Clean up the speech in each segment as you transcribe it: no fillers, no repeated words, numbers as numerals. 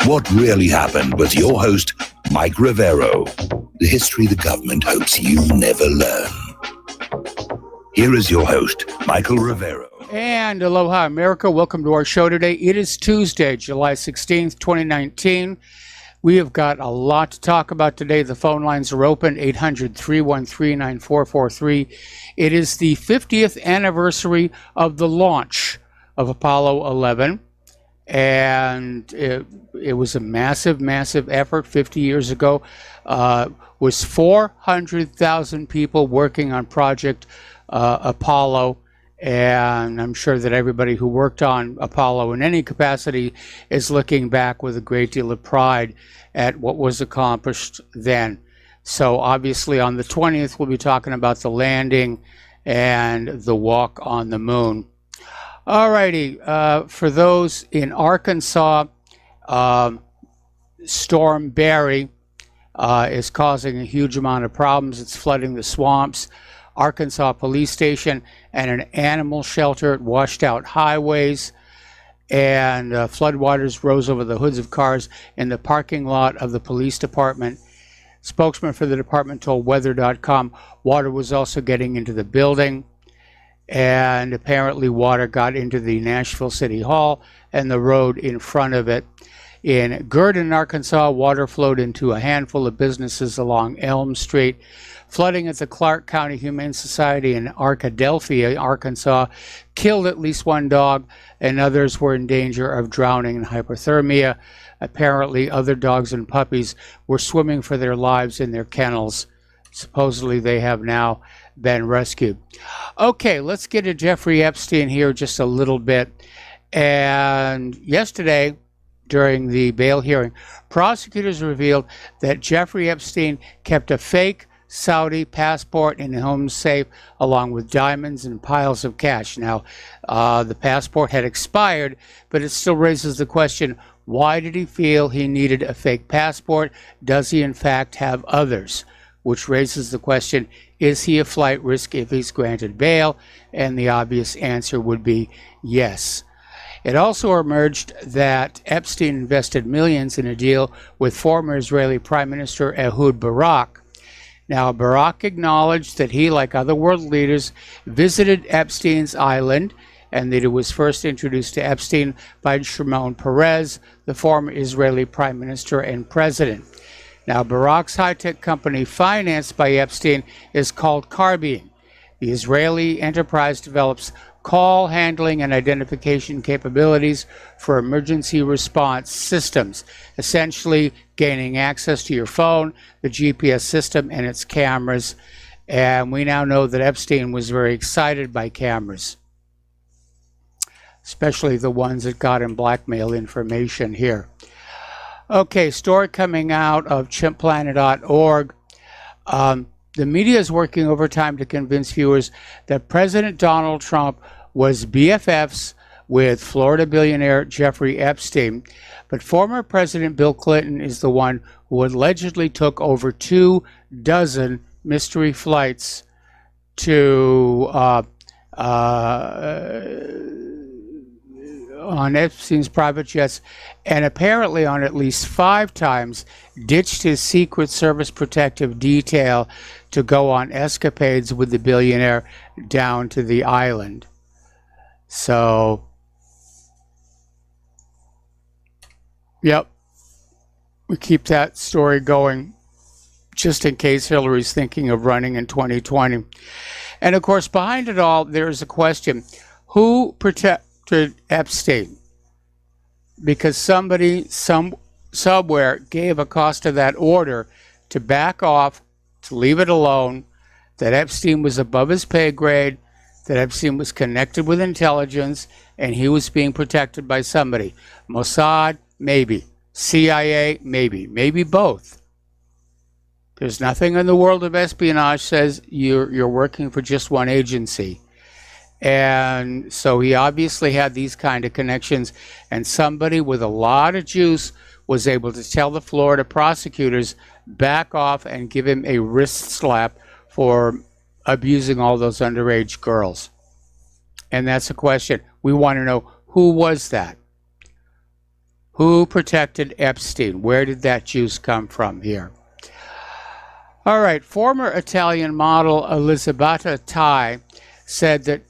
What Really Happened with your host, Mike Rivero. The history the government hopes you never learn. Here is your host, Michael Rivero. And aloha, America. Welcome to our show today. It is Tuesday, July 16th, 2019. We have got a lot to talk about today. The phone lines are open, 800-313-9443. It is the 50th anniversary of the launch of Apollo 11. And it was a massive, massive effort 50 years ago. Was 400,000 people working on Project Apollo. And I'm sure that everybody who worked on Apollo in any capacity is looking back with a great deal of pride at what was accomplished then. So obviously on the 20th, we'll be talking about the landing and the walk on the moon. Alrighty, for those in Arkansas, Storm Barry is causing a huge amount of problems. It's flooding the swamps. Arkansas Police Station and an animal shelter washed out highways, and floodwaters rose over the hoods of cars in the parking lot of the police department. Spokesman for the department told weather.com water was also getting into the building. And apparently water got into the Nashville City Hall and the road in front of it. In Gurdon, Arkansas, water flowed into a handful of businesses along Elm Street. Flooding at the Clark County Humane Society in Arkadelphia, Arkansas, killed at least one dog, and others were in danger of drowning and hypothermia. Apparently, other dogs and puppies were swimming for their lives in their kennels. Supposedly, they have now been rescued. Okay, let's get to Jeffrey Epstein here just a little bit. And yesterday, during the bail hearing, prosecutors revealed that Jeffrey Epstein kept a fake Saudi passport in a home safe along with diamonds and piles of cash. Now, the passport had expired, but it still raises the question, why did he feel he needed a fake passport? Does he in fact have others? Which raises the question, is he a flight risk if he's granted bail? And the obvious answer would be yes. It also emerged that Epstein invested millions in a deal with former Israeli Prime Minister Ehud Barak. Now, Barak acknowledged that he, like other world leaders, visited Epstein's island, and that it was first introduced to Epstein by Shimon Peres, the former Israeli Prime Minister and President. Now, Barak's high-tech company financed by Epstein is called Carbine. The Israeli enterprise develops call handling and identification capabilities for emergency response systems, essentially gaining access to your phone, the GPS system, and its cameras. And we now know that Epstein was very excited by cameras, especially the ones that got him blackmail information here. Okay, story coming out of chimpplanet.org. The media is working overtime to convince viewers that President Donald Trump was BFFs with Florida billionaire Jeffrey Epstein, but former President Bill Clinton is the one who allegedly took over 24 mystery flights to on Epstein's private jets, and apparently on at least 5 times ditched his Secret Service protective detail to go on escapades with the billionaire down to the island. So, yep, we keep that story going just in case Hillary's thinking of running in 2020. And of course, behind it all, there's a question, who protected Epstein? Because somebody somewhere gave a cost of that order to back off, to leave it alone, that Epstein was above his pay grade, that Epstein was connected with intelligence, and he was being protected by somebody. Mossad, maybe. CIA, maybe. Maybe both. There's nothing in the world of espionage says you're working for just one agency. And so he obviously had these kind of connections, and somebody with a lot of juice was able to tell the Florida prosecutors back off and give him a wrist slap for abusing all those underage girls. And that's a question. We want to know, who was that? Who protected Epstein? Where did that juice come from here? All right, former Italian model Elisabetta Tai said that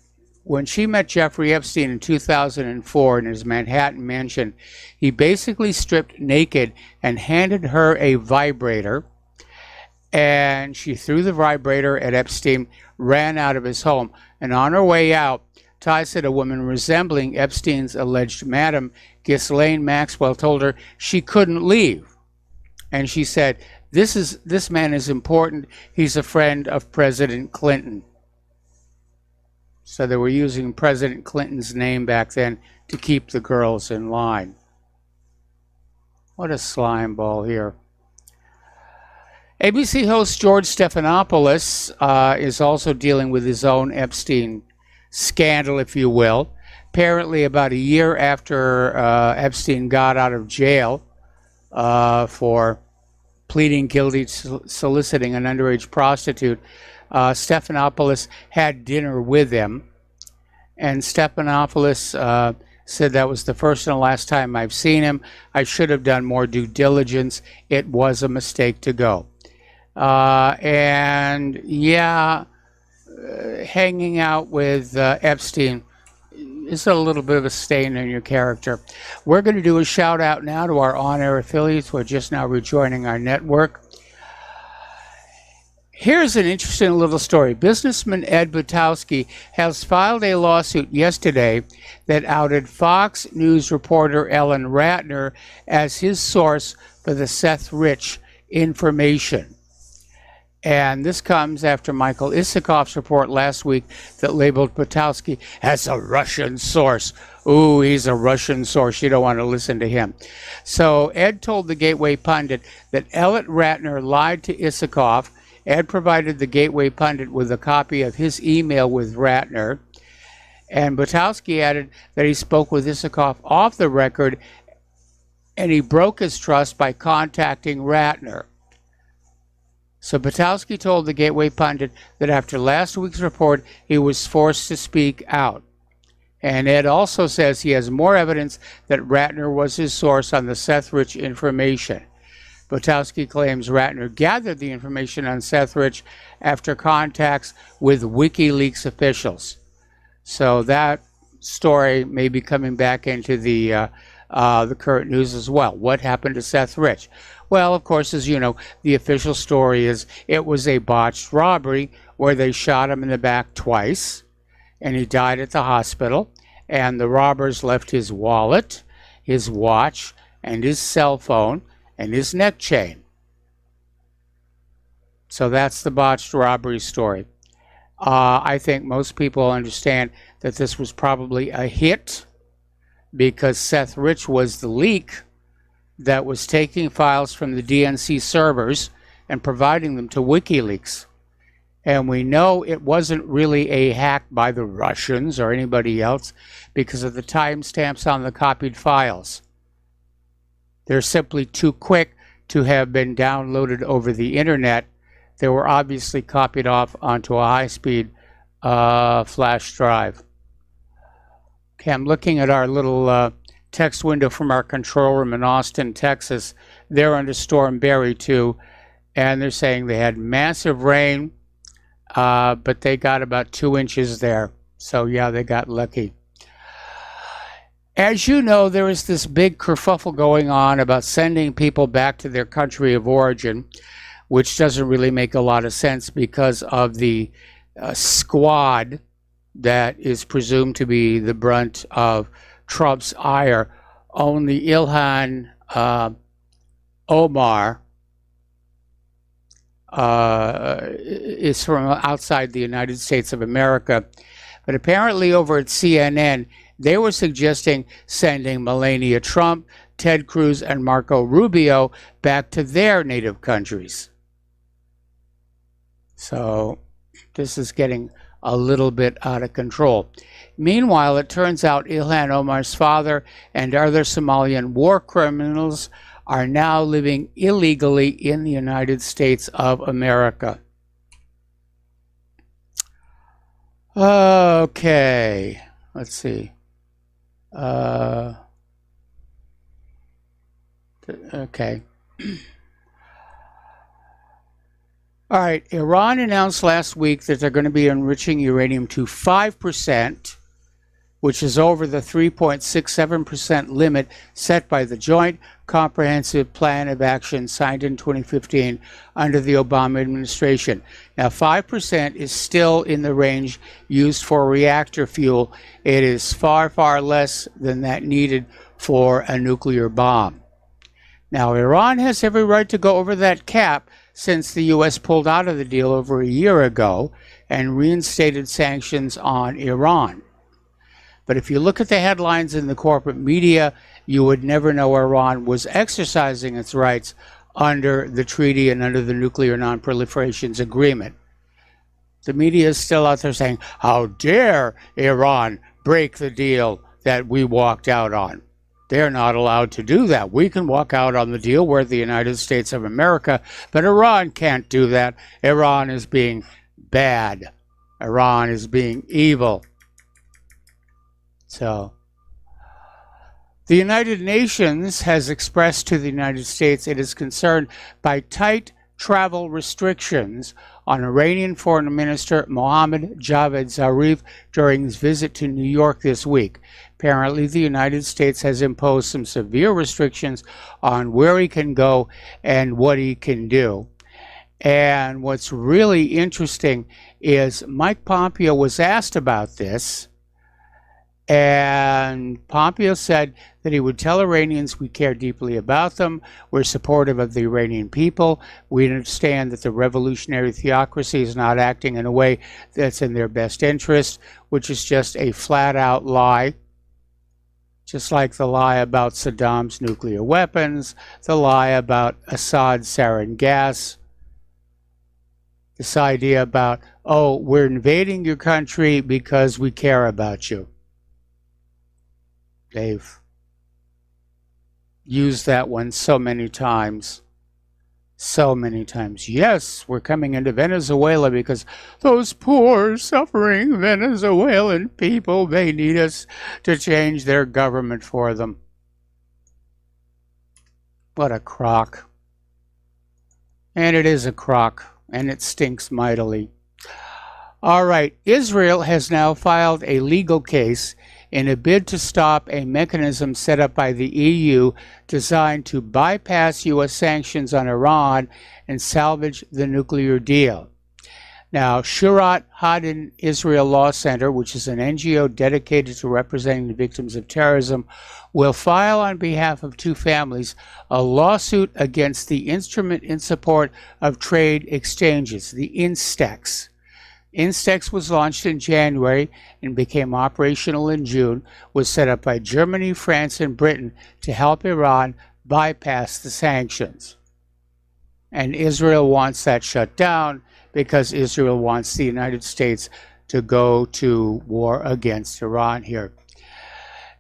when she met Jeffrey Epstein in 2004 in his Manhattan mansion, he basically stripped naked and handed her a vibrator, and she threw the vibrator at Epstein, ran out of his home, and on her way out, Tai said a woman resembling Epstein's alleged madam, Ghislaine Maxwell, told her she couldn't leave. And she said, this man is important. He's a friend of President Clinton. So they were using President Clinton's name back then to keep the girls in line. What a slime ball here. ABC host George Stephanopoulos is also dealing with his own Epstein scandal, if you will. Apparently about a year after Epstein got out of jail for pleading guilty to soliciting an underage prostitute, Stephanopoulos had dinner with him. And Stephanopoulos said, that was the first and last time I've seen him. I should have done more due diligence. It was a mistake to go. And yeah, hanging out with Epstein is a little bit of a stain in your character. We're going to do a shout out now to our on-air affiliates who are just now rejoining our network. Here's an interesting little story. Businessman Ed Butowski has filed a lawsuit yesterday that outed Fox News reporter Ellen Ratner as his source for the Seth Rich information. And this comes after Michael Isikoff's report last week that labeled Butowski as a Russian source. Ooh, he's a Russian source. You don't want to listen to him. So Ed told the Gateway Pundit that Ellen Ratner lied to Isikoff. Ed provided the Gateway Pundit with a copy of his email with Ratner. And Butowski added that he spoke with Isikoff off the record and he broke his trust by contacting Ratner. So Butowski told the Gateway Pundit that after last week's report, he was forced to speak out. And Ed also says he has more evidence that Ratner was his source on the Seth Rich information. Butowski claims Ratner gathered the information on Seth Rich after contacts with WikiLeaks officials. So that story may be coming back into the current news as well. What happened to Seth Rich? Well, of course, as you know, the official story is it was a botched robbery where they shot him in the back twice, and he died at the hospital, and the robbers left his wallet, his watch, and his cell phone, and his neck chain. So that's the botched robbery story. I think most people understand that this was probably a hit because Seth Rich was the leak that was taking files from the DNC servers and providing them to WikiLeaks. And we know it wasn't really a hack by the Russians or anybody else because of the timestamps on the copied files. They're simply too quick to have been downloaded over the internet. They were obviously copied off onto a high-speed flash drive. Okay, I'm looking at our little text window from our control room in Austin, Texas. They're under Storm Barry too, and they're saying they had massive rain, but they got about 2 inches there. So yeah, they got lucky. As you know, there is this big kerfuffle going on about sending people back to their country of origin, which doesn't really make a lot of sense because of the squad that is presumed to be the brunt of Trump's ire. Only Ilhan Omar is from outside the United States of America. But apparently over at CNN, they were suggesting sending Melania Trump, Ted Cruz, and Marco Rubio back to their native countries. So this is getting a little bit out of control. Meanwhile, it turns out Ilhan Omar's father and other Somalian war criminals are now living illegally in the United States of America. Okay, let's see. Okay. All right. Iran announced last week that they're going to be enriching uranium to 5%, which is over the 3.67% limit set by the Joint Comprehensive Plan of Action signed in 2015 under the Obama administration. Now, 5% is still in the range used for reactor fuel. It is far, far less than that needed for a nuclear bomb. Now, Iran has every right to go over that cap since the U.S. pulled out of the deal over a year ago and reinstated sanctions on Iran. But if you look at the headlines in the corporate media, you would never know Iran was exercising its rights under the treaty and under the Nuclear Non-Proliferation Agreement. The media is still out there saying, how dare Iran break the deal that we walked out on? They're not allowed to do that. We can walk out on the deal. We're the United States of America, but Iran can't do that. Iran is being bad. Iran is being evil. So, the United Nations has expressed to the United States it is concerned by tight travel restrictions on Iranian Foreign Minister Mohammad Javad Zarif during his visit to New York this week. Apparently, the United States has imposed some severe restrictions on where he can go and what he can do. And what's really interesting is Mike Pompeo was asked about this, and Pompeo said that he would tell Iranians we care deeply about them, we're supportive of the Iranian people, we understand that the revolutionary theocracy is not acting in a way that's in their best interest, which is just a flat-out lie. Just like the lie about Saddam's nuclear weapons, the lie about Assad's sarin gas, this idea about, oh, we're invading your country because we care about you. They've used that one so many times. So many times. Yes, we're coming into Venezuela because those poor, suffering Venezuelan people, they need us to change their government for them. What a crock. And it is a crock, and it stinks mightily. All right, Israel has now filed a legal case in a bid to stop a mechanism set up by the EU designed to bypass U.S. sanctions on Iran and salvage the nuclear deal. Now, Shurat Hadin Israel Law Center, which is an NGO dedicated to representing the victims of terrorism, will file on behalf of two families a lawsuit against the Instrument in Support of Trade Exchanges, the INSTEX. INSTEX was launched in January and became operational in June, was set up by Germany, France, and Britain to help Iran bypass the sanctions. And Israel wants that shut down because Israel wants the United States to go to war against Iran here.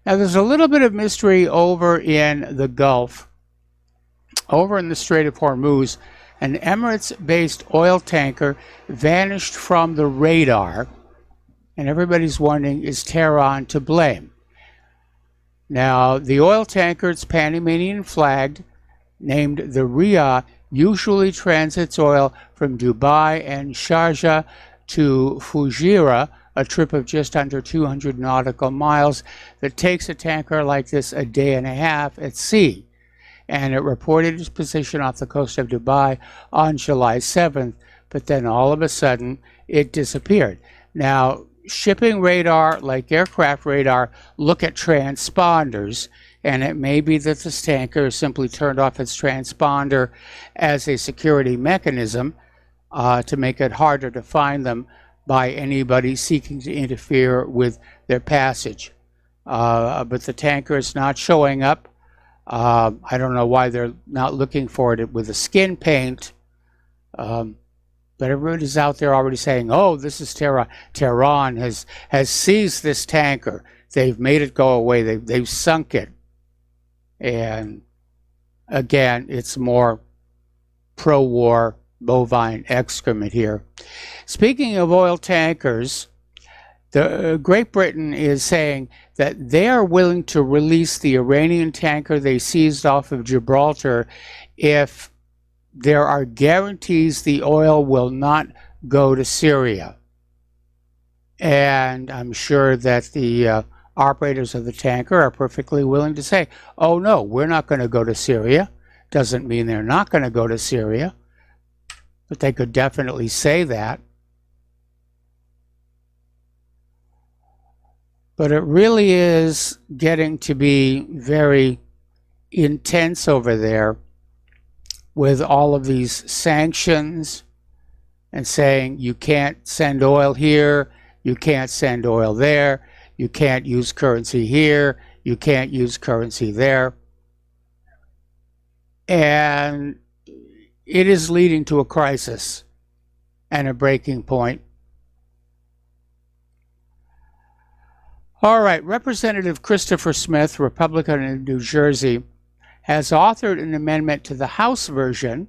Now, there's a little bit of mystery over in the Gulf, over in the Strait of Hormuz. An Emirates-based oil tanker vanished from the radar, and everybody's wondering, is Tehran to blame? Now, the oil tanker, it's Panamanian flagged, named the Rhea, usually transits oil from Dubai and Sharjah to Fujairah, a trip of just under 200 nautical miles that takes a tanker like this a day and a half at sea. And it reported its position off the coast of Dubai on July 7th, but then all of a sudden it disappeared. Now, shipping radar, like aircraft radar, look at transponders, and it may be that this tanker simply turned off its transponder as a security mechanism to make it harder to find them by anybody seeking to interfere with their passage. But the tanker is not showing up. I don't know why they're not looking for it with a skin paint, but everybody's out there already saying, oh, this is Tehran. Tehran has seized this tanker. They've made it go away. They've sunk it. And again, it's more pro-war bovine excrement here. Speaking of oil tankers, Great Britain is saying that they are willing to release the Iranian tanker they seized off of Gibraltar if there are guarantees the oil will not go to Syria. And I'm sure that the operators of the tanker are perfectly willing to say, oh no, we're not going to go to Syria. Doesn't mean they're not going to go to Syria, but they could definitely say that. But it really is getting to be very intense over there with all of these sanctions and saying you can't send oil here, you can't send oil there, you can't use currency here, you can't use currency there. And it is leading to a crisis and a breaking point. All right, Representative Christopher Smith, Republican in New Jersey, has authored an amendment to the House version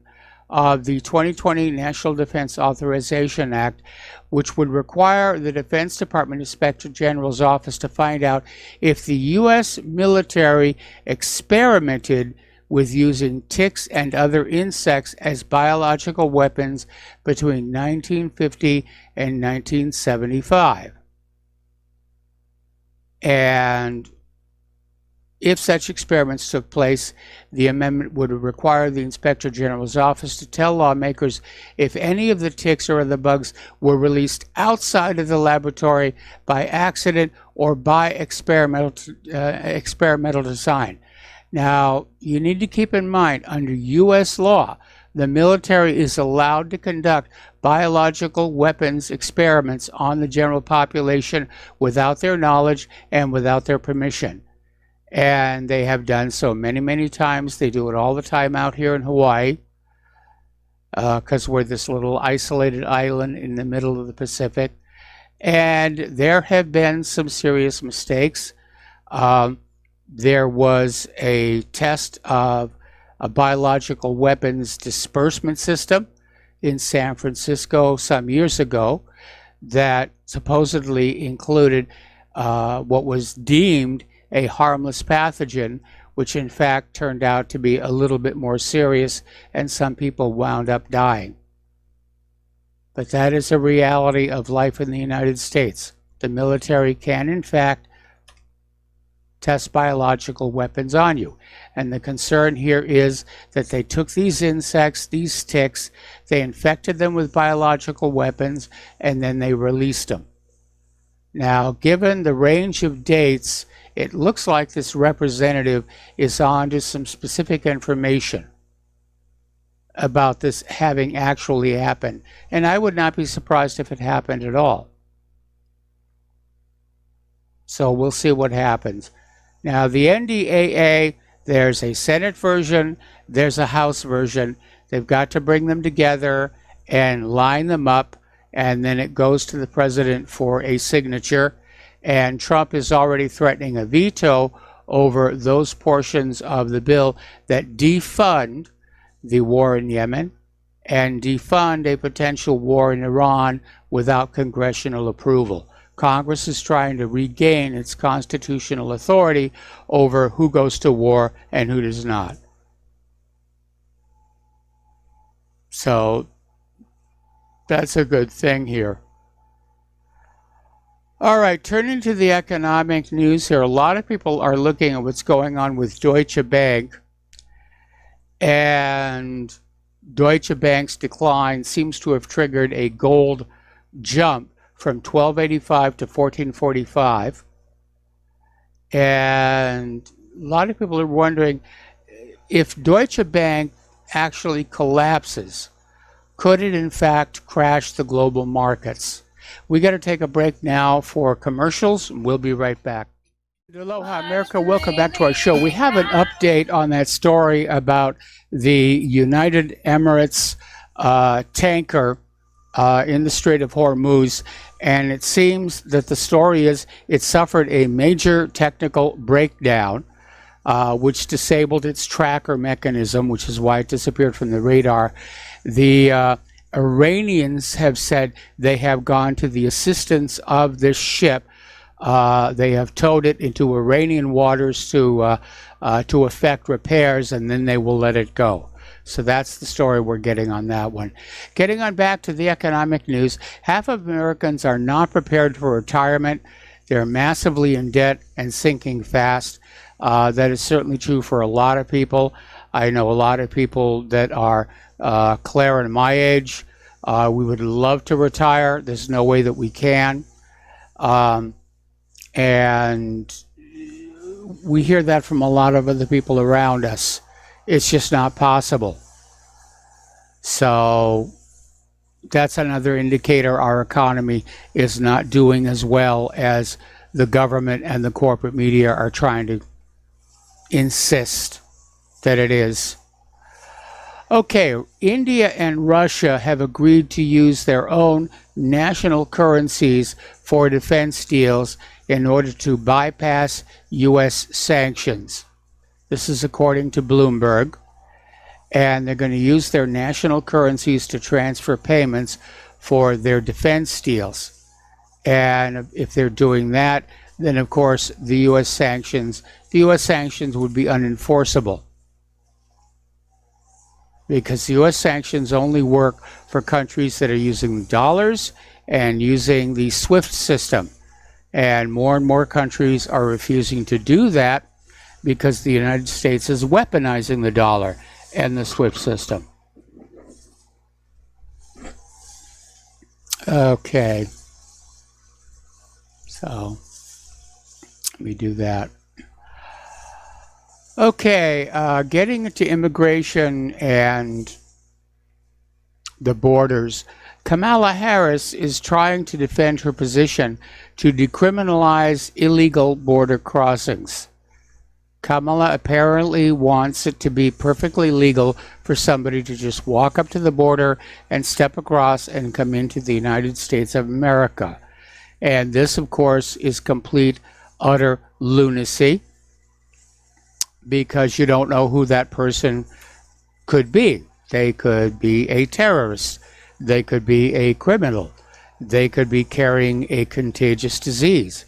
of the 2020 National Defense Authorization Act, which would require the Defense Department Inspector General's office to find out if the U.S. military experimented with using ticks and other insects as biological weapons between 1950 and 1975. And if such experiments took place, the amendment would require the Inspector General's office to tell lawmakers if any of the ticks or other bugs were released outside of the laboratory by accident or by experimental design. Now, you need to keep in mind, under U.S. law, the military is allowed to conduct biological weapons experiments on the general population without their knowledge and without their permission. And they have done so many, many times. They do it all the time out here in Hawaii, because we're this little isolated island in the middle of the Pacific. And there have been some serious mistakes. There was a test of a biological weapons disbursement system in San Francisco some years ago that supposedly included what was deemed a harmless pathogen, which in fact turned out to be a little bit more serious, and some people wound up dying. But that is a reality of life in the United States. The military can, in fact, test biological weapons on you. And the concern here is that they took these insects, these ticks, they infected them with biological weapons, and then they released them. Now, given the range of dates, it looks like this representative is on to some specific information about this having actually happened. And I would not be surprised if it happened at all. So we'll see what happens. Now, the NDAA, there's a Senate version, there's a House version. They've got to bring them together and line them up, and then it goes to the president for a signature. And Trump is already threatening a veto over those portions of the bill that defund the war in Yemen and defund a potential war in Iran without congressional approval. Congress is trying to regain its constitutional authority over who goes to war and who does not. So that's a good thing here. All right, turning to the economic news here, a lot of people are looking at what's going on with Deutsche Bank. And Deutsche Bank's decline seems to have triggered a gold jump from 1285 to 1445. And a lot of people are wondering if Deutsche Bank actually collapses, could it in fact crash the global markets? We got to take a break now for commercials. We'll be right back. Aloha America, welcome back to our show. We have an update on that story about the United Emirates tanker in the Strait of Hormuz, and it seems that the story is it suffered a major technical breakdown, which disabled its tracker mechanism, which is why it disappeared from the radar. The Iranians have said they have gone to the assistance of this ship. They have towed it into Iranian waters to effect repairs, and then they will let it go. So that's the story we're getting on that one. Getting on back to the economic news, half of Americans are not prepared for retirement. They're massively in debt and sinking fast. That is certainly true for a lot of people. I know a lot of people that are Claire and my age. We would love to retire. There's no way that we can. And we hear that from a lot of other people around us. It's just not possible. So that's another indicator our economy is not doing as well as the government and the corporate media are trying to insist that it is. Okay, India and Russia have agreed to use their own national currencies for defense deals in order to bypass U.S. sanctions. This is according to Bloomberg. And they're going to use their national currencies to transfer payments for their defense deals. And if they're doing that, then of course the U.S. sanctions would be unenforceable, because the U.S. sanctions only work for countries that are using dollars and using the SWIFT system. And more countries are refusing to do that because the United States is weaponizing the dollar and the SWIFT system. Okay. So, let me do that. Okay, getting into immigration and the borders. Kamala Harris is trying to defend her position to decriminalize illegal border crossings. Kamala apparently wants it to be perfectly legal for somebody to just walk up to the border and step across and come into the United States of America. And this, of course, is complete, utter lunacy, because you don't know who that person could be. They could be a terrorist. They could be a criminal. They could be carrying a contagious disease.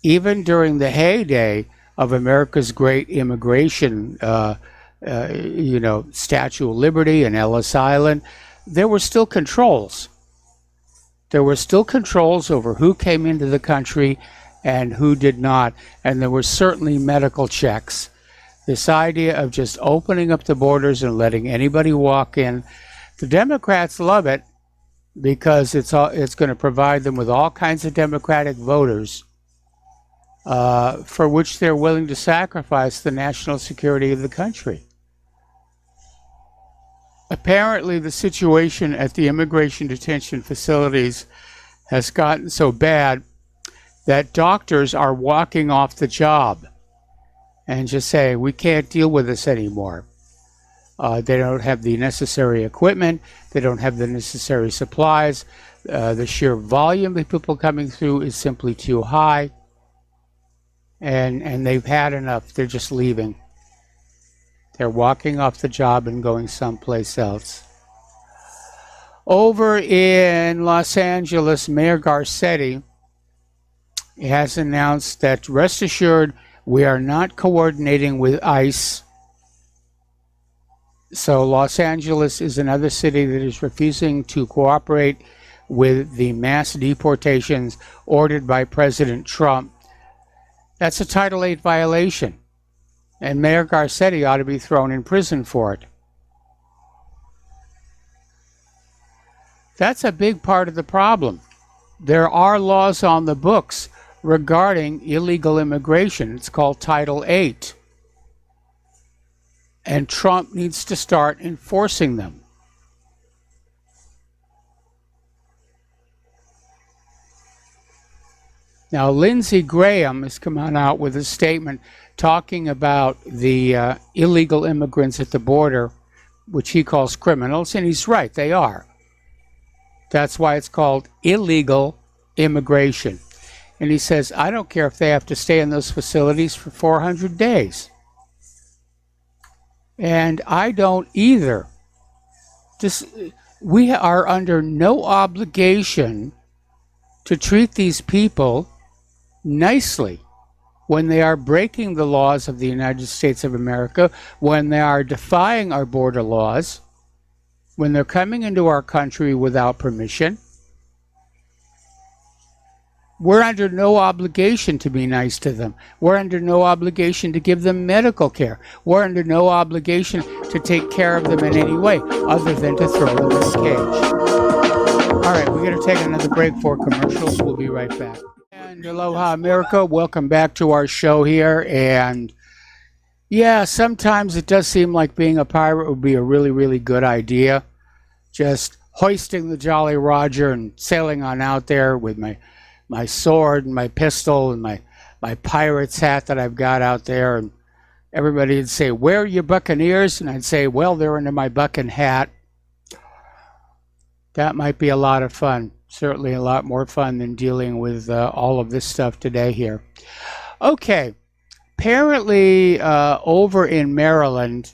Even during the heyday of America's great immigration, Statue of Liberty and Ellis Island, there were still controls. There were still controls over who came into the country and who did not, and there were certainly medical checks. This idea of just opening up the borders and letting anybody walk in, the Democrats love it because it's going to provide them with all kinds of Democratic voters, for which they're willing to sacrifice the national security of the country. Apparently, the situation at the immigration detention facilities has gotten so bad that doctors are walking off the job and just say, we can't deal with this anymore. They don't have the necessary equipment. They don't have the necessary supplies. The sheer volume of people coming through is simply too high. And they've had enough. They're just leaving. They're walking off the job and going someplace else. Over in Los Angeles, Mayor Garcetti has announced that, rest assured, we are not coordinating with ICE. So Los Angeles is another city that is refusing to cooperate with the mass deportations ordered by President Trump. That's a Title VIII violation, and Mayor Garcetti ought to be thrown in prison for it. That's a big part of the problem. There are laws on the books regarding illegal immigration. It's called Title VIII. And Trump needs to start enforcing them. Now, Lindsey Graham has come on out with a statement talking about the illegal immigrants at the border, which he calls criminals, and he's right, they are. That's why it's called illegal immigration. And he says, I don't care if they have to stay in those facilities for 400 days. And I don't either. We are under no obligation to treat these people nicely when they are breaking the laws of the United States of America, when they are defying our border laws, when they're coming into our country without permission. We're under no obligation to be nice to them. We're under no obligation to give them medical care. We're under no obligation to take care of them in any way other than to throw them in a cage. All right, we're going to take another break for commercials. We'll be right back. And aloha, America. Welcome back to our show here. And yeah, sometimes it does seem like being a pirate would be a really, really good idea. Just hoisting the Jolly Roger and sailing on out there with my sword and my pistol and my pirate's hat that I've got out there. And everybody would say, "Where are your buccaneers?" And I'd say, "Well, they're under my buccan hat." That might be a lot of fun. Certainly a lot more fun than dealing with all of this stuff today here. Okay. Apparently, over in Maryland,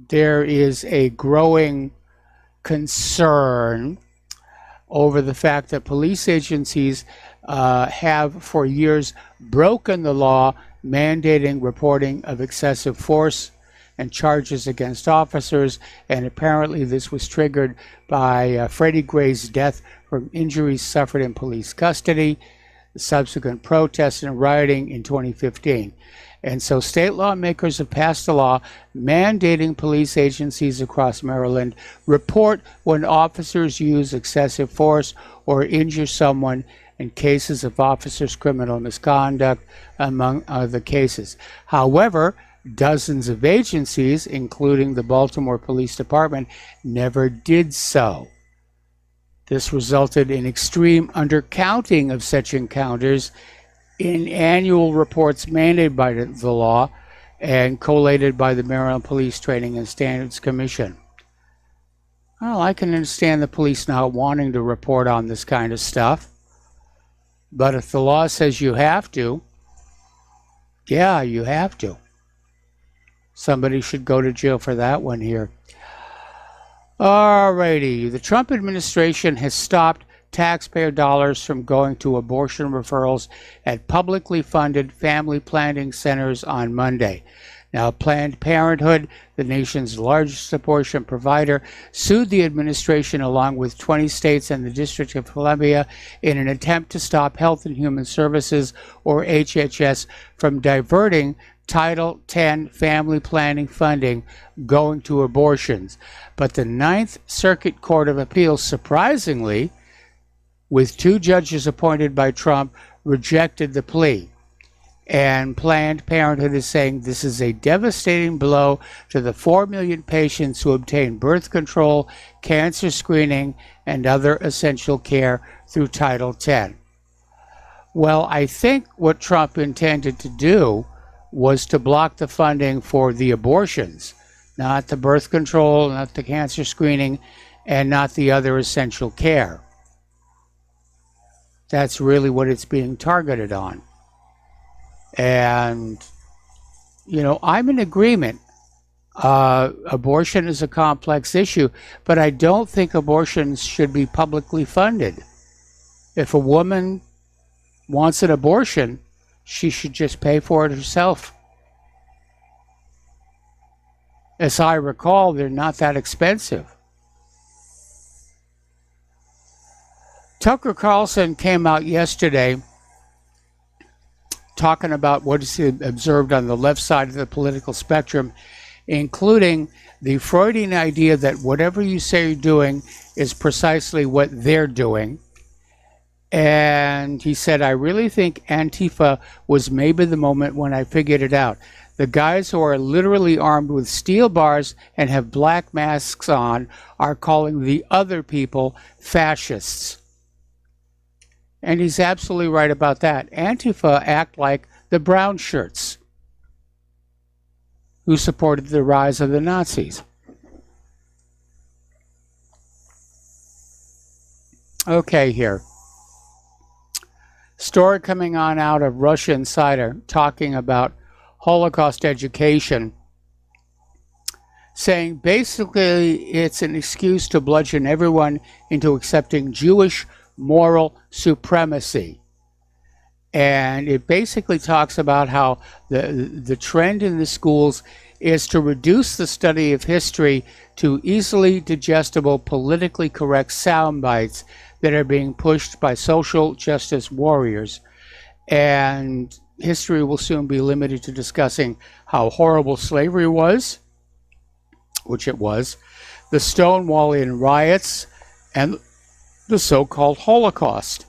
there is a growing concern over the fact that police agencies have for years broken the law mandating reporting of excessive force and charges against officers, and apparently this was triggered by Freddie Gray's death from injuries suffered in police custody, the subsequent protests and rioting in 2015. And so state lawmakers have passed a law mandating police agencies across Maryland report when officers use excessive force or injure someone in cases of officers' criminal misconduct, among other cases. However, dozens of agencies, including the Baltimore Police Department, never did so. This resulted in extreme undercounting of such encounters in annual reports mandated by the law and collated by the Maryland Police Training and Standards Commission. Well, I can understand the police not wanting to report on this kind of stuff, but if the law says you have to, yeah, you have to. Somebody should go to jail for that one here. Alrighty, the Trump administration has stopped taxpayer dollars from going to abortion referrals at publicly funded family planning centers on Monday. Now, Planned Parenthood, the nation's largest abortion provider, sued the administration along with 20 states and the District of Columbia in an attempt to stop Health and Human Services, or HHS, from diverting Title X family planning funding going to abortions. But the Ninth Circuit Court of Appeals, surprisingly, with 2 judges appointed by Trump, rejected the plea. And Planned Parenthood is saying this is a devastating blow to the 4 million patients who obtain birth control, cancer screening, and other essential care through Title X. Well, I think what Trump intended to do was to block the funding for the abortions, not the birth control, not the cancer screening, and not the other essential care. That's really what it's being targeted on. And, you know, I'm in agreement. Abortion is a complex issue, but I don't think abortions should be publicly funded. If a woman wants an abortion, she should just pay for it herself. As I recall, they're not that expensive. Tucker Carlson came out yesterday talking about what is observed on the left side of the political spectrum, including the Freudian idea that whatever you say you're doing is precisely what they're doing. And he said, I really think Antifa was maybe the moment when I figured it out. The guys who are literally armed with steel bars and have black masks on are calling the other people fascists. And he's absolutely right about that. Antifa act like the brown shirts who supported the rise of the Nazis. Okay, here. Story coming on out of Russia Insider talking about Holocaust education. saying basically it's an excuse to bludgeon everyone into accepting Jewish moral supremacy. And it basically talks about how the trend in the schools is to reduce the study of history to easily digestible, politically correct sound bites that are being pushed by social justice warriors. And history will soon be limited to discussing how horrible slavery was, which it was, the Stonewallian riots, and the so-called Holocaust.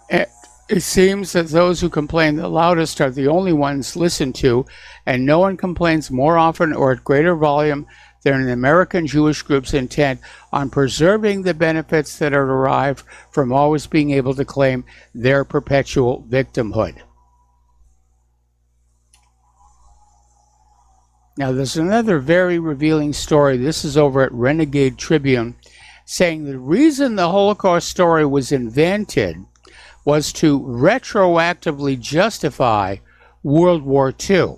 And it seems that those who complain the loudest are the only ones listened to, and no one complains more often or at greater volume than the American Jewish group's intent on preserving the benefits that are derived from always being able to claim their perpetual victimhood. Now, there's another very revealing story. This is over at Renegade Tribune, saying the reason the Holocaust story was invented was to retroactively justify World War II.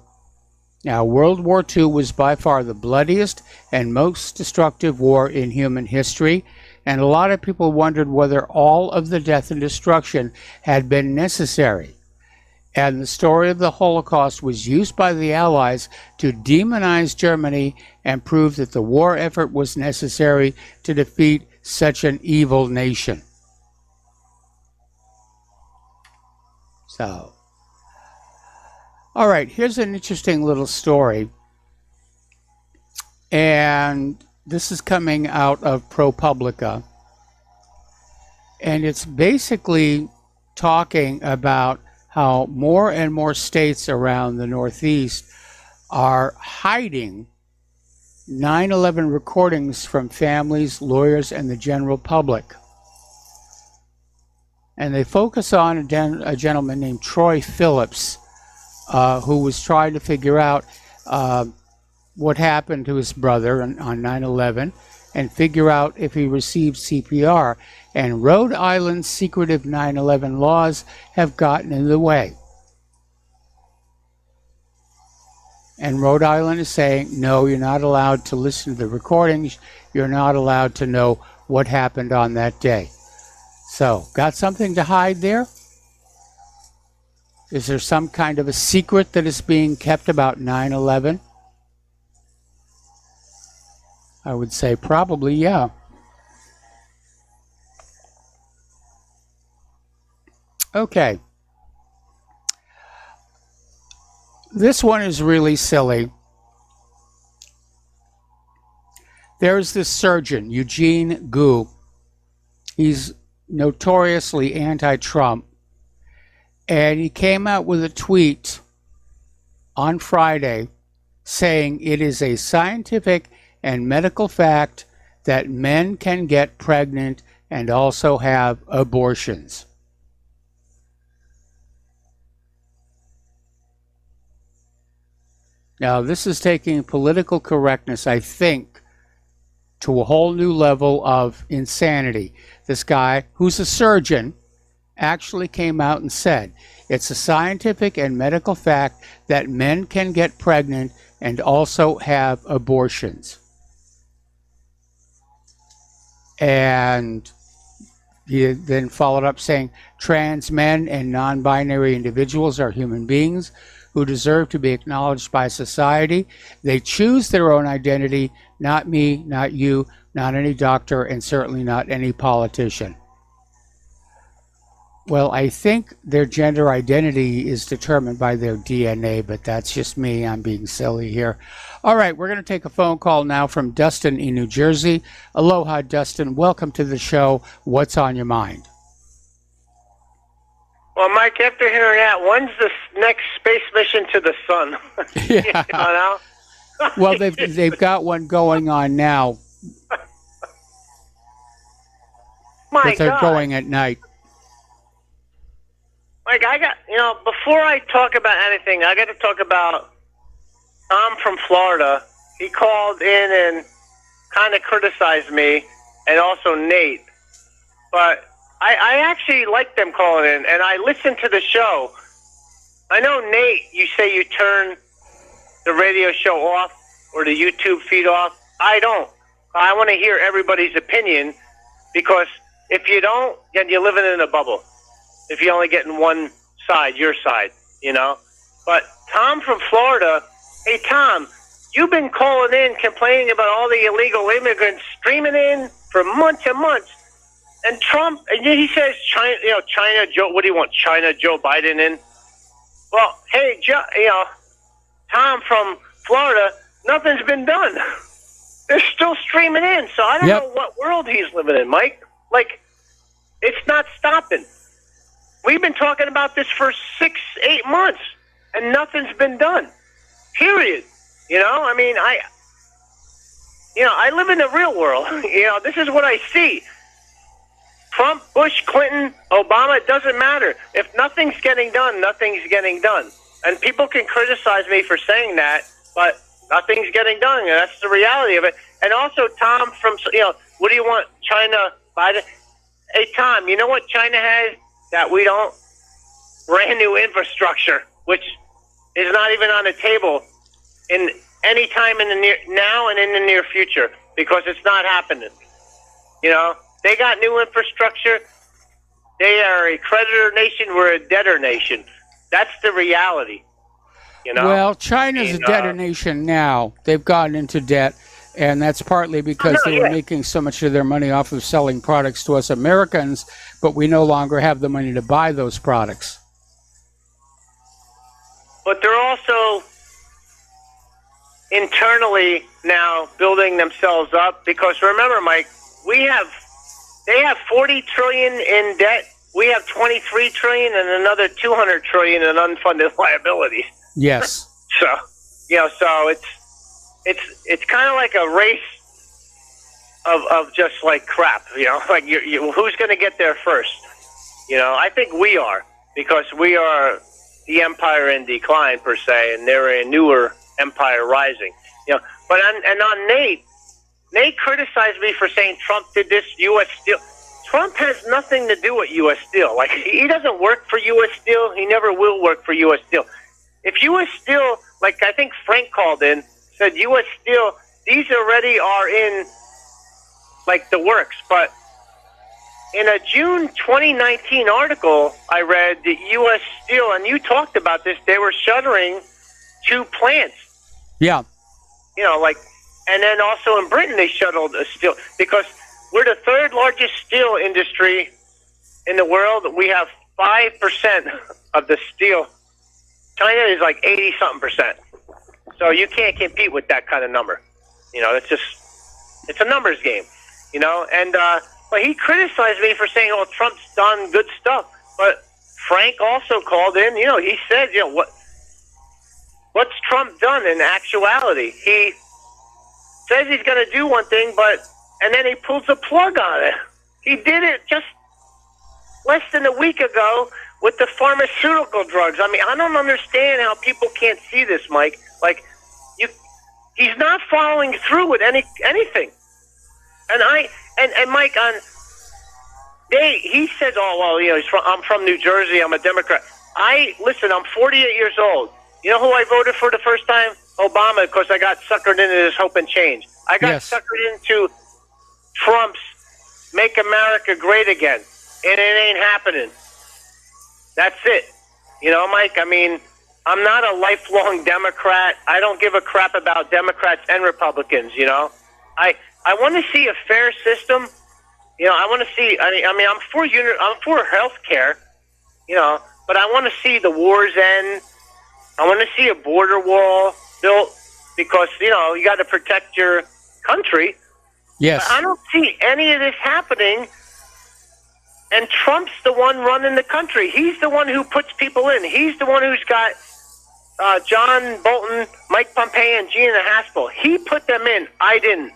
Now, World War II was by far the bloodiest and most destructive war in human history, and a lot of people wondered whether all of the death and destruction had been necessary. And the story of the Holocaust was used by the Allies to demonize Germany and prove that the war effort was necessary to defeat such an evil nation. So, all right, here's an interesting little story. And this is coming out of ProPublica. And it's basically talking about how more and more states around the Northeast are hiding 9/11 recordings from families, lawyers, and the general public. And they focus on a gentleman named Troy Phillips, who was trying to figure out what happened to his brother on 9/11 and figure out if he received CPR. And Rhode Island's secretive 9/11 laws have gotten in the way. And Rhode Island is saying, no, you're not allowed to listen to the recordings. You're not allowed to know what happened on that day. So, got something to hide there? Is there some kind of a secret that is being kept about 9/11? I would say probably, yeah. Okay. This one is really silly. There's this surgeon, Eugene Gu. He's notoriously anti-Trump. And he came out with a tweet on Friday saying it is a scientific and medical fact that men can get pregnant and also have abortions. Now, this is taking political correctness, I think, to a whole new level of insanity. This guy, who's a surgeon, actually came out and said, it's a scientific and medical fact that men can get pregnant and also have abortions. And he then followed up saying, trans men and non-binary individuals are human beings who deserve to be acknowledged by society. They choose their own identity, not me, not you, not any doctor, and certainly not any politician. Well, I think their gender identity is determined by their DNA, but that's just me. I'm being silly here. All right, we're going to take a phone call now from Dustin in New Jersey. Aloha, Dustin. Welcome to the show. What's on your mind? Well, Mike, after hearing that, when's the next space mission to the sun? Yeah. You know? Well, they've got one going on now, but they're going at night. Mike, before I talk about anything, I got to talk about Tom from Florida. He called in and kind of criticized me, and also Nate. But I actually like them calling in, and I listened to the show. I know, Nate, you say you turn the radio show off or the YouTube feed off. I don't. I want to hear everybody's opinion, because if you don't, then you're living in a bubble. If you're only getting one side, your side, But Tom from Florida, hey, Tom, you've been calling in complaining about all the illegal immigrants streaming in for months and months. And Trump, and he says, China, Joe, what do you want, China, Joe Biden in? Well, hey, Tom from Florida, nothing's been done. They're still streaming in, so I don't know what world he's living in, Mike. Like, it's not stopping. We've been talking about this for 6-8 months, and nothing's been done. Period. I mean, I live in the real world. This is what I see. Trump, Bush, Clinton, Obama, it doesn't matter. If nothing's getting done, nothing's getting done. And people can criticize me for saying that, but nothing's getting done, and that's the reality of it. And also, Tom, from, what do you want, China, Biden? Hey, Tom, you know what China has that we don't? Brand new infrastructure, which is not even on the table in any time in the now and in the near future, because it's not happening. They got new infrastructure. They are a creditor nation. We're a debtor nation. That's the reality. Well, China's a debtor nation now. They've gotten into debt, and that's partly because they were making so much of their money off of selling products to us Americans, but we no longer have the money to buy those products. But they're also internally now building themselves up, because remember, Mike, they have 40 trillion in debt. We have 23 trillion and another 200 trillion in unfunded liabilities. Yes. So it's kind of like a race of just like crap, like who's going to get there first? I think we are, because we are the empire in decline per se, and they're a newer empire rising. But on Nate criticized me for saying Trump did this, U.S. Steel. Trump has nothing to do with U.S. Steel. Like, he doesn't work for U.S. Steel. He never will work for U.S. Steel. If U.S. Steel, like I think Frank called in, said U.S. Steel, these already are in, like, the works. But in a June 2019 article I read, that U.S. Steel, and you talked about this, they were shuttering 2 plants. Yeah. And then also in Britain they shuttled a steel, because we're the 3rd largest steel industry in the world. We have 5% of the steel. China is like 80-something%. So you can't compete with that kind of number. It's a numbers game. And but he criticized me for saying, "Oh, Trump's done good stuff." But Frank also called in. He said, what's Trump done in actuality? He says he's going to do one thing, and then he pulls the plug on it. He did it just less than a week ago with the pharmaceutical drugs. I mean, I don't understand how people can't see this, Mike. Like, he's not following through with anything. And Mike, he says, "Oh, well, I'm from New Jersey. I'm a Democrat." Listen, I'm 48 years old. You know who I voted for the first time? Obama, because I got suckered into this hope and change. I got suckered into Trump's "Make America Great Again," and it ain't happening. That's it. Mike, I mean, I'm not a lifelong Democrat. I don't give a crap about Democrats and Republicans, I want to see a fair system. I want to see, I'm for health care, but I want to see the wars end. I want to see a border wall built, because, you got to protect your country. Yes. But I don't see any of this happening, and Trump's the one running the country. He's the one who puts people in. He's the one who's got John Bolton, Mike Pompeo, and Gina Haspel. He put them in. I didn't.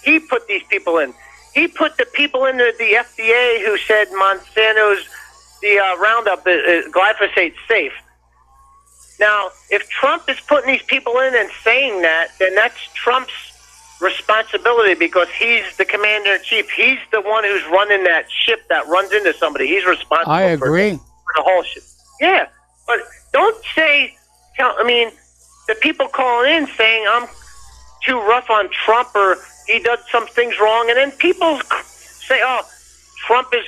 He put these people in. He put the people in the FDA who said Monsanto's, the Roundup, glyphosate's safe. Now, if Trump is putting these people in and saying that, then that's Trump's responsibility, because he's the commander-in-chief. He's the one who's running that ship that runs into somebody. He's responsible I agree. for the whole ship. Yeah, but don't say, the people calling in saying I'm too rough on Trump or he does some things wrong, and then people say, "Oh, Trump is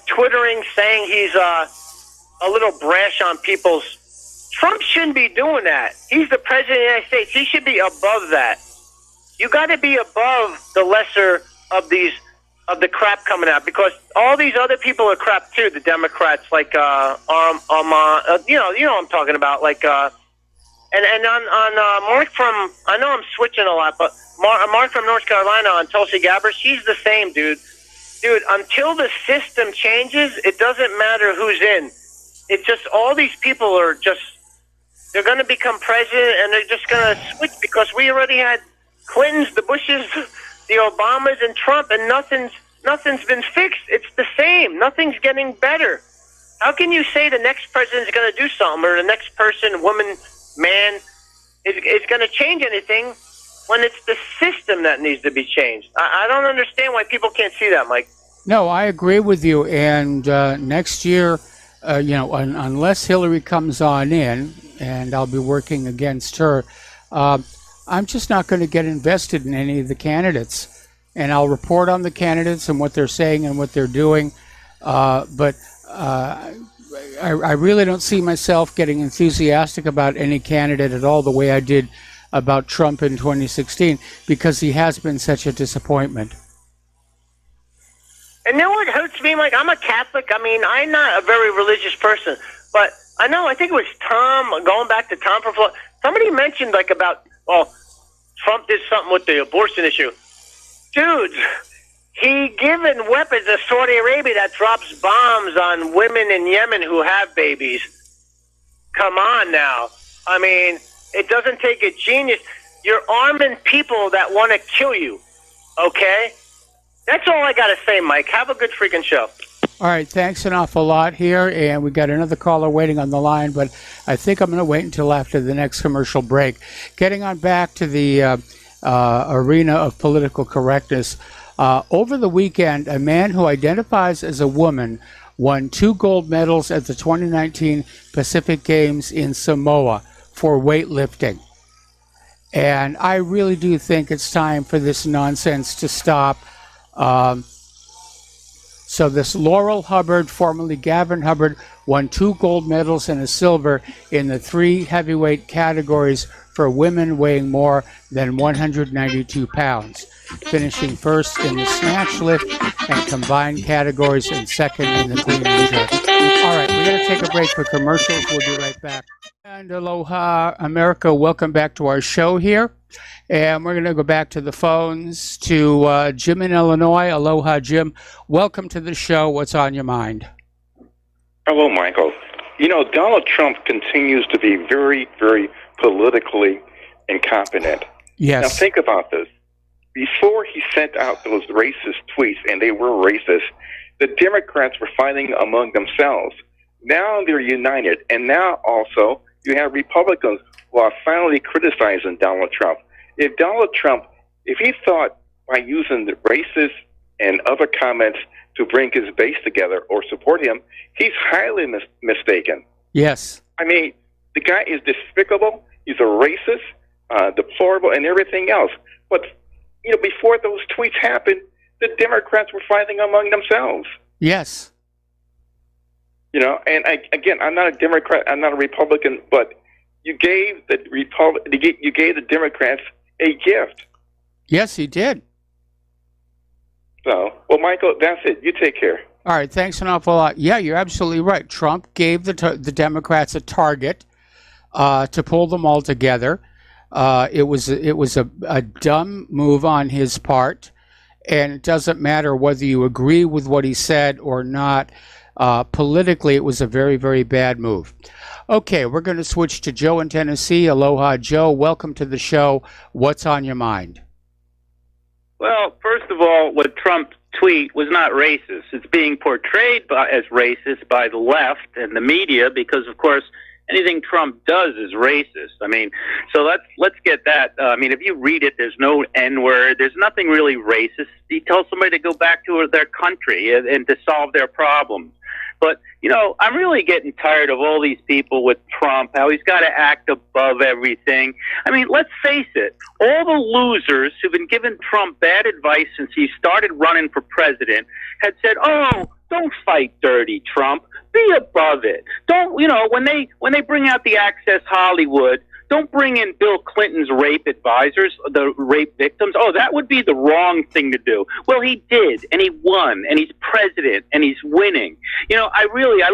twittering saying he's a little brash on people's." Trump shouldn't be doing that. He's the president of the United States. He should be above that. You got to be above the lesser of the crap coming out, because all these other people are crap too. The Democrats, like you know what I'm talking about, like and on Mark from, I know I'm switching a lot, but Mark from North Carolina on Tulsi Gabbard, she's the same, dude. Dude, until the system changes, it doesn't matter who's in. It's just all these people are just, they're going to become president and they're just going to switch, because we already had Clintons, the Bushes, the Obamas, and Trump, and nothing's been fixed. It's the same. Nothing's getting better. How can you say the next president's going to do something, or the next person, woman, man, is going to change anything when it's the system that needs to be changed? I don't understand why people can't see that, Mike. No, I agree with you. And next year, unless Hillary comes on in, and I'll be working against her, I'm just not going to get invested in any of the candidates. And I'll report on the candidates and what they're saying and what they're doing. But I really don't see myself getting enthusiastic about any candidate at all the way I did about Trump in 2016, because he has been such a disappointment. And you know what hurts me, Mike? I'm a Catholic. I mean, I'm not a very religious person, but I think it was Tom, going back to Tom from Florida, somebody mentioned about, Trump did something with the abortion issue. Dude, he given weapons to Saudi Arabia that drops bombs on women in Yemen who have babies. Come on now. I mean, it doesn't take a genius. You're arming people that want to kill you, okay? That's all I got to say, Mike. Have a good freaking show. All right, thanks an awful lot here, and we got another caller waiting on the line, but I think I'm going to wait until after the next commercial break. Getting on back to the arena of political correctness, over the weekend, a man who identifies as a woman won 2 gold medals at the 2019 Pacific Games in Samoa for weightlifting. And I really do think it's time for this nonsense to stop. So this Laurel Hubbard, formerly Gavin Hubbard, won 2 gold medals and a silver in the 3 heavyweight categories for women weighing more than 192 pounds, finishing first in the snatch lift and combined categories and second in the clean and jerk. All right, we're going to take a break for commercials. We'll be right back. And aloha, America. Welcome back to our show here. And we're going to go back to the phones to Jim in Illinois. Aloha, Jim. Welcome to the show. What's on your mind? Hello, Michael. You know, Donald Trump continues to be very, very politically incompetent. Yes. Now, think about this. Before he sent out those racist tweets, and they were racist, the Democrats were fighting among themselves. Now they're united. And now also you have Republicans who are finally criticizing Donald Trump. If Donald Trump, if he thought by using the racist and other comments to bring his base together or support him, he's highly mistaken. Yes. I mean, the guy is despicable. He's a racist, deplorable, and everything else. But, you know, before those tweets happened, the Democrats were fighting among themselves. Yes. You know, and again, I'm not a Democrat, I'm not a Republican, but you gave the Democrats a gift. Yes, he did. So, well, Michael, that's it. You take care. All right, thanks an awful lot. Yeah, you're absolutely right. Trump gave the Democrats a target to pull them all together. It was a dumb move on his part, and it doesn't matter whether you agree with what he said or not. Politically, it was a very, very bad move. Okay, we're going to switch to Joe in Tennessee. Aloha, Joe. Welcome to the show. What's on your mind? Well, first of all, what Trump's tweet was not racist. It's being portrayed as racist by the left and the media because, of course, anything Trump does is racist. I mean, so let's get that. I mean, if you read it, there's no N-word. There's nothing really racist. He tells somebody to go back to their country and to solve their problems. But, you know, I'm really getting tired of all these people with Trump, how he's got to act above everything. I mean, let's face it, all the losers who've been giving Trump bad advice since he started running for president had said, oh, don't fight dirty, Trump. Be above it. Don't, you know, when they bring out the Access Hollywood, don't bring in Bill Clinton's rape advisors, the rape victims. Oh, that would be the wrong thing to do. Well, he did, and he won, and he's president, and he's winning. You know, I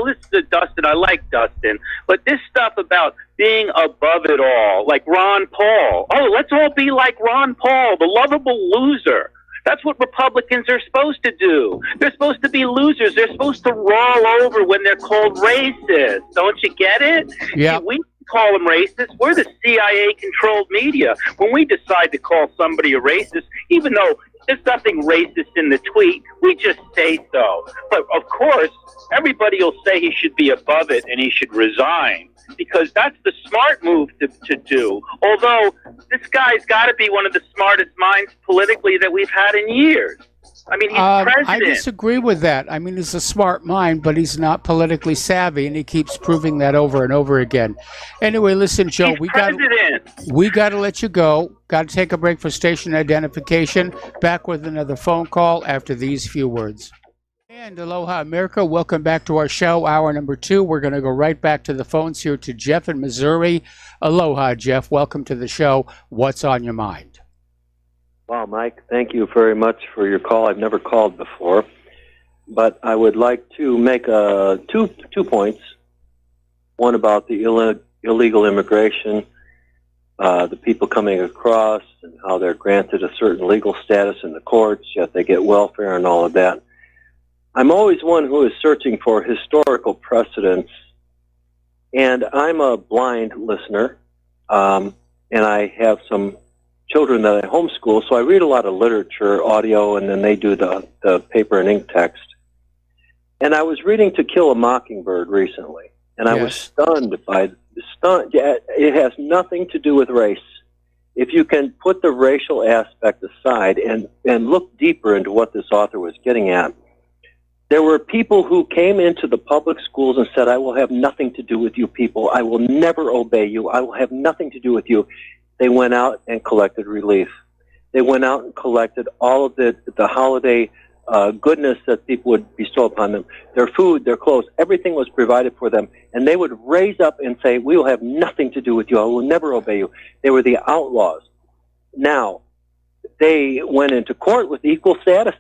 listen to Dustin. I like Dustin. But this stuff about being above it all, like Ron Paul. Oh, let's all be like Ron Paul, the lovable loser. That's what Republicans are supposed to do. They're supposed to be losers. They're supposed to roll over when they're called racist. Don't you get it? Yeah. See, we call them racist. We're the CIA-controlled media. When we decide to call somebody a racist, even though there's nothing racist in the tweet, we just say so. But, of course, everybody will say he should be above it and he should resign, because that's the smart move to do. Although this guy's got to be one of the smartest minds politically that we've had in years. I mean, he's president. I disagree with that. I mean, he's a smart mind, but he's not politically savvy, and he keeps proving that over and over again. Anyway, listen, Joe, He's we got to let you go. Got to take a break for station identification. Back with another phone call after these few words. And aloha, America. Welcome back to our show, hour number 2. We're going to go right back to the phones here to Jeff in Missouri. Aloha, Jeff. Welcome to the show. What's on your mind? Wow, Mike, thank you very much for your call. I've never called before, but I would like to make two points. One about the illegal immigration, the people coming across and how they're granted a certain legal status in the courts, yet they get welfare and all of that. I'm always one who is searching for historical precedents, and I'm a blind listener, and I have some children that I homeschool, so I read a lot of literature, audio, and then they do the paper and ink text. And I was reading To Kill a Mockingbird recently, and I was stunned. It has nothing to do with race. If you can put the racial aspect aside and look deeper into what this author was getting at, there were people who came into the public schools and said, I will have nothing to do with you people. I will never obey you. I will have nothing to do with you. They went out and collected relief. They went out and collected all of the holiday goodness that people would bestow upon them. Their food, their clothes, everything was provided for them. And they would raise up and say, we will have nothing to do with you. I will never obey you. They were the outlaws. Now, they went into court with equal status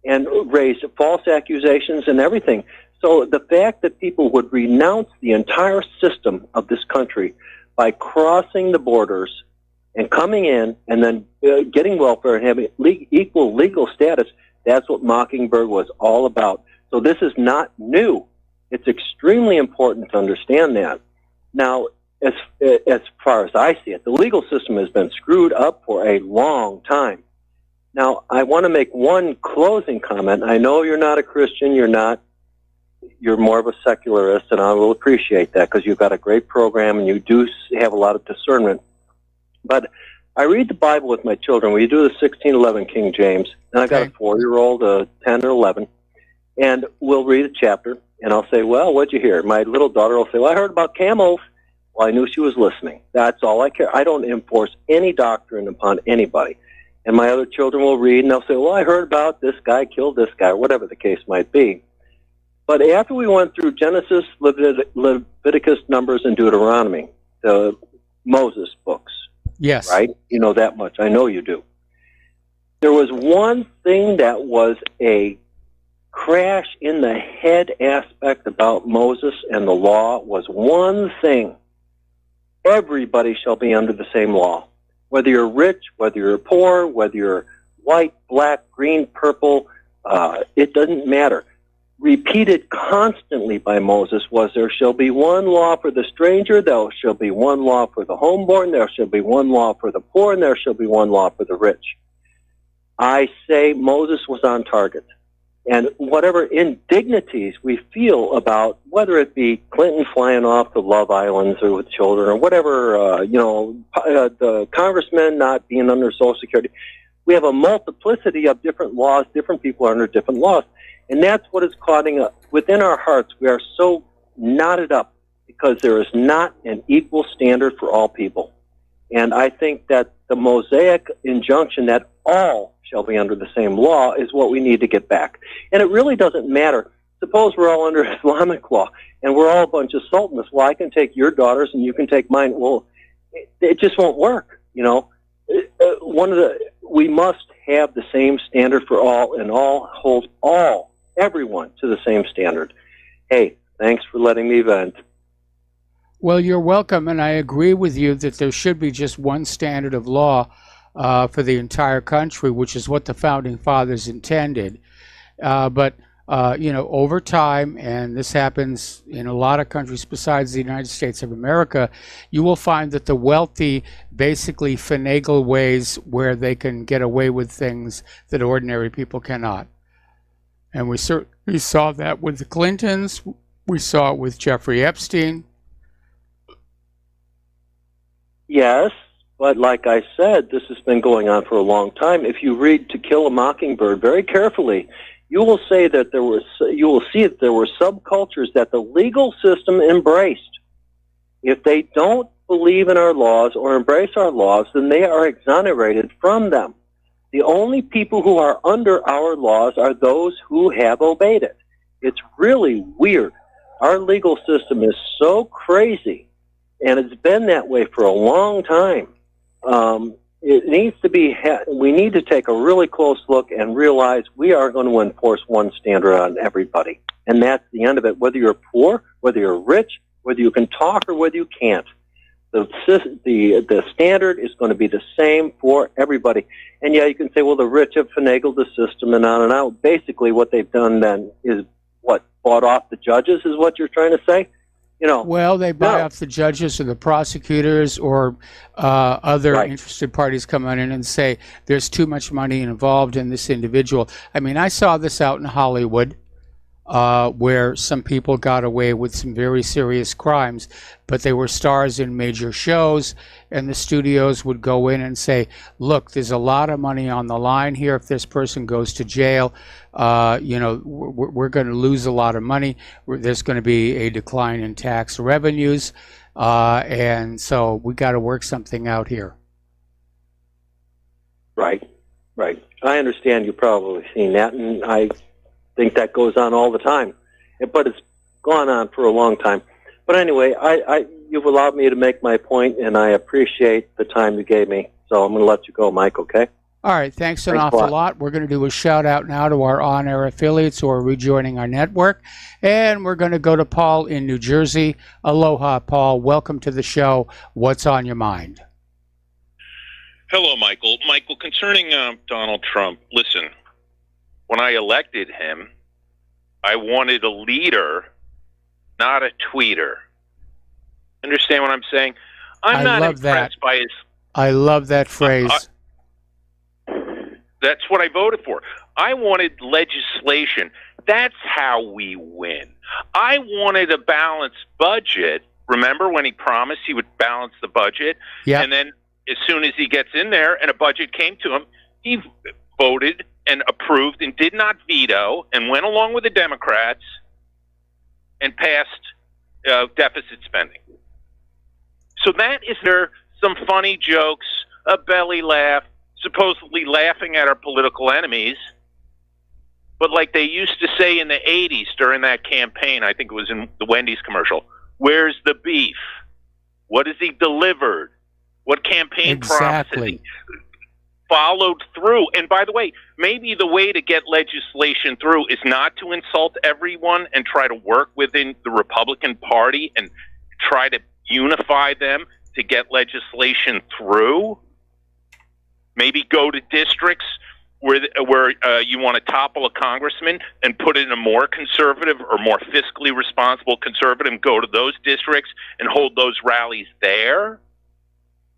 and raised false accusations and everything. So the fact that people would renounce the entire system of this country by crossing the borders and coming in and then getting welfare and having equal legal status, that's what Mockingbird was all about. So this is not new. It's extremely important to understand that. Now, as far as I see it, the legal system has been screwed up for a long time. Now, I want to make one closing comment. I know you're not a Christian, you're more of a secularist, and I will appreciate that because you've got a great program and you do have a lot of discernment. But I read the Bible with my children. We do the 1611 King James, and I've got a 4-year-old, 10 or 11, and we'll read a chapter, and I'll say, well, what'd you hear? My little daughter will say, well, I heard about camels. Well, I knew she was listening. That's all I care. I don't enforce any doctrine upon anybody. And my other children will read, and they'll say, well, I heard about this guy killed this guy, or whatever the case might be. But after we went through Genesis, Leviticus, Numbers, and Deuteronomy, the Moses books, yes, right? You know that much. I know you do. There was one thing that was a crash in the head aspect about Moses and the law was one thing. Everybody shall be under the same law. Whether you're rich, whether you're poor, whether you're white, black, green, purple, it doesn't matter. Repeated constantly by Moses was, there shall be one law for the stranger, there shall be one law for the homeborn, there shall be one law for the poor, and there shall be one law for the rich. I say Moses was on target. And whatever indignities we feel about, whether it be Clinton flying off to Love Islands or with children or whatever, the congressmen not being under Social Security, We have a multiplicity of different laws. Different people are under different laws. And that's what is causing us. Within our hearts, we are so knotted up because there is not an equal standard for all people. And I think that the Mosaic injunction that all shall be under the same law is what we need to get back. And it really doesn't matter. Suppose we're all under Islamic law and we're all a bunch of sultans. Well, I can take your daughters and you can take mine. Well, it just won't work, you know. We must have the same standard for all, and all hold everyone to the same standard. Hey, thanks for letting me vent. Well, you're welcome, and I agree with you that there should be just one standard of law for the entire country, which is what the Founding Fathers intended. But over time, and this happens in a lot of countries besides the United States of America, you will find that the wealthy basically finagle ways where they can get away with things that ordinary people cannot. And we certainly saw that with the Clintons. We saw it with Jeffrey Epstein. Yes, but like I said, this has been going on for a long time. If you read To Kill a Mockingbird very carefully, you will see that there were subcultures that the legal system embraced. If they don't believe in our laws or embrace our laws, then they are exonerated from them. The only people who are under our laws are those who have obeyed it. It's really weird. Our legal system is so crazy, and it's been that way for a long time. It needs to be. We need to take a really close look and realize we are going to enforce one standard on everybody, and that's the end of it. Whether you're poor, whether you're rich, whether you can talk or whether you can't, the standard is going to be the same for everybody. And yeah, you can say, well, the rich have finagled the system and on and out. Basically, what they've done then is bought off the judges, is what you're trying to say. Well, they buy off the judges or the prosecutors or other interested parties come in and say there's too much money involved in this individual. I mean, I saw this out in Hollywood where some people got away with some very serious crimes, but they were stars in major shows, and the studios would go in and say, look, there's a lot of money on the line here. If this person goes to jail, we're going to lose a lot of money. There's going to be a decline in tax revenues, and so we got to work something out here. Right. I understand you've probably seen that, and I think that goes on all the time, but it's gone on for a long time. But anyway, you've allowed me to make my point, and I appreciate the time you gave me. So I'm going to let you go, Mike, okay? All right, thanks an awful lot. We're going to do a shout-out now to our on-air affiliates who are rejoining our network, and we're going to go to Paul in New Jersey. Aloha, Paul. Welcome to the show. What's on your mind? Hello, Michael. Michael, concerning Donald Trump, listen, when I elected him, I wanted a leader, not a tweeter. Understand what I'm saying? I'm not impressed by his... I love that phrase. That's what I voted for. I wanted legislation. That's how we win. I wanted a balanced budget. Remember when he promised he would balance the budget? Yeah. And then as soon as he gets in there and a budget came to him, he voted and approved and did not veto and went along with the Democrats and passed deficit spending. So that is there some funny jokes, a belly laugh, supposedly laughing at our political enemies. But like they used to say in the 80s during that campaign, I think it was in the Wendy's commercial, where's the beef? What has he delivered? What campaign promises he followed through? And by the way, maybe the way to get legislation through is not to insult everyone and try to work within the Republican Party and try to unify them to get legislation through. Maybe go to districts where you want to topple a congressman and put in a more conservative or more fiscally responsible conservative and go to those districts and hold those rallies there.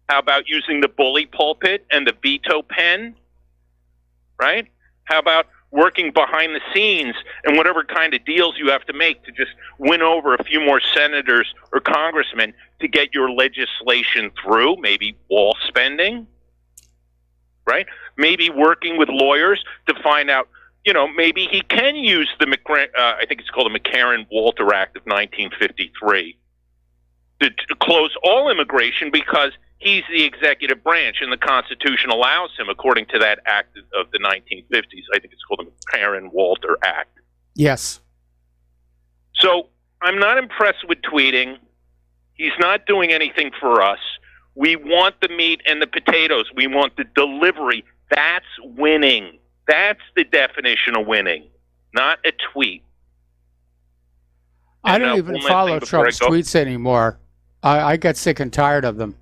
How about using the bully pulpit and the veto pen, right? How about working behind the scenes and whatever kind of deals you have to make to just win over a few more senators or congressmen to get your legislation through, maybe wall spending, right? right? Maybe working with lawyers to find out, maybe he can use the I think it's called the McCarran-Walter Act of 1953 to close all immigration because he's the executive branch and the Constitution allows him, according to that act of the 1950s. I think it's called the McCarran-Walter Act. Yes. So I'm not impressed with tweeting. He's not doing anything for us. We want the meat and the potatoes. We want the delivery. That's winning. That's the definition of winning, not a tweet. I don't even follow Trump's tweets anymore. I get sick and tired of them.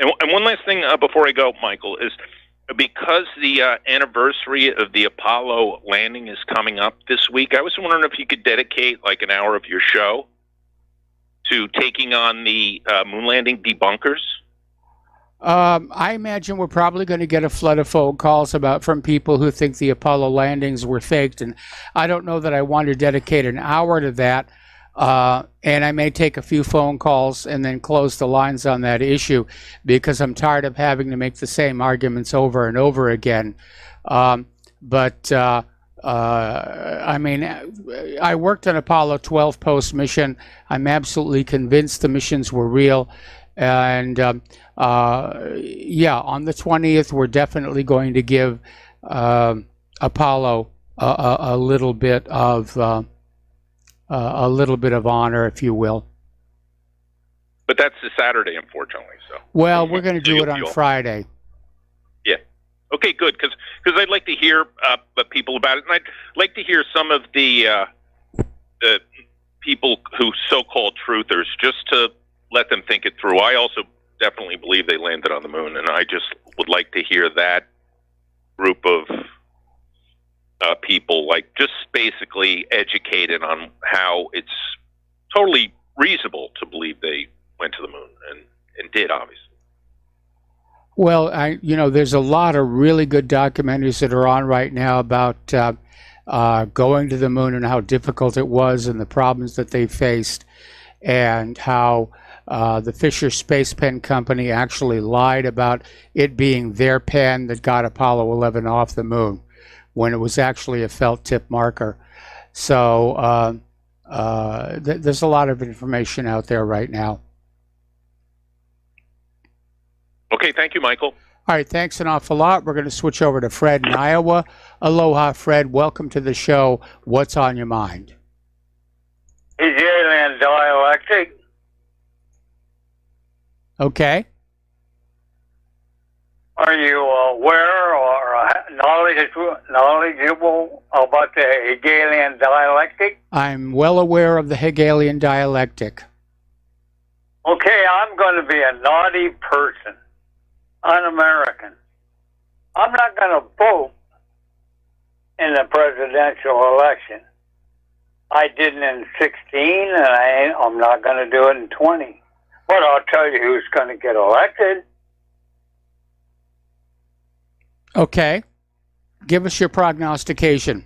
And one last thing before I go, Michael, is because the anniversary of the Apollo landing is coming up this week, I was wondering if you could dedicate like an hour of your show to taking on the moon landing debunkers. I imagine we're probably going to get a flood of phone calls from people who think the Apollo landings were faked, and I don't know that I want to dedicate an hour to that. And I may take a few phone calls and then close the lines on that issue because I'm tired of having to make the same arguments over and over again. I mean, I worked on Apollo 12 post-mission. I'm absolutely convinced the missions were real. And yeah, on the 20th, we're definitely going to give Apollo a little bit of honor, if you will. But that's the Saturday, unfortunately. So. Well, we're going to do it on Friday. Yeah. Okay, good. Because I'd like to hear people about it, and I'd like to hear some of the people who so-called truthers, just to let them think it through. I also definitely believe they landed on the moon, and I just would like to hear that group of people, like, just basically educated on how it's totally reasonable to believe they went to the moon and did, obviously. Well, there's a lot of really good documentaries that are on right now about going to the moon and how difficult it was and the problems that they faced, and how the Fisher Space Pen Company actually lied about it being their pen that got Apollo 11 off the moon, when it was actually a felt tip marker. So there's a lot of information out there right now. Okay, thank you, Michael. All right, thanks an awful lot. We're going to switch over to Fred in Iowa. Aloha, Fred. Welcome to the show. What's on your mind? Hegelian dialectic. Okay. Are you aware or knowledgeable about the Hegelian dialectic? I'm well aware of the Hegelian dialectic. Okay, I'm going to be a naughty person, un-American. I'm not going to vote in the presidential election. I didn't in 16, and I'm not going to do it in 20. But I'll tell you who's going to get elected. Okay. Give us your prognostication.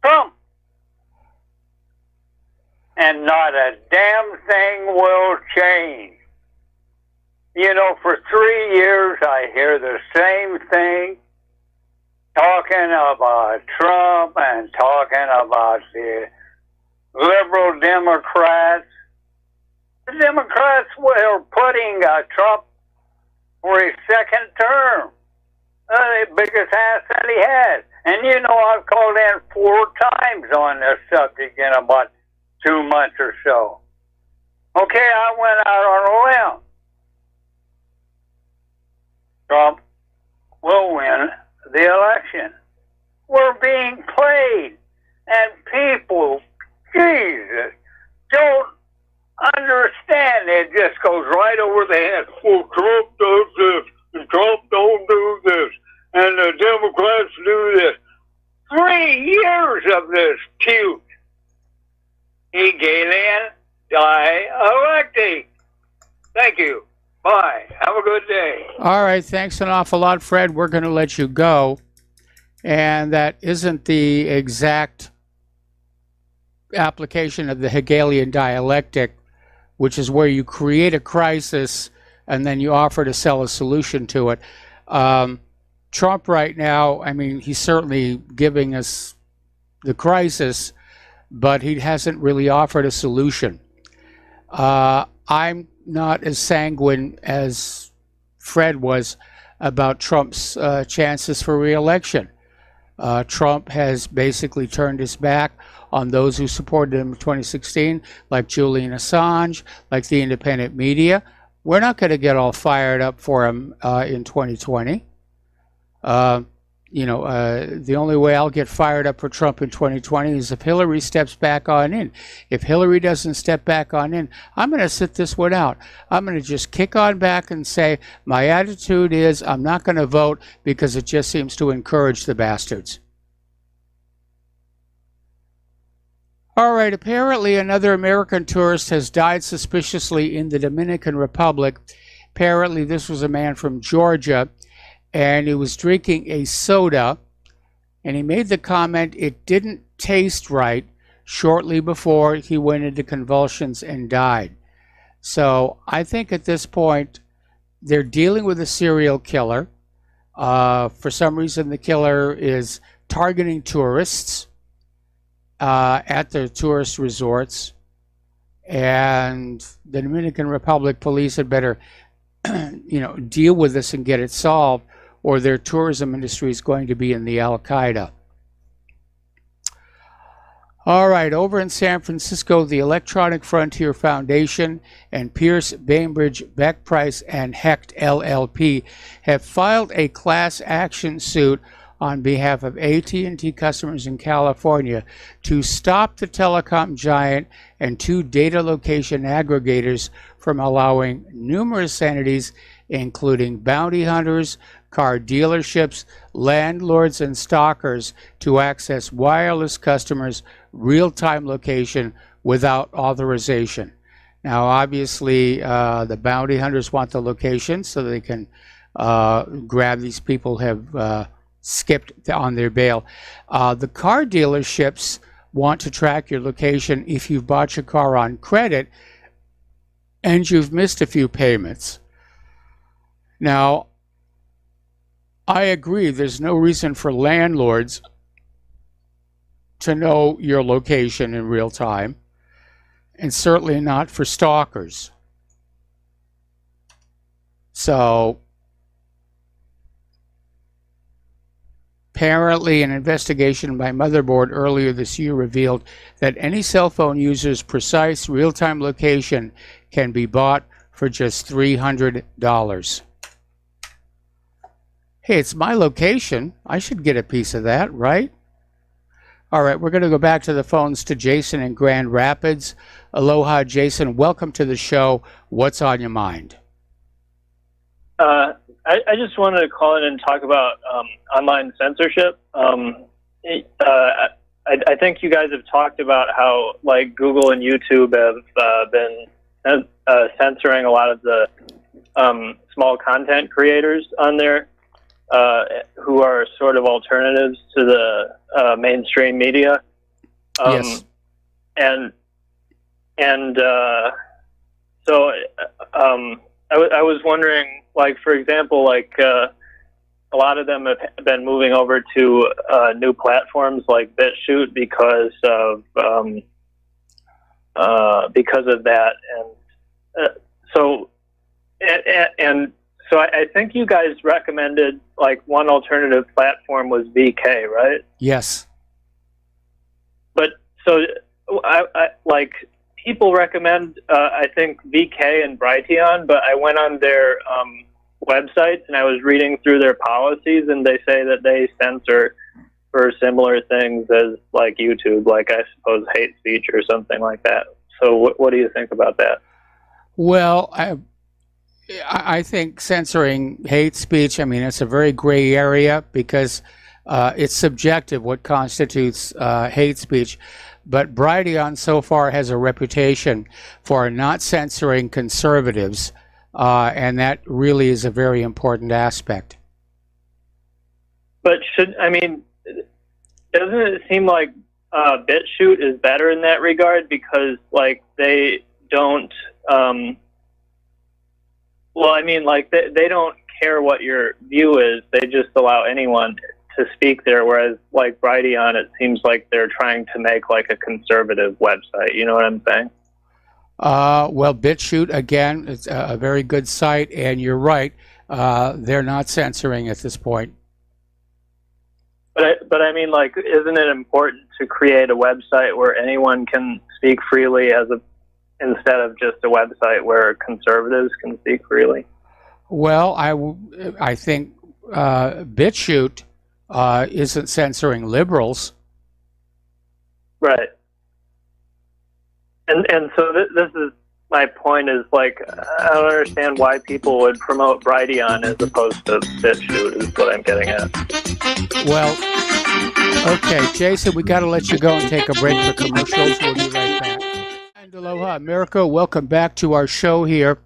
Trump. And not a damn thing will change. For 3 years I hear the same thing, talking about Trump and talking about the liberal Democrats. The Democrats were putting Trump for his second term. The biggest ass that he has. And I've called in 4 times on this subject in about 2 months or so. Okay, I went out on a limb. Trump will win the election. We're being played. And people, Jesus, don't understand. It just goes right over the head. Well, Trump does this, and Trump don't do this, and the Democrats do this. 3 years of this puke. Hegelian dialectic. Thank you. Bye. Have a good day. All right. Thanks an awful lot, Fred. We're going to let you go. And that isn't the exact application of the Hegelian dialectic, which is where you create a crisis and then you offer to sell a solution to it. Trump right now, I mean, he's certainly giving us the crisis, but he hasn't really offered a solution. I'm not as sanguine as Fred was about Trump's chances for re-election. Trump has basically turned his back on those who supported him in 2016, like Julian Assange, like the independent media. We're not going to get all fired up for him in 2020. The only way I'll get fired up for Trump in 2020 is if Hillary steps back on in. If Hillary doesn't step back on in, I'm going to sit this one out. I'm going to just kick on back and say my attitude is I'm not going to vote because it just seems to encourage the bastards. All right, apparently another American tourist has died suspiciously in the Dominican Republic. Apparently this was a man from Georgia, and he was drinking a soda, and he made the comment it didn't taste right shortly before he went into convulsions and died. So I think at this point they're dealing with a serial killer. For some reason the killer is targeting tourists at the tourist resorts, and the Dominican Republic police had better deal with this and get it solved, or their tourism industry is going to be in the Al-Qaeda. All right, over in San Francisco, the Electronic Frontier Foundation and Pierce, Bainbridge, Beck, Price, and Hecht LLP have filed a class action suit on behalf of AT&T customers in California to stop the telecom giant and two data location aggregators from allowing numerous entities, including bounty hunters, car dealerships, landlords, and stalkers, to access wireless customers' real-time location without authorization. Now, obviously, the bounty hunters want the location so they can grab these people who have skipped on their bail. The car dealerships want to track your location if you've bought your car on credit and you've missed a few payments. Now, I agree, there's no reason for landlords to know your location in real time, and certainly not for stalkers. So, apparently an investigation by Motherboard earlier this year revealed that any cell phone user's precise real-time location can be bought for just $300. Hey, it's my location. I should get a piece of that, right? All right, we're going to go back to the phones to Jason in Grand Rapids. Aloha, Jason. Welcome to the show. What's on your mind? I just wanted to call in and talk about online censorship. I think you guys have talked about how like Google and YouTube have been censoring a lot of the small content creators on there who are sort of alternatives to the mainstream media. Yes. So I was wondering, like, for example, like a lot of them have been moving over to new platforms like BitChute because of that, and so I think you guys recommended like one alternative platform was VK, right? Yes. But so I like people recommend I think VK and Brighteon, but I went on their websites and I was reading through their policies, and they say that they censor for similar things as like YouTube, like I suppose hate speech or something like that. So what do you think about that? Well, I think censoring hate speech, I mean, it's a very gray area because it's subjective what constitutes hate speech. But Brighteon so far has a reputation for not censoring conservatives, and that really is a very important aspect. But doesn't it seem like BitChute is better in that regard because like they don't Well, I mean, like they don't care what your view is. They just allow anyone to speak there. Whereas, like Brighteon, it seems like they're trying to make like a conservative website. You know what I'm saying? Well, BitChute, again, it's a very good site, and you're right. They're not censoring at this point. But I mean, like, isn't it important to create a website where anyone can speak freely instead of just a website where conservatives can speak freely? Well, I think BitChute isn't censoring liberals. Right. And so this is my point, is like, I don't understand why people would promote Brighteon as opposed to BitChute is what I'm getting at. Well, okay, Jason, we got to let you go and take a break for commercials. We'll be right back. And aloha, America. Welcome back to our show here.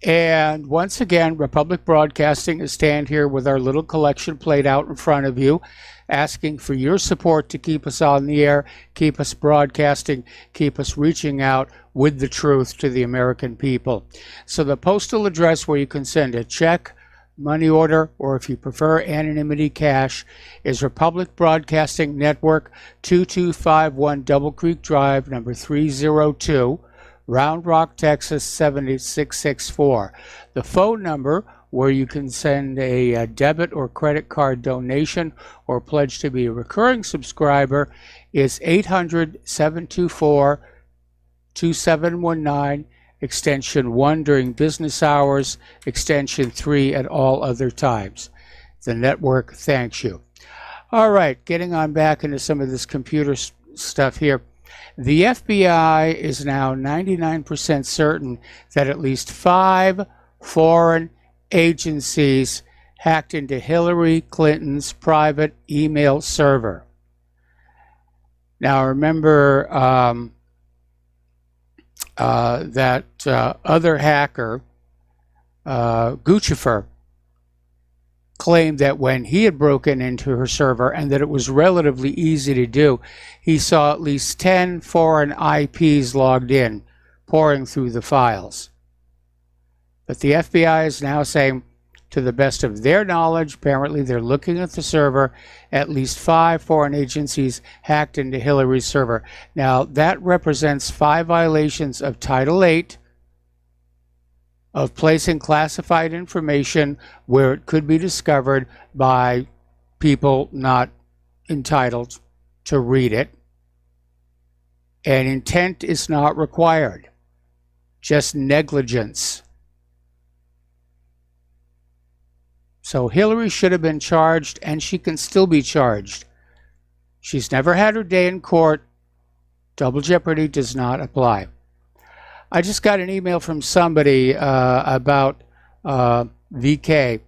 And once again, Republic Broadcasting is stand here with our little collection plate out in front of you, asking for your support to keep us on the air, keep us broadcasting, keep us reaching out with the truth to the American people. So the postal address where you can send a check, money order, or if you prefer anonymity cash, is Republic Broadcasting Network, 2251 Double Creek Drive, number 302, Round Rock, Texas 78664. The phone number where you can send a debit or credit card donation or pledge to be a recurring subscriber is 800-724-2719, extension 1 during business hours, extension 3 at all other times. The network thanks you. All right, getting on back into some of this computer stuff here. The FBI is now 99% certain that at least 5 foreign agencies hacked into Hillary Clinton's private email server. Now remember that other hacker, Guccifer, claimed that when he had broken into her server and that it was relatively easy to do, he saw at least 10 foreign IPs logged in, pouring through the files. But the FBI is now saying, to the best of their knowledge, apparently they're looking at the server, at least 5 foreign agencies hacked into Hillary's server. Now, that represents 5 violations of Title VIII, of placing classified information where it could be discovered by people not entitled to read it. And intent is not required, just negligence. So Hillary should have been charged, and she can still be charged. She's never had her day in court. Double jeopardy does not apply. I just got an email from somebody about VK.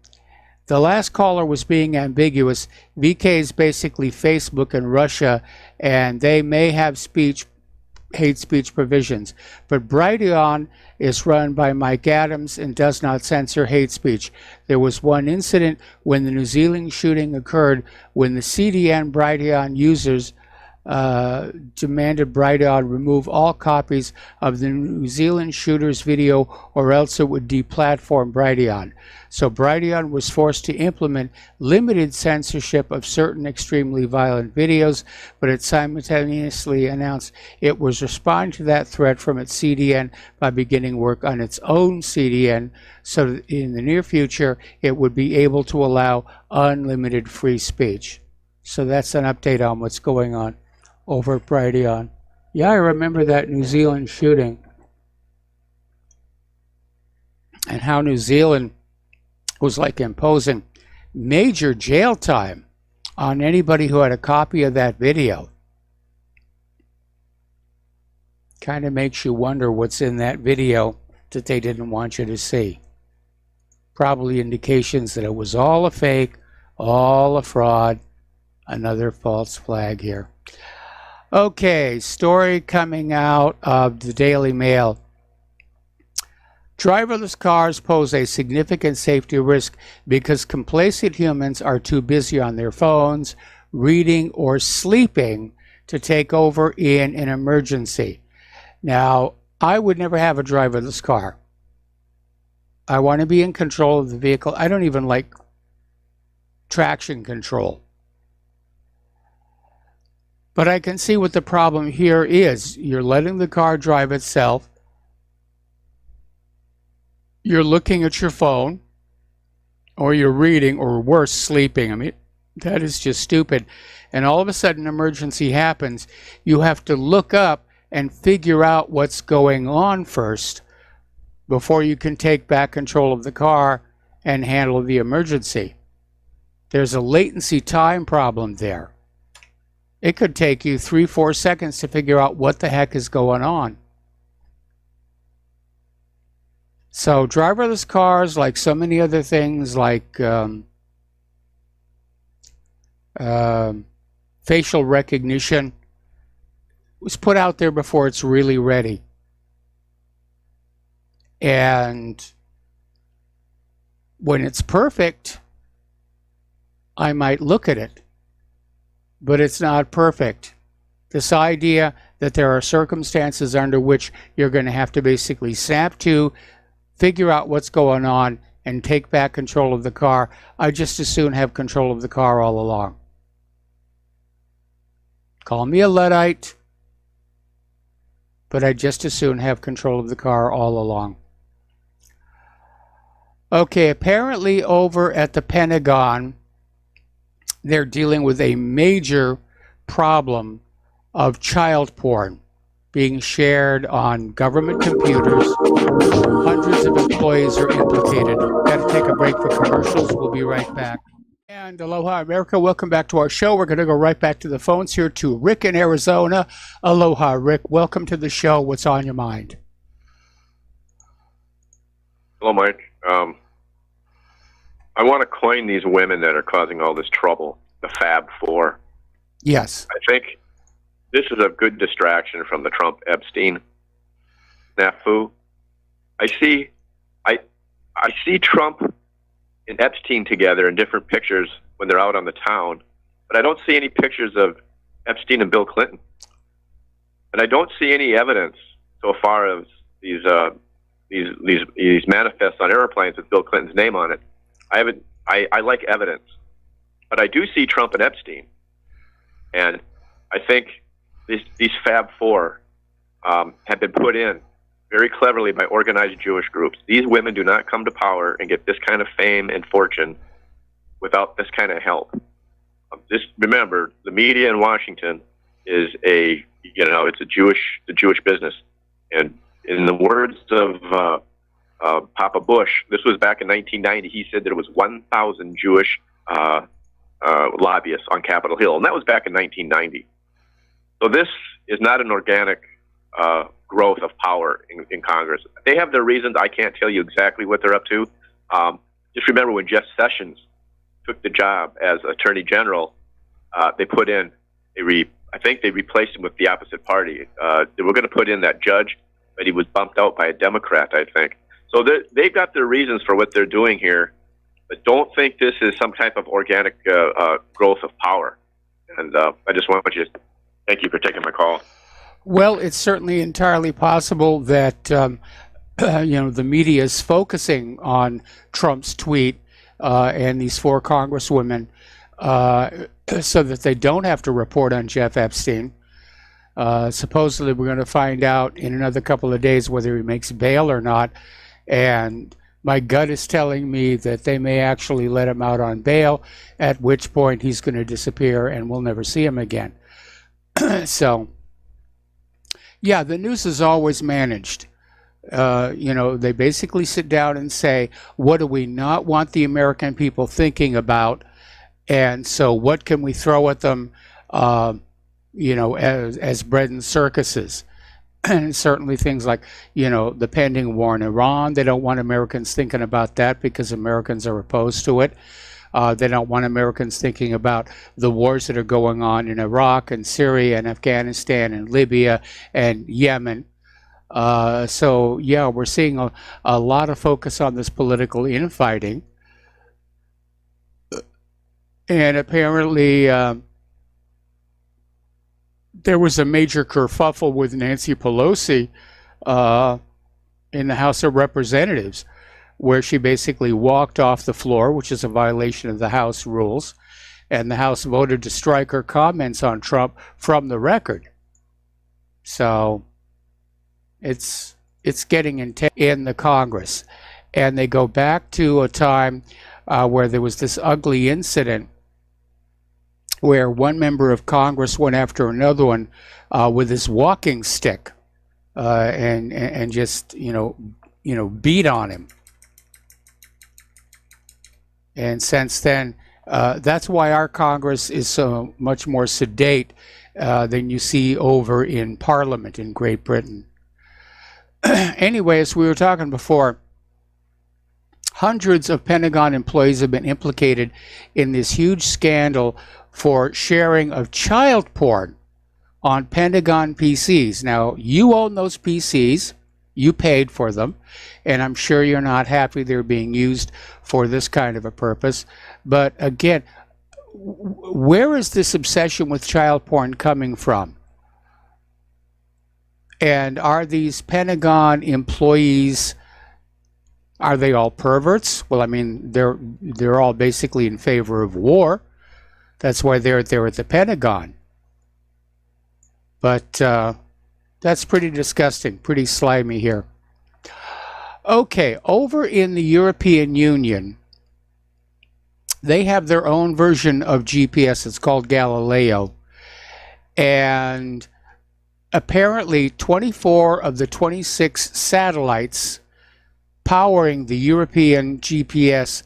The last caller was being ambiguous. VK is basically Facebook in Russia, and they may have hate speech provisions. But Brighteon is run by Mike Adams and does not censor hate speech. There was one incident when the New Zealand shooting occurred when the CDN Brighteon users demanded Brighteon remove all copies of the New Zealand shooter's video, or else it would deplatform Brighteon. So Brighteon was forced to implement limited censorship of certain extremely violent videos, but it simultaneously announced it was responding to that threat from its CDN by beginning work on its own CDN, so that in the near future it would be able to allow unlimited free speech. So that's an update on what's going on over at Brighteon. Yeah, I remember that New Zealand shooting and how New Zealand was like imposing major jail time on anybody who had a copy of that video. Kind of makes you wonder what's in that video that they didn't want you to see. Probably indications that it was all a fake, all a fraud. Another false flag here. Okay, story coming out of the Daily Mail. Driverless cars pose a significant safety risk because complacent humans are too busy on their phones, reading, or sleeping to take over in an emergency. Now, I would never have a driverless car. I want to be in control of the vehicle. I don't even like traction control. But I can see what the problem here is. You're letting the car drive itself. You're looking at your phone, or you're reading, or worse, sleeping. I mean, that is just stupid. And all of a sudden, an emergency happens. You have to look up and figure out what's going on first before you can take back control of the car and handle the emergency. There's a latency time problem there. It could take you 3-4 seconds to figure out what the heck is going on. So driverless cars, like so many other things, like facial recognition, was put out there before it's really ready. And when it's perfect, I might look at it. But it's not perfect. This idea that there are circumstances under which you're going to have to basically snap to, figure out what's going on, and take back control of the car. I just as soon have control of the car all along. Call me a Luddite, but I just as soon have control of the car all along. Okay, apparently over at the Pentagon, they're dealing with a major problem of child porn being shared on government computers. Hundreds of employees are implicated. Got to take a break for commercials. We'll be right back. And aloha, America. Welcome back to our show. We're going to go right back to the phones here to Rick in Arizona. Aloha, Rick. Welcome to the show. What's on your mind? Hello, Mike. I want to coin these women that are causing all this trouble, the Fab Four. Yes. I think this is a good distraction from the Trump-Epstein snafu. I see Trump and Epstein together in different pictures when they're out on the town, but I don't see any pictures of Epstein and Bill Clinton. And I don't see any evidence so far as these manifests on airplanes with Bill Clinton's name on it. I like evidence, but I do see Trump and Epstein, and I think these Fab Four have been put in very cleverly by organized Jewish groups. These women do not come to power and get this kind of fame and fortune without this kind of help. Just remember, the media in Washington is it's a Jewish business, and in the words of Papa Bush, this was back in 1990. He said that it was 1,000 Jewish lobbyists on Capitol Hill, and that was back in 1990. So this is not an organic growth of power in Congress. They have their reasons. I can't tell you exactly what they're up to. Just remember when Jeff Sessions took the job as Attorney General, they put in I think they replaced him with the opposite party. They were going to put in that judge, but he was bumped out by a Democrat, I think. So they've got their reasons for what they're doing here, but don't think this is some type of organic growth of power. And I just want to thank you for taking my call. Well, it's certainly entirely possible that the media is focusing on Trump's tweet and these four congresswomen so that they don't have to report on Jeff Epstein. Supposedly, we're going to find out in another couple of days whether he makes bail or not. And my gut is telling me that they may actually let him out on bail, at which point he's going to disappear and we'll never see him again. So, yeah, the news is always managed. They basically sit down and say, what do we not want the American people thinking about? And so what can we throw at them, as bread and circuses? And certainly things like, the pending war in Iran. They don't want Americans thinking about that because Americans are opposed to it. They don't want Americans thinking about the wars that are going on in Iraq and Syria and Afghanistan and Libya and Yemen. So, yeah, we're seeing a lot of focus on this political infighting. And apparently there was a major kerfuffle with Nancy Pelosi in the House of Representatives where she basically walked off the floor, which is a violation of the House rules, and the House voted to strike her comments on Trump from the record. So it's getting intense in the Congress. And they go back to a time where there was this ugly incident where one member of Congress went after another one with his walking stick and just beat on him. And since then, that's why our Congress is so much more sedate than you see over in Parliament in Great Britain. Anyway, as we were talking before, hundreds of Pentagon employees have been implicated in this huge scandal for sharing of child porn on Pentagon PCs. Now, you own those PCs, you paid for them, and I'm sure you're not happy they're being used for this kind of a purpose. But again, where is this obsession with child porn coming from? And are these Pentagon employees, are they all perverts? Well, I mean, they're all basically in favor of war. That's why they're there at the Pentagon. But that's pretty disgusting, pretty slimy here. Okay, over in the European Union, they have their own version of GPS. It's called Galileo. And apparently 24 of the 26 satellites powering the European GPS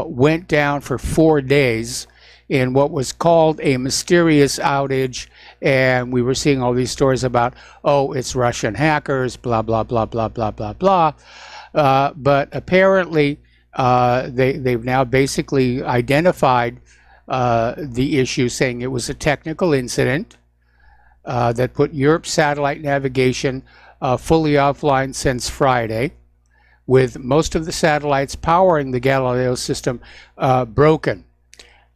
went down for 4 days in what was called a mysterious outage. And we were seeing all these stories about, oh, it's Russian hackers, blah, blah, blah, blah, blah, blah, blah. But apparently they've now basically identified the issue, saying it was a technical incident that put Europe's satellite navigation fully offline since Friday, with most of the satellites powering the Galileo system broken.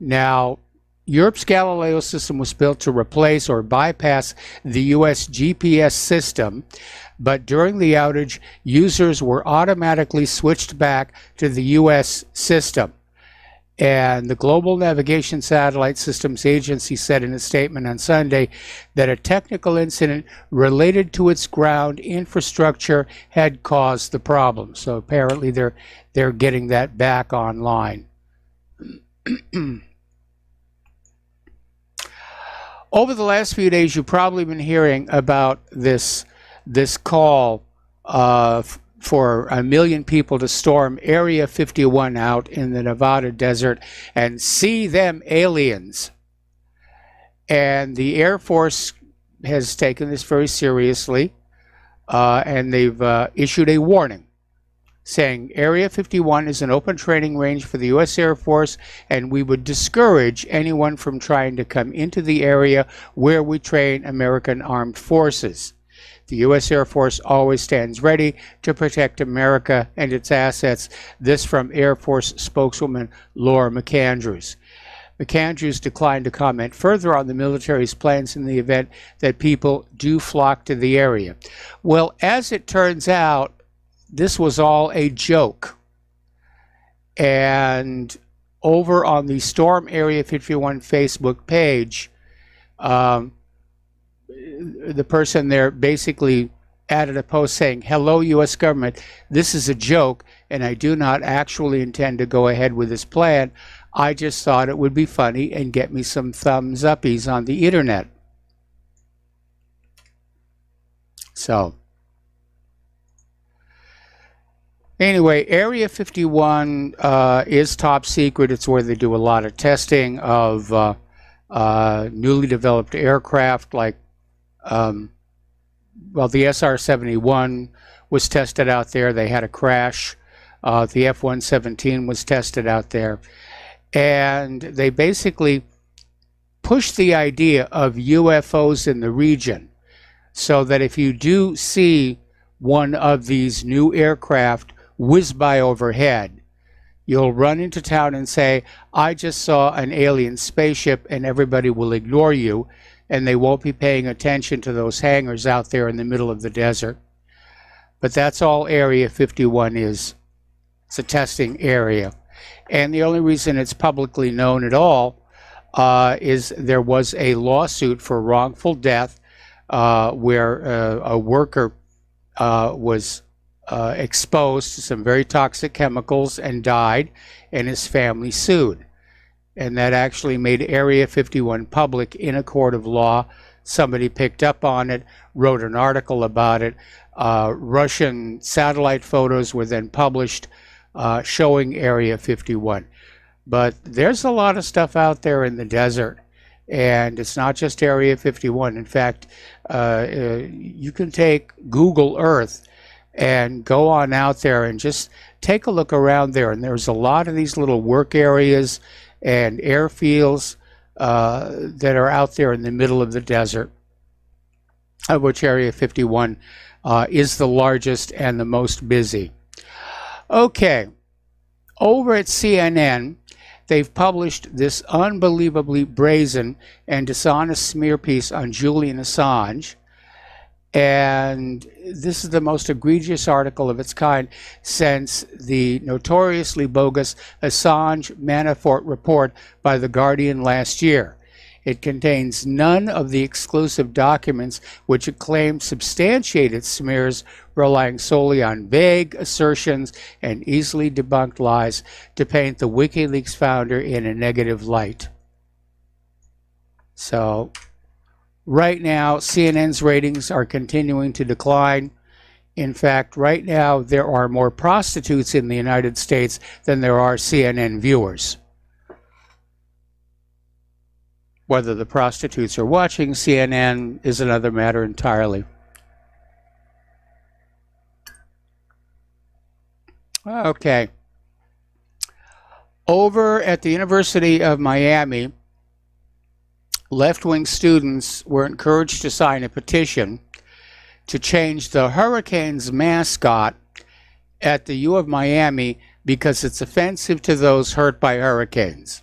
Now, Europe's Galileo system was built to replace or bypass the US GPS system, but during the outage, users were automatically switched back to the US system. And the Global Navigation Satellite Systems Agency said in a statement on Sunday that a technical incident related to its ground infrastructure had caused the problem. So apparently they're getting that back online. Over the last few days, you've probably been hearing about this call for 1 million people to storm Area 51 out in the Nevada desert and see them aliens. And the Air Force has taken this very seriously, and they've issued a warning saying Area 51 is an open training range for the U.S. Air Force, and we would discourage anyone from trying to come into the area where we train American armed forces. The U.S. Air Force always stands ready to protect America and its assets. This from Air Force spokeswoman Laura McAndrews. McAndrews declined to comment further on the military's plans in the event that people do flock to the area. Well, as it turns out, this was all a joke. And over on the Storm Area 51 Facebook page, the person there basically added a post saying, "Hello, U.S. government, this is a joke, and I do not actually intend to go ahead with this plan. I just thought it would be funny and get me some thumbs uppies on the internet." So, anyway, Area 51 is top secret. It's where they do a lot of testing of newly developed aircraft like the SR-71 was tested out there. They had a crash. The F-117 was tested out there. And they basically pushed the idea of UFOs in the region so that if you do see one of these new aircraft whiz by overhead, you'll run into town and say, "I just saw an alien spaceship," and everybody will ignore you, and they won't be paying attention to those hangars out there in the middle of the desert. But that's all Area 51 is. It's a testing area. And the only reason it's publicly known at all is there was a lawsuit for wrongful death where a worker was exposed to some very toxic chemicals and died, and his family sued. And that actually made Area 51 public in a court of law. Somebody picked up on it, wrote an article about it. Russian satellite photos were then published showing Area 51. But there's a lot of stuff out there in the desert, and it's not just Area 51. In fact, you can take Google Earth and go on out there and just take a look around there. And there's a lot of these little work areas and airfields that are out there in the middle of the desert, of which Area 51 is the largest and the most busy. Okay, over at CNN, they've published this unbelievably brazen and dishonest smear piece on Julian Assange. And this is the most egregious article of its kind since the notoriously bogus Assange Manafort report by The Guardian last year. It contains none of the exclusive documents which it claims substantiated smears, relying solely on vague assertions and easily debunked lies to paint the WikiLeaks founder in a negative light. So, right now, CNN's ratings are continuing to decline. In fact, right now, there are more prostitutes in the United States than there are CNN viewers. Whether the prostitutes are watching CNN is another matter entirely. Okay. Over at the University of Miami, left-wing students were encouraged to sign a petition to change the Hurricanes mascot at the U of Miami because it's offensive to those hurt by hurricanes.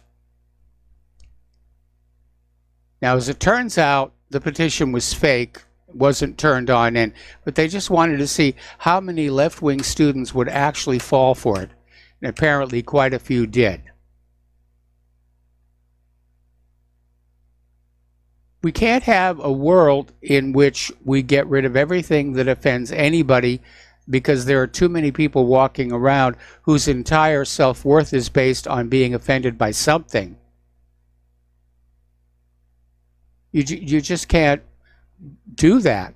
Now, as it turns out, the petition was fake, wasn't turned on in, but they just wanted to see how many left-wing students would actually fall for it, and apparently quite a few did. We can't have a world in which we get rid of everything that offends anybody because there are too many people walking around whose entire self-worth is based on being offended by something. You just can't do that.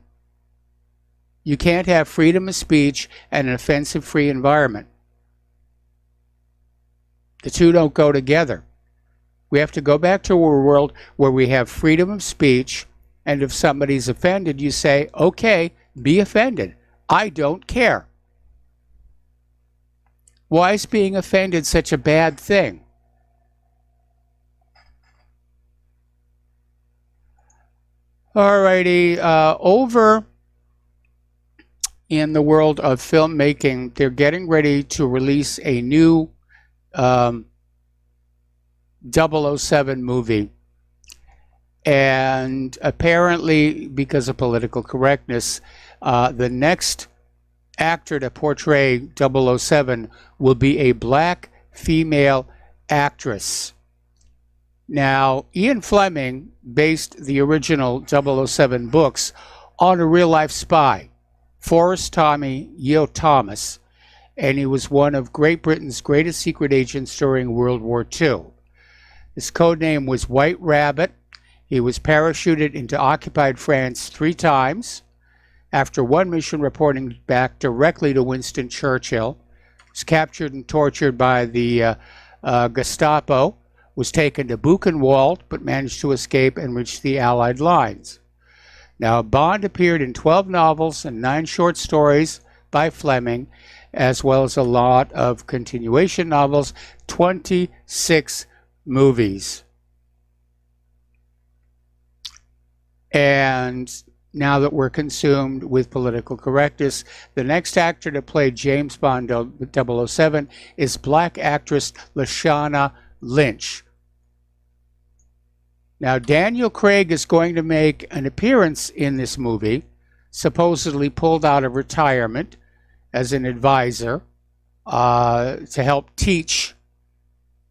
You can't have freedom of speech and an offensive-free environment. The two don't go together. We have to go back to a world where we have freedom of speech, and if somebody's offended, you say, okay, be offended. I don't care. Why is being offended such a bad thing? Alrighty, over in the world of filmmaking, they're getting ready to release a new 007 movie. And apparently, because of political correctness, the next actor to portray 007 will be a black female actress. Now, Ian Fleming based the original 007 books on a real-life spy, Forrest Tommy Yeo Thomas, and he was one of Great Britain's greatest secret agents during World War II. His code name was White Rabbit. He was parachuted into occupied France 3 times. After one mission reporting back directly to Winston Churchill, was captured and tortured by the Gestapo, was taken to Buchenwald, but managed to escape and reach the Allied lines. Now, Bond appeared in 12 novels and 9 short stories by Fleming, as well as a lot of continuation novels, 26 movies. And now that we're consumed with political correctness, the next actor to play James Bond 007 is black actress Lashana Lynch. Now, Daniel Craig is going to make an appearance in this movie, supposedly pulled out of retirement as an advisor. to help teach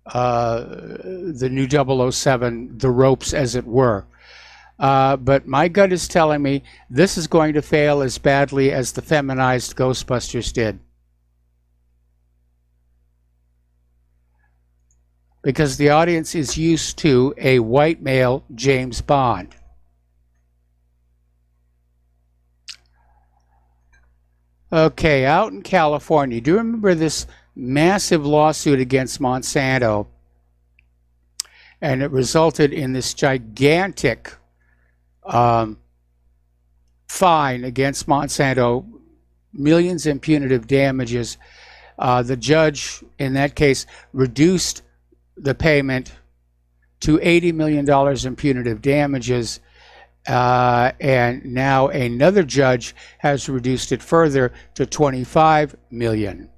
the new 007 the ropes, as it were. But my gut is telling me this is going to fail as badly as the feminized Ghostbusters did. Because the audience is used to a white male James Bond. Okay, out in California, do you remember this massive lawsuit against Monsanto? And it resulted in this gigantic fine against Monsanto, millions in punitive damages. The judge in that case reduced the payment to $80 million in punitive damages, and now another judge has reduced it further to $25 million.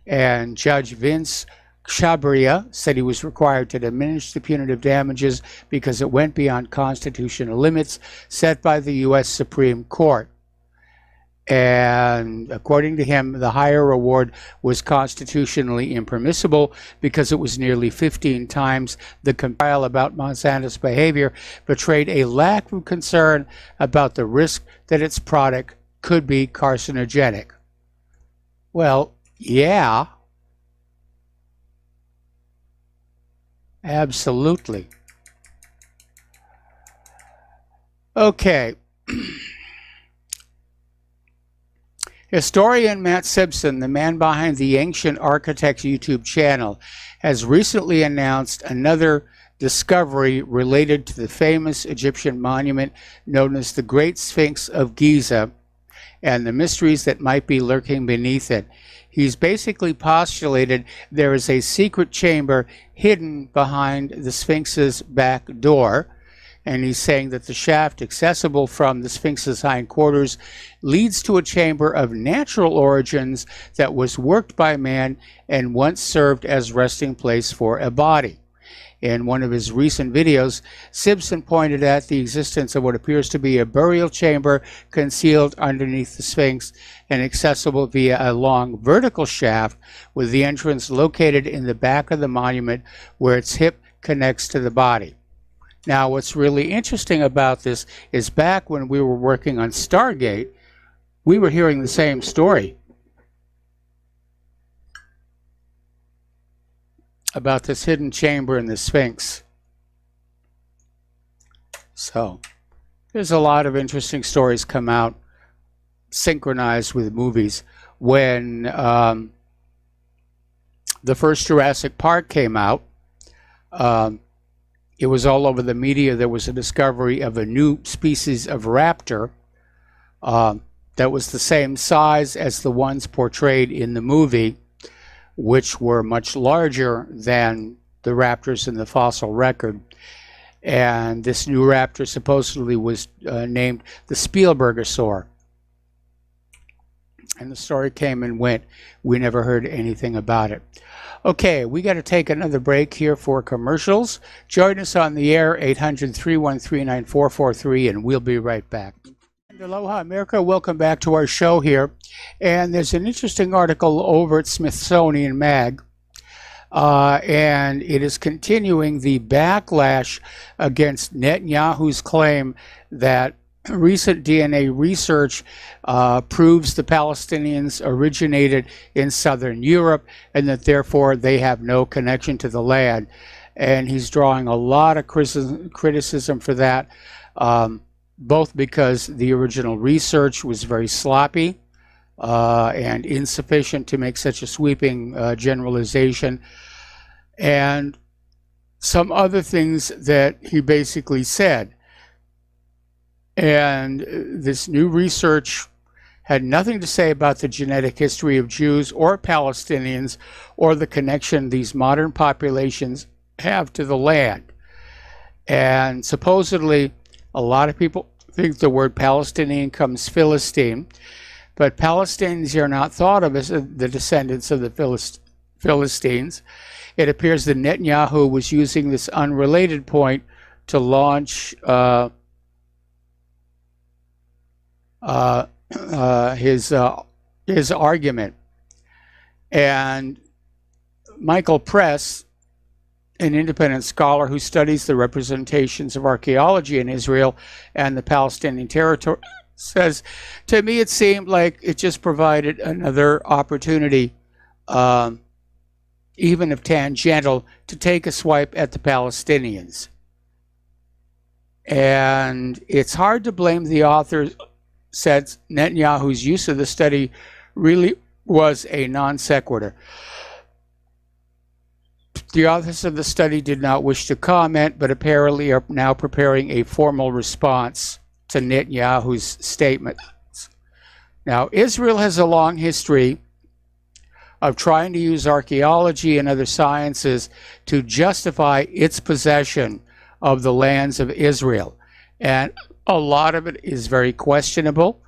And Judge Vince Chabria said he was required to diminish the punitive damages because it went beyond constitutional limits set by the U.S. Supreme Court. And according to him, the higher award was constitutionally impermissible because it was nearly 15 times the trial about Monsanto's behavior betrayed a lack of concern about the risk that its product could be carcinogenic. Well, yeah. Absolutely. Okay. Historian Matt Simpson, the man behind the Ancient Architects YouTube channel, has recently announced another discovery related to the famous Egyptian monument known as the Great Sphinx of Giza and the mysteries that might be lurking beneath it. He's basically postulated there is a secret chamber hidden behind the Sphinx's back door, and he's saying that the shaft accessible from the Sphinx's hindquarters leads to a chamber of natural origins that was worked by man and once served as resting place for a body. In one of his recent videos, Simpson pointed at the existence of what appears to be a burial chamber concealed underneath the Sphinx and accessible via a long vertical shaft with the entrance located in the back of the monument where its hip connects to the body. Now, what's really interesting about this is back when we were working on Stargate, we were hearing the same story about this hidden chamber in the Sphinx. So, there's a lot of interesting stories come out synchronized with movies. When the first Jurassic Park came out, it was all over the media. There was a discovery of a new species of raptor that was the same size as the ones portrayed in the movie, which were much larger than the raptors in the fossil record. And this new raptor supposedly was named the Spielbergosaur. And the story came and went. We never heard anything about it. Okay, we got to take another break here for commercials. Join us on the air, 800-313-9443, and we'll be right back. And aloha, America. Welcome back to our show here. And there's an interesting article over at Smithsonian Mag, and it is continuing the backlash against Netanyahu's claim that recent DNA research proves the Palestinians originated in southern Europe and that therefore they have no connection to the land. And he's drawing a lot of criticism for that, both because the original research was very sloppy and insufficient to make such a sweeping generalization, and some other things that he basically said. And this new research had nothing to say about the genetic history of Jews or Palestinians or the connection these modern populations have to the land. And supposedly, a lot of people think the word Palestinian comes Philistine, but Palestinians are not thought of as the descendants of the Philistines. It appears that Netanyahu was using this unrelated point to launch his argument. And Michael Press, an independent scholar who studies the representations of archaeology in Israel and the Palestinian territory, says, to me it seemed like it just provided another opportunity, even if tangential, to take a swipe at the Palestinians. And it's hard to blame the author, said Netanyahu's use of the study really was a non sequitur. The authors of the study did not wish to comment, but apparently are now preparing a formal response to Netanyahu's statements. Now, Israel has a long history of trying to use archaeology and other sciences to justify its possession of the lands of Israel. And a lot of it is very questionable.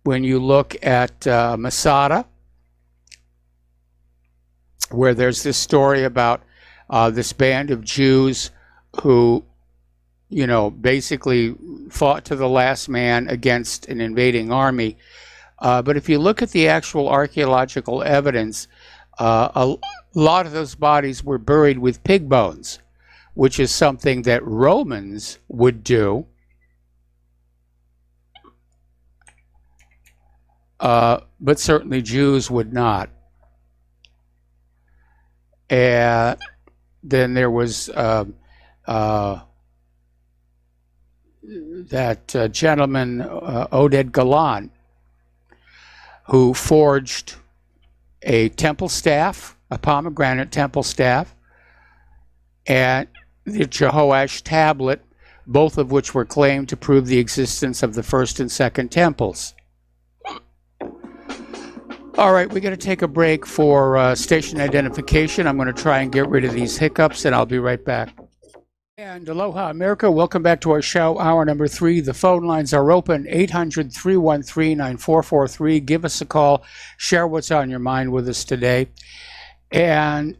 When you look at Masada, where there's this story about this band of Jews who, basically fought to the last man against an invading army. But if you look at the actual archaeological evidence, a lot of those bodies were buried with pig bones, which is something that Romans would do. But certainly Jews would not. And then there was that gentleman, Oded Galan, who forged a temple staff, a pomegranate temple staff, and the Jehoash tablet, both of which were claimed to prove the existence of the first and second temples. All right, we're going to take a break for station identification. I'm going to try and get rid of these hiccups, and I'll be right back. And aloha, America. Welcome back to our show, hour number 3. The phone lines are open, 800-313-9443. Give us a call. Share what's on your mind with us today. And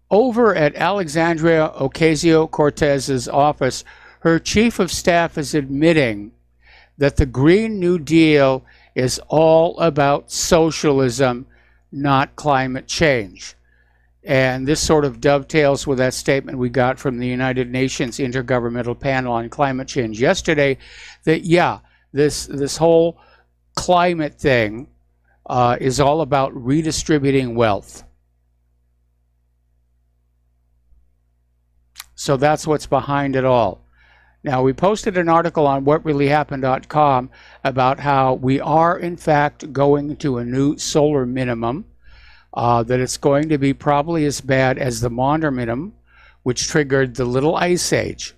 over at Alexandria Ocasio-Cortez's office, her chief of staff is admitting that the Green New Deal is all about socialism, not climate change. And this sort of dovetails with that statement we got from the United Nations Intergovernmental Panel on Climate Change yesterday, that, this whole climate thing is all about redistributing wealth. So that's what's behind it all. Now, we posted an article on whatreallyhappened.com about how we are, in fact, going to a new solar minimum, that it's going to be probably as bad as the Maunder minimum, which triggered the Little Ice Age.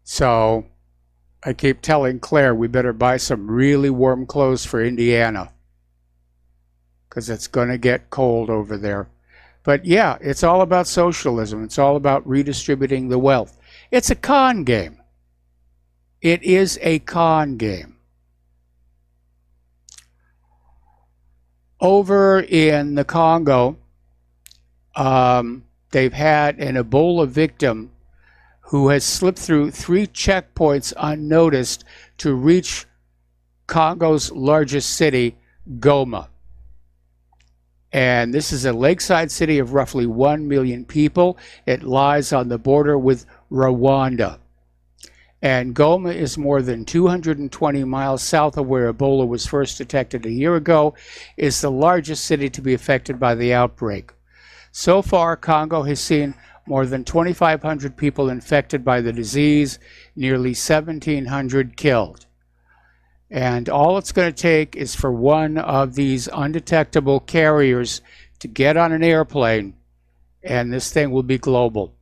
So I keep telling Claire we better buy some really warm clothes for Indiana, because it's going to get cold over there. But yeah, it's all about socialism. It's all about redistributing the wealth. It's a con game. It is a con game. Over in the Congo, they've had an Ebola victim who has slipped through 3 checkpoints unnoticed to reach Congo's largest city, Goma. And this is a lakeside city of roughly 1 million people. It lies on the border with Rwanda. And Goma is more than 220 miles south of where Ebola was first detected a year ago, is the largest city to be affected by the outbreak. So far, Congo has seen more than 2,500 people infected by the disease, nearly 1,700 killed. And all it's going to take is for one of these undetectable carriers to get on an airplane, and this thing will be global.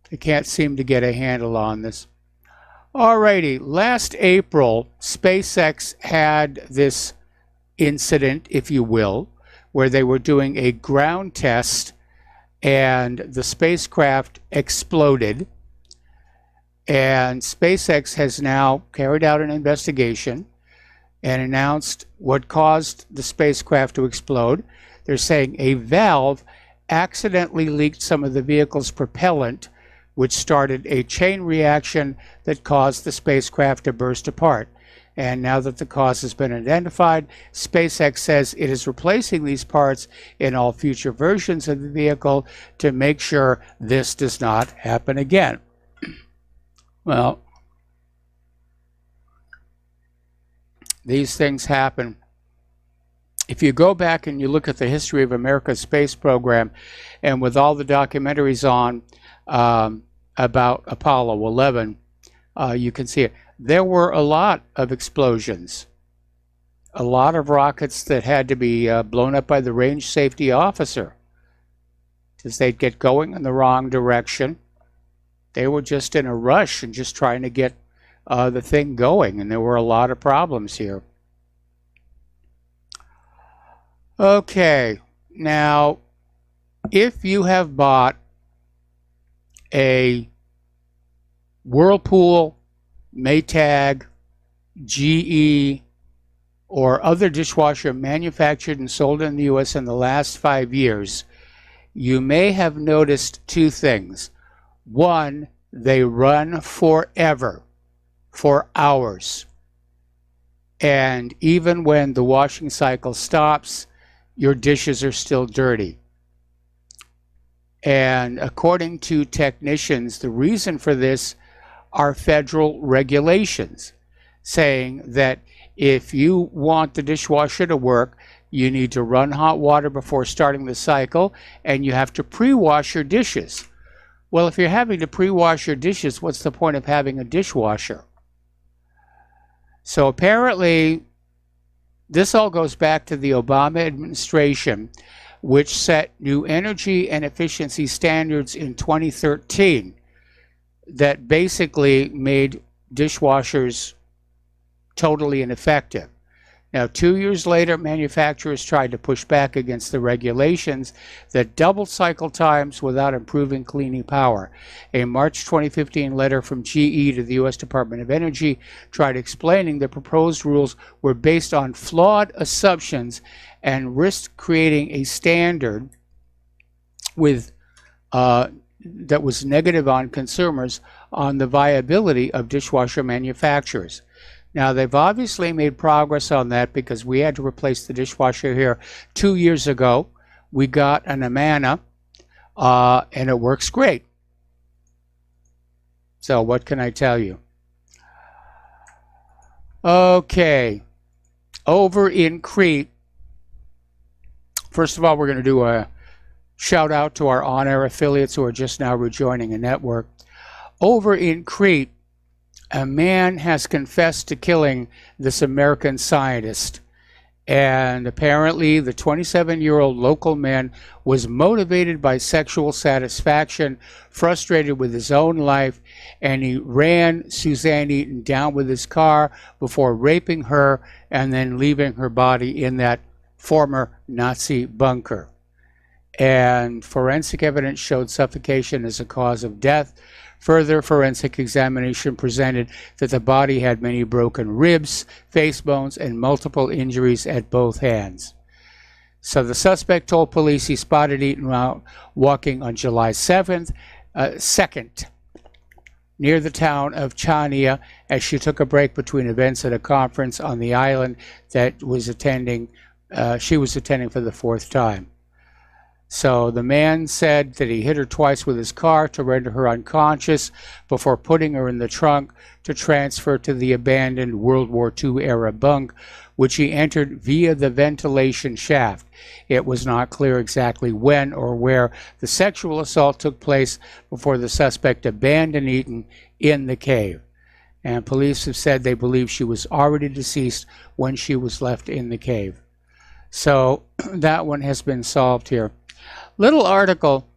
They can't seem to get a handle on this. Alrighty, last April, SpaceX had this incident, if you will, where they were doing a ground test and the spacecraft exploded. And SpaceX has now carried out an investigation and announced what caused the spacecraft to explode. They're saying a valve accidentally leaked some of the vehicle's propellant, which started a chain reaction that caused the spacecraft to burst apart. And now that the cause has been identified, SpaceX says it is replacing these parts in all future versions of the vehicle to make sure this does not happen again. Well, these things happen. If you go back and you look at the history of America's space program, and with all the documentaries on about Apollo 11, you can see it. There were a lot of explosions, a lot of rockets that had to be blown up by the range safety officer because they'd get going in the wrong direction. They were just in a rush and just trying to get the thing going, and there were a lot of problems here. Okay, now if you have bought a Whirlpool, Maytag, GE, or other dishwasher manufactured and sold in the U.S. in the last 5 years, you may have noticed two things. One, they run forever, for hours. And even when the washing cycle stops, your dishes are still dirty. And according to technicians, the reason for this are federal regulations saying that if you want the dishwasher to work, you need to run hot water before starting the cycle, and you have to pre-wash your dishes. Well, if you're having to pre-wash your dishes, what's the point of having a dishwasher? So apparently, this all goes back to the Obama administration, which set new energy and efficiency standards in 2013 that basically made dishwashers totally ineffective. Now, 2 years later, manufacturers tried to push back against the regulations that doubled cycle times without improving cleaning power. A March 2015 letter from GE to the U.S. Department of Energy tried explaining the proposed rules were based on flawed assumptions and risked creating a standard with that was negative on consumers on the viability of dishwasher manufacturers. Now, they've obviously made progress on that because we had to replace the dishwasher here 2 years ago. We got an Amana, and it works great. So what can I tell you? Okay. Over in Crete, first of all, we're going to do a shout out to our on-air affiliates who are just now rejoining a network. Over in Crete, a man has confessed to killing this American scientist. And apparently the 27-year-old local man was motivated by sexual satisfaction, frustrated with his own life, and he ran Suzanne Eaton down with his car before raping her and then leaving her body in that former Nazi bunker. And forensic evidence showed suffocation as a cause of death. Further forensic examination presented that the body had many broken ribs, face bones, and multiple injuries at both hands. So the suspect told police he spotted Eaton out walking on July 2nd near the town of Chania as she took a break between events at a conference on the island that she was attending for the fourth time. So the man said that he hit her twice with his car to render her unconscious before putting her in the trunk to transfer to the abandoned World War II era bunk, which he entered via the ventilation shaft. It was not clear exactly when or where the sexual assault took place before the suspect abandoned Eaton in the cave. And police have said they believe she was already deceased when she was left in the cave. So that one has been solved here. Little article,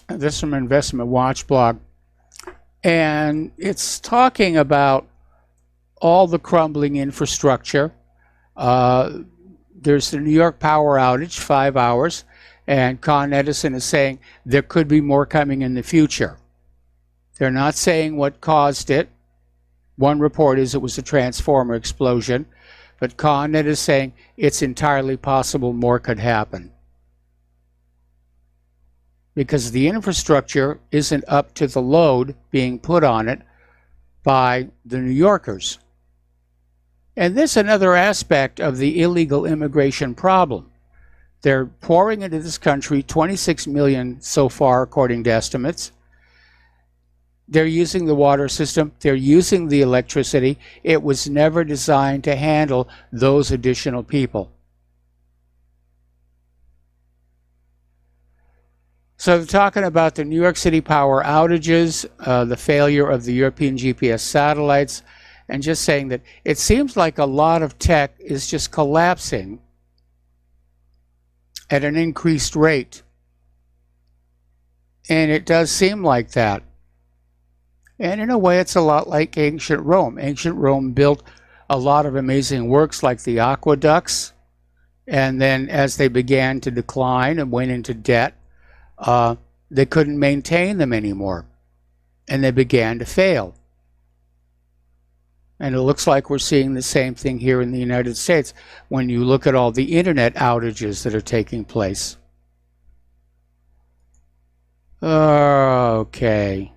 this is from Investment Watch blog, and it's talking about all the crumbling infrastructure. There's the New York power outage, 5 hours, and Con Edison is saying there could be more coming in the future. They're not saying what caused it. One report is it was a transformer explosion, but Con Ed is saying it's entirely possible more could happen. because the infrastructure isn't up to the load being put on it by the New Yorkers. And this is another aspect of the illegal immigration problem. They're pouring into this country, 26 million so far, according to estimates. They're using the water system. They're using the electricity. It was never designed to handle those additional people. So they're talking about the New York City power outages, the failure of the European GPS satellites, and just saying that it seems like a lot of tech is just collapsing at an increased rate. And it does seem like that. And in a way, it's a lot like ancient Rome. Ancient Rome built a lot of amazing works like the aqueducts. And then as they began to decline and went into debt, they couldn't maintain them anymore. And they began to fail. And it looks like we're seeing the same thing here in the United States when you look at all the internet outages that are taking place. Okay.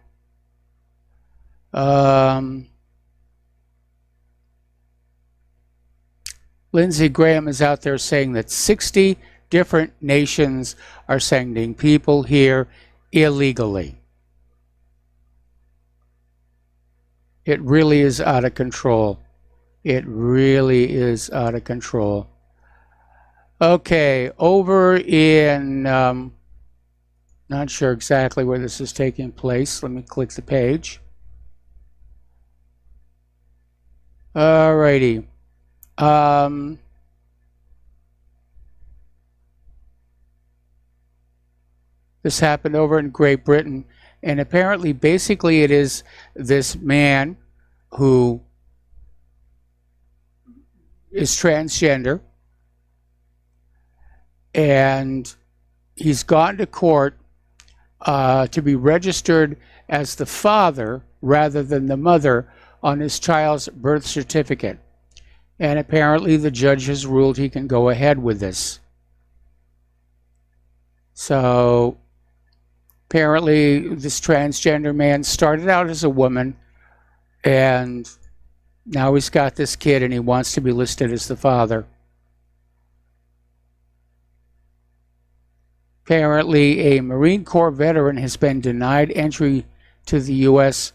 Lindsey Graham is out there saying that 60 different nations are sending people here illegally. It really is out of control. It really is out of control. Okay, over in, not sure exactly where this is taking place. Let me click the page. Alrighty. This happened over in Great Britain, and apparently, basically, it is this man who is transgender, and he's gone to court to be registered as the father rather than the mother on his child's birth certificate. And apparently the judge has ruled he can go ahead with this. So apparently this transgender man started out as a woman, and now he's got this kid and he wants to be listed as the father. Apparently a Marine Corps veteran has been denied entry to the U.S.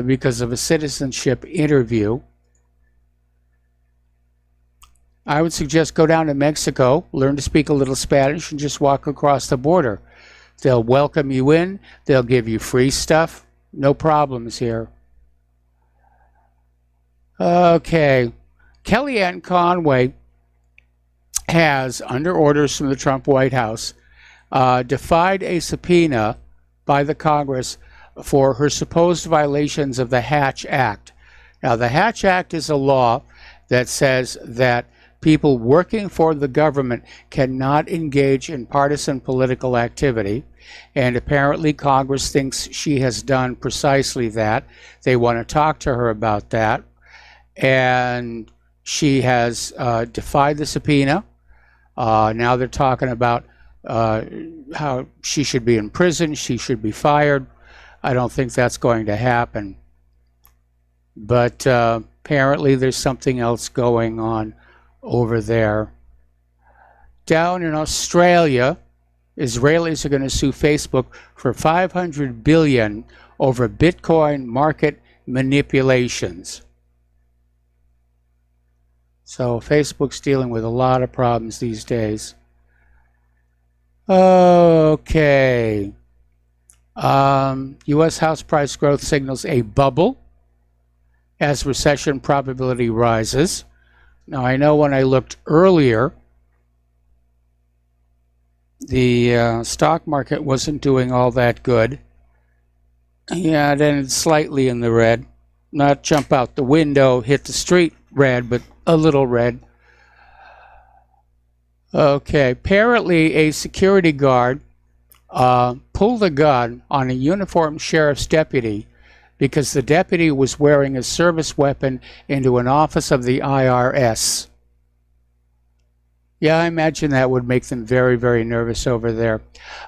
Because of a citizenship interview. I would suggest go down to Mexico, learn to speak a little Spanish, and just walk across the border. They'll welcome you in. They'll give you free stuff. No problems here. Okay. Kellyanne Conway has, under orders from the Trump White House, defied a subpoena by the Congress for her supposed violations of the Hatch Act. Now, the Hatch Act is a law that says that people working for the government cannot engage in partisan political activity, and apparently Congress thinks she has done precisely that. They want to talk to her about that, and she has defied the subpoena. Now they're talking about how she should be in prison, she should be fired. I don't think that's going to happen. But apparently there's something else going on over there. Down in Australia, Israelis are going to sue Facebook for $500 billion over Bitcoin market manipulations. So Facebook's dealing with a lot of problems these days. Okay. U.S. house price growth signals a bubble as recession probability rises. Now, I know when I looked earlier, the stock market wasn't doing all that good. Yeah, it ended slightly in the red. Not jump out the window, hit the street red, but a little red. Okay, apparently a security guard pulled a gun on a uniformed sheriff's deputy because the deputy was wearing a service weapon into an office of the IRS. Yeah, I imagine that would make them very, very nervous over there.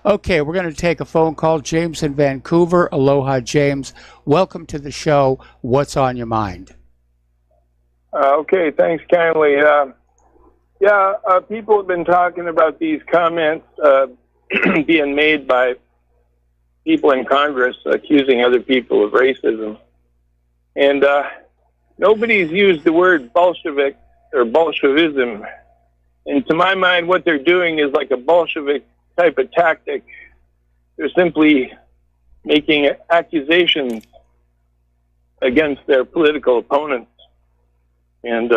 Okay, we're going to take a phone call. James in Vancouver. Aloha, James. Welcome to the show. What's on your mind? Okay, thanks kindly. People have been talking about these comments being made by people in Congress accusing other people of racism. And nobody's used the word Bolshevik or Bolshevism. And to my mind, what they're doing is like a Bolshevik type of tactic. They're simply making accusations against their political opponents. And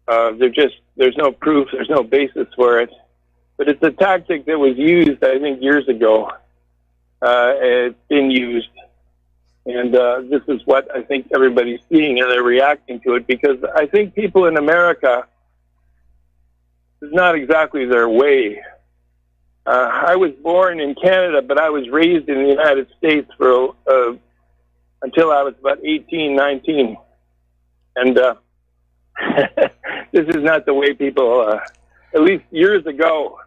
there's no proof, there's no basis for it. But it's a tactic that was used, I think, years ago. It's been used. And this is what I think everybody's seeing, and they're reacting to it, because I think people in America, it's not exactly their way. I was born in Canada, but I was raised in the United States for until I was about 18, 19. And this is not the way people, at least years ago,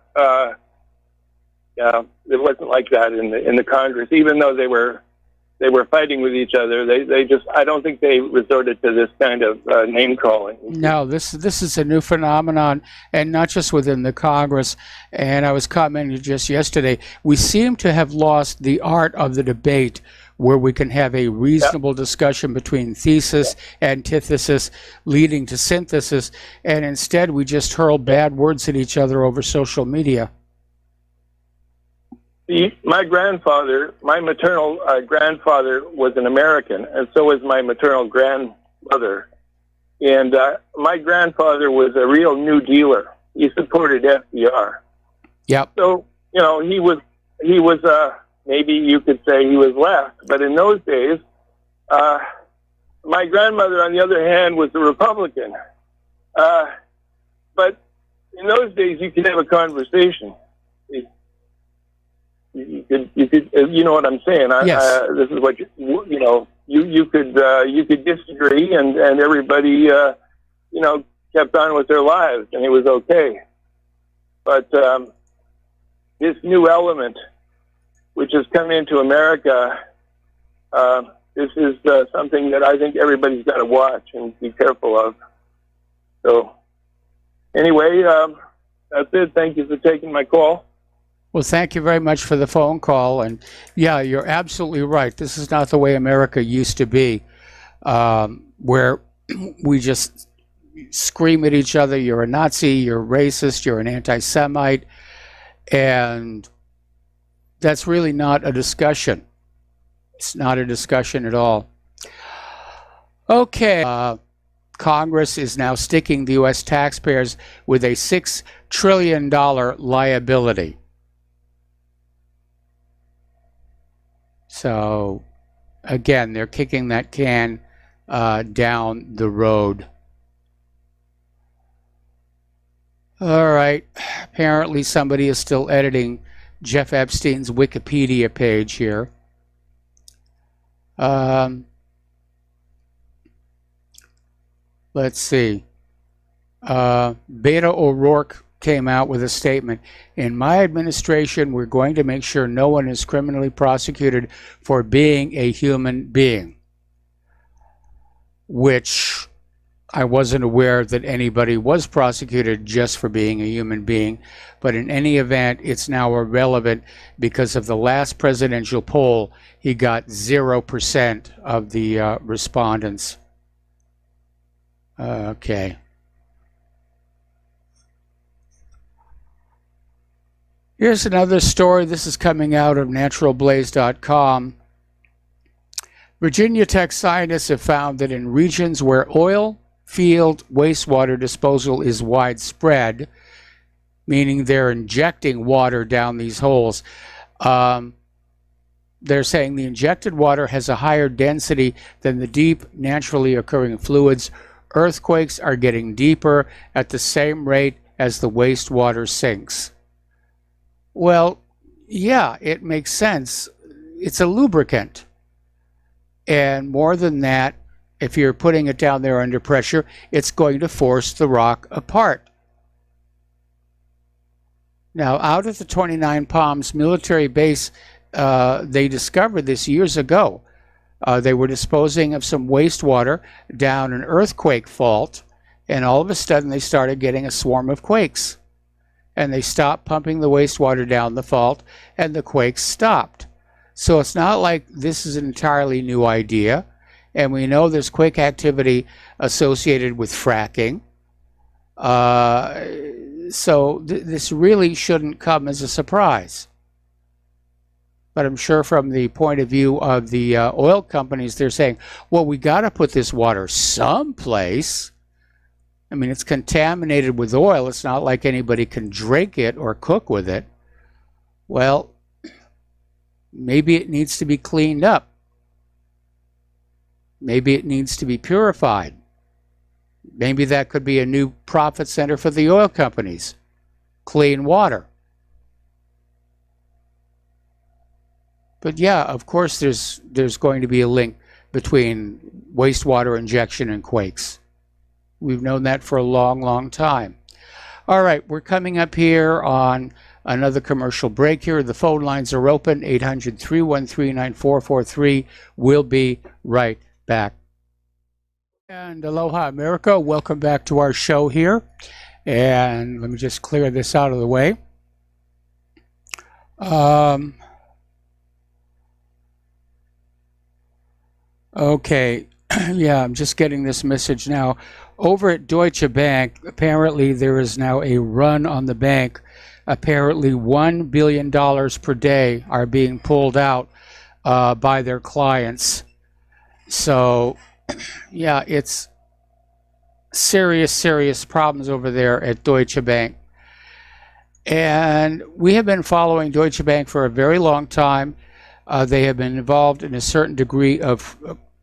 it wasn't like that in the Congress, even though they were fighting with each other. They just, I don't think they resorted to this kind of name calling. No, this is a new phenomenon, and not just within the Congress. And I was commenting just yesterday, we seem to have lost the art of the debate, where we can have a reasonable discussion between thesis, antithesis, leading to synthesis, and instead we just hurl bad words at each other over social media. My grandfather, my maternal grandfather was an American, and so was my maternal grandmother. And my grandfather was a real New Dealer. He supported FDR. Yep. So, he was maybe you could say he was left. But in those days, my grandmother, on the other hand, was a Republican. But in those days, you could have a conversation. You could, you know what I'm saying? Yes. This is what you could disagree, and everybody, kept on with their lives, and it was okay. But this new element, which has come into America, this is something that I think everybody's got to watch and be careful of. So, anyway, that's it. Thank you for taking my call. Well, thank you very much for the phone call. And yeah, you're absolutely right. This is not the way America used to be, where we just scream at each other, you're a Nazi, you're racist, you're an anti-Semite. And that's really not a discussion. It's not a discussion at all. Okay. Congress is now sticking the U.S. taxpayers with a $6 trillion liability. So, again, they're kicking that can down the road. All right. Apparently somebody is still editing Jeff Epstein's Wikipedia page here. Let's see. Beto O'Rourke came out with a statement. In my administration, we're going to make sure no one is criminally prosecuted for being a human being. Which I wasn't aware that anybody was prosecuted just for being a human being. But in any event, it's now irrelevant because of the last presidential poll, he got 0% of the respondents. Okay. Here's another story. This is coming out of naturalblaze.com. Virginia Tech scientists have found that in regions where oil field wastewater disposal is widespread, meaning they're injecting water down these holes, they're saying the injected water has a higher density than the deep, naturally occurring fluids. Earthquakes are getting deeper at the same rate as the wastewater sinks. Well, yeah, it makes sense. It's a lubricant. And more than that, if you're putting it down there under pressure, it's going to force the rock apart. Now, out at the 29 Palms military base, they discovered this years ago. They were disposing of some wastewater down an earthquake fault, and all of a sudden they started getting a swarm of quakes. And they stopped pumping the wastewater down the fault, and the quakes stopped. So it's not like this is an entirely new idea. And we know there's quake activity associated with fracking. So this really shouldn't come as a surprise. But I'm sure from the point of view of the oil companies, they're saying, well, we got to put this water someplace. I mean, it's contaminated with oil. It's not like anybody can drink it or cook with it. Well, maybe it needs to be cleaned up. Maybe it needs to be purified. Maybe that could be a new profit center for the oil companies. Clean water. But yeah, of course there's going to be a link between wastewater injection and quakes. We've known that for a long, long time. All right, we're coming up here on another commercial break here. The phone lines are open, 800-313-9443. We'll be right back. And aloha, America. Welcome back to our show here. And let me just clear this out of the way. Okay, yeah, I'm just getting this message now. Over at Deutsche Bank, apparently there is now a run on the bank. Apparently $1 billion per day are being pulled out by their clients. So, yeah, it's serious, serious problems over there at Deutsche Bank. And we have been following Deutsche Bank for a very long time. They have been involved in a certain degree of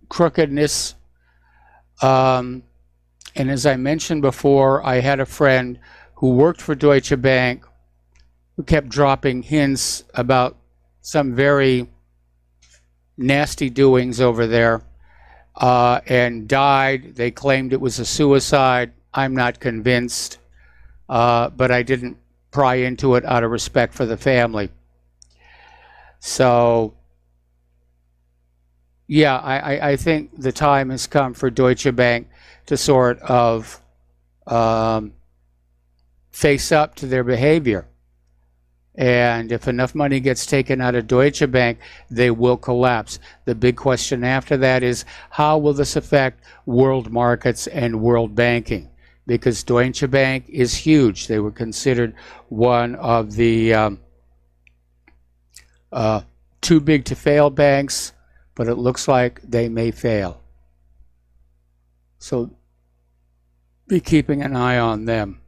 crookedness. And as I mentioned before, I had a friend who worked for Deutsche Bank who kept dropping hints about some very nasty doings over there and died. They claimed it was a suicide. I'm not convinced, but I didn't pry into it out of respect for the family. So, yeah, I think the time has come for Deutsche Bank to sort of face up to their behavior. And if enough money gets taken out of Deutsche Bank, they will collapse. The big question after that is, how will this affect world markets and world banking? Because Deutsche Bank is huge. They were considered one of the too big to fail banks, but it looks like they may fail. So be keeping an eye on them.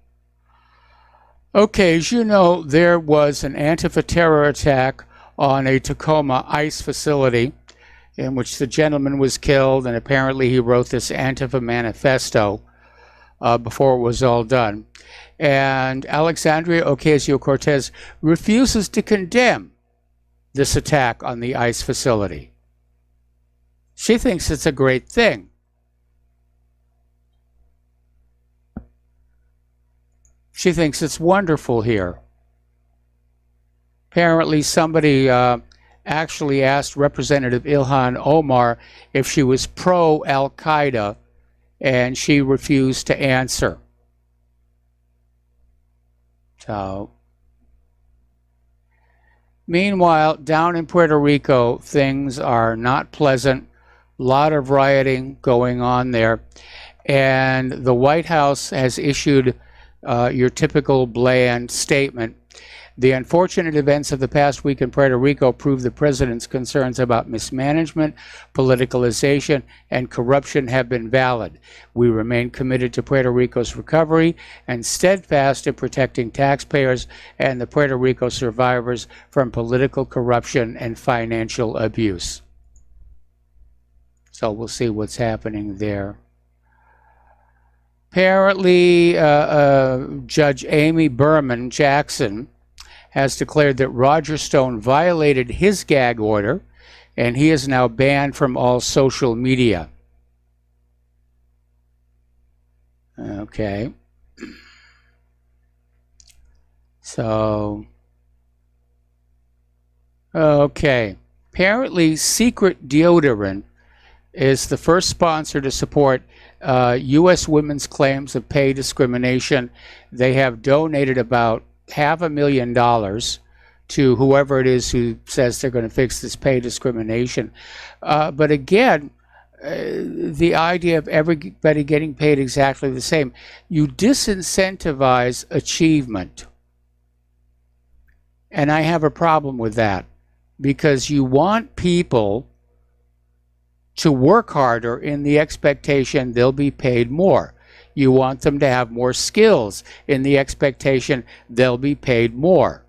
Okay, as you know, there was an Antifa terror attack on a Tacoma ICE facility in which the gentleman was killed, and apparently he wrote this Antifa manifesto before it was all done. And Alexandria Ocasio-Cortez refuses to condemn this attack on the ICE facility. She thinks it's a great thing. She thinks it's wonderful here. Apparently somebody actually asked Representative Ilhan Omar if she was pro-Al-Qaeda, and she refused to answer. So, meanwhile, down in Puerto Rico, things are not pleasant. A lot of rioting going on there. And the White House has issued your typical bland statement. The unfortunate events of the past week in Puerto Rico prove the president's concerns about mismanagement, politicalization, and corruption have been valid. We remain committed to Puerto Rico's recovery and steadfast in protecting taxpayers and the Puerto Rico survivors from political corruption and financial abuse. So we'll see what's happening there. Apparently, Judge Amy Berman Jackson has declared that Roger Stone violated his gag order, and he is now banned from all social media. Okay. So, okay. Apparently, Secret Deodorant is the first sponsor to support U.S. women's claims of pay discrimination. They have donated about $500,000 to whoever it is who says they're going to fix this pay discrimination. But again, the idea of everybody getting paid exactly the same, you disincentivize achievement. And I have a problem with that, because you want people to work harder in the expectation they'll be paid more. You want them to have more skills in the expectation they'll be paid more.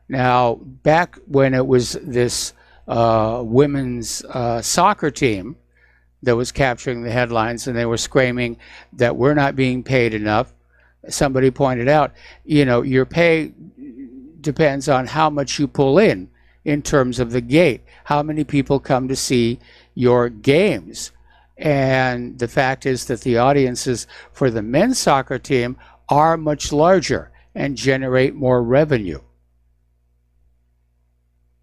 Now, back when it was this women's soccer team that was capturing the headlines, and they were screaming that we're not being paid enough, somebody pointed out, your pay depends on how much you pull in terms of the gate, how many people come to see your games. And the fact is that the audiences for the men's soccer team are much larger and generate more revenue.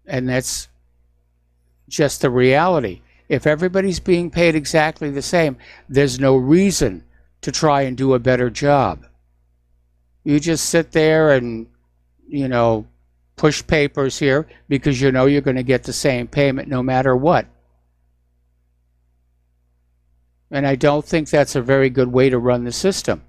And that's just the reality. If everybody's being paid exactly the same, there's no reason to try and do a better job. You just sit there and, push papers here because you're going to get the same payment no matter what. And I don't think that's a very good way to run the system.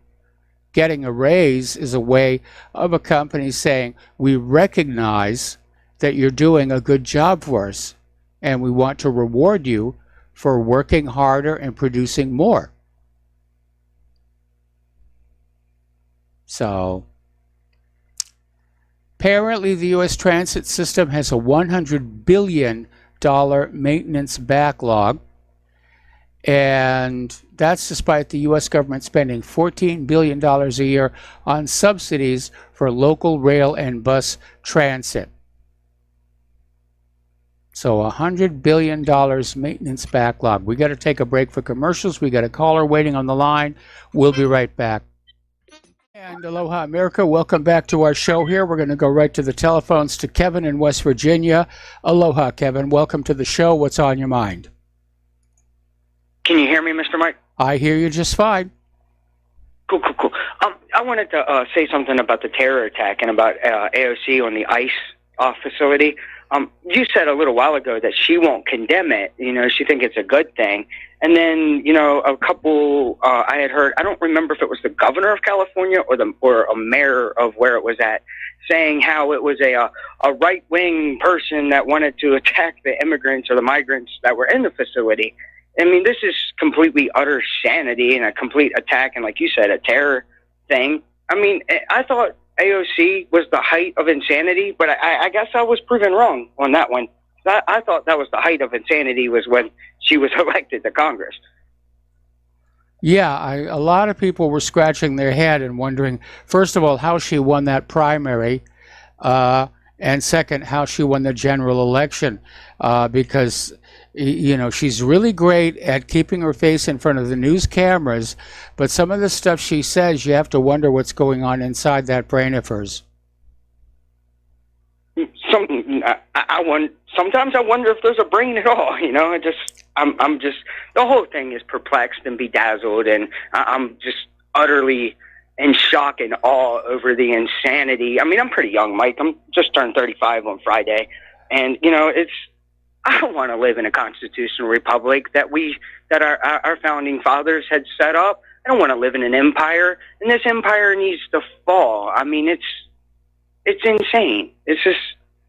Getting a raise is a way of a company saying, we recognize that you're doing a good job for us, and we want to reward you for working harder and producing more. So, apparently the U.S. transit system has a $100 billion maintenance backlog, and that's despite the U.S. government spending $14 billion a year on subsidies for local rail and bus transit. So $100 billion maintenance backlog. We got to take a break for commercials. We got a caller waiting on the line. We'll be right back. And aloha, America. Welcome back to our show here. We're going to go right to the telephones to Kevin in West Virginia. Aloha, Kevin. Welcome to the show. What's on your mind? Can you hear me, Mr. Mike? I hear you just fine. Cool. I wanted to say something about the terror attack and about AOC on the ICE facility. You said a little while ago that she won't condemn it. She thinks it's a good thing. And then, a couple, I had heard, I don't remember if it was the governor of California or a mayor of where it was at, saying how it was a right-wing person that wanted to attack the immigrants or the migrants that were in the facility. I mean, this is completely utter sanity and a complete attack and, like you said, a terror thing. I mean, I thought AOC was the height of insanity, but I guess I was proven wrong on that one. I thought that was the height of insanity was when she was elected to Congress. Yeah, a lot of people were scratching their head and wondering, first of all, how she won that primary, and second, how she won the general election, because she's really great at keeping her face in front of the news cameras, but some of the stuff she says, you have to wonder what's going on inside that brain of hers. Sometimes I wonder if there's a brain at all. I'm just the whole thing is perplexed and bedazzled, and I'm just utterly in shock and awe over the insanity. I mean, I'm pretty young, Mike. I'm just turned 35 on Friday, and I don't want to live in a constitutional republic that our founding fathers had set up. I don't want to live in an empire, and this empire needs to fall. I mean, it's insane. It's just,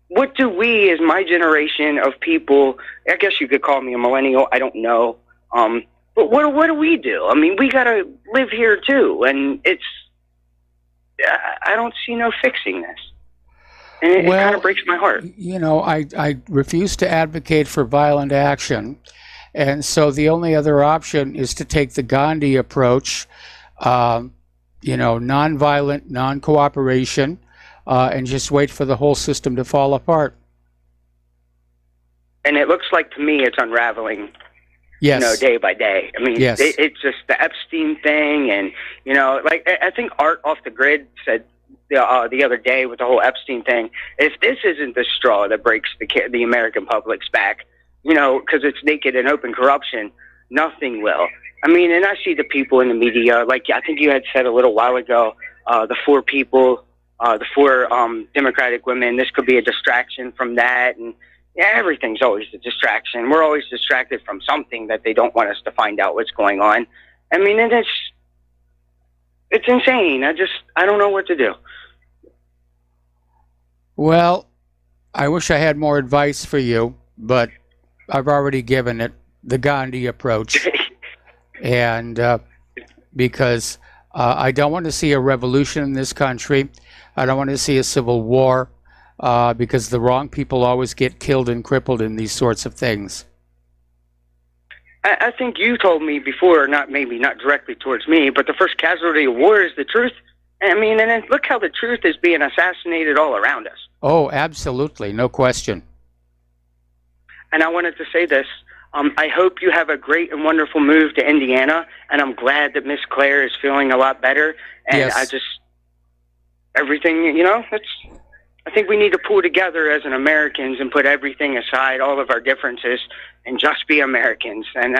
what do we, as my generation of people, I guess you could call me a millennial, I don't know, but what do we do? I mean, we got to live here too, and I don't see no fixing this. And it kind of breaks my heart. I refuse to advocate for violent action. And so the only other option is to take the Gandhi approach, nonviolent, non-cooperation, and just wait for the whole system to fall apart. And it looks like to me it's unraveling, day by day. I mean, yes. It's just the Epstein thing. And, I think Art Off the Grid said the other day with the whole Epstein thing. If this isn't the straw that breaks the American public's back, because it's naked and open corruption, nothing will. I mean, and I see the people in the media, like I think you had said a little while ago, the four people, the four Democratic women, this could be a distraction from that. And yeah, everything's always a distraction. We're always distracted from something that they don't want us to find out what's going on. I mean, and it's insane. I don't know what to do. Well, I wish I had more advice for you, but I've already given it, the Gandhi approach. And because I don't want to see a revolution in this country. I don't want to see a civil war because the wrong people always get killed and crippled in these sorts of things. I think you told me before, maybe not directly towards me, but the first casualty of war is the truth. I mean, and then look how the truth is being assassinated all around us. Oh, absolutely. No question. And I wanted to say this. I hope you have a great and wonderful move to Indiana, and I'm glad that Miss Claire is feeling a lot better. And yes. Everything, I think we need to pull together as an Americans and put everything aside, all of our differences, and just be Americans. And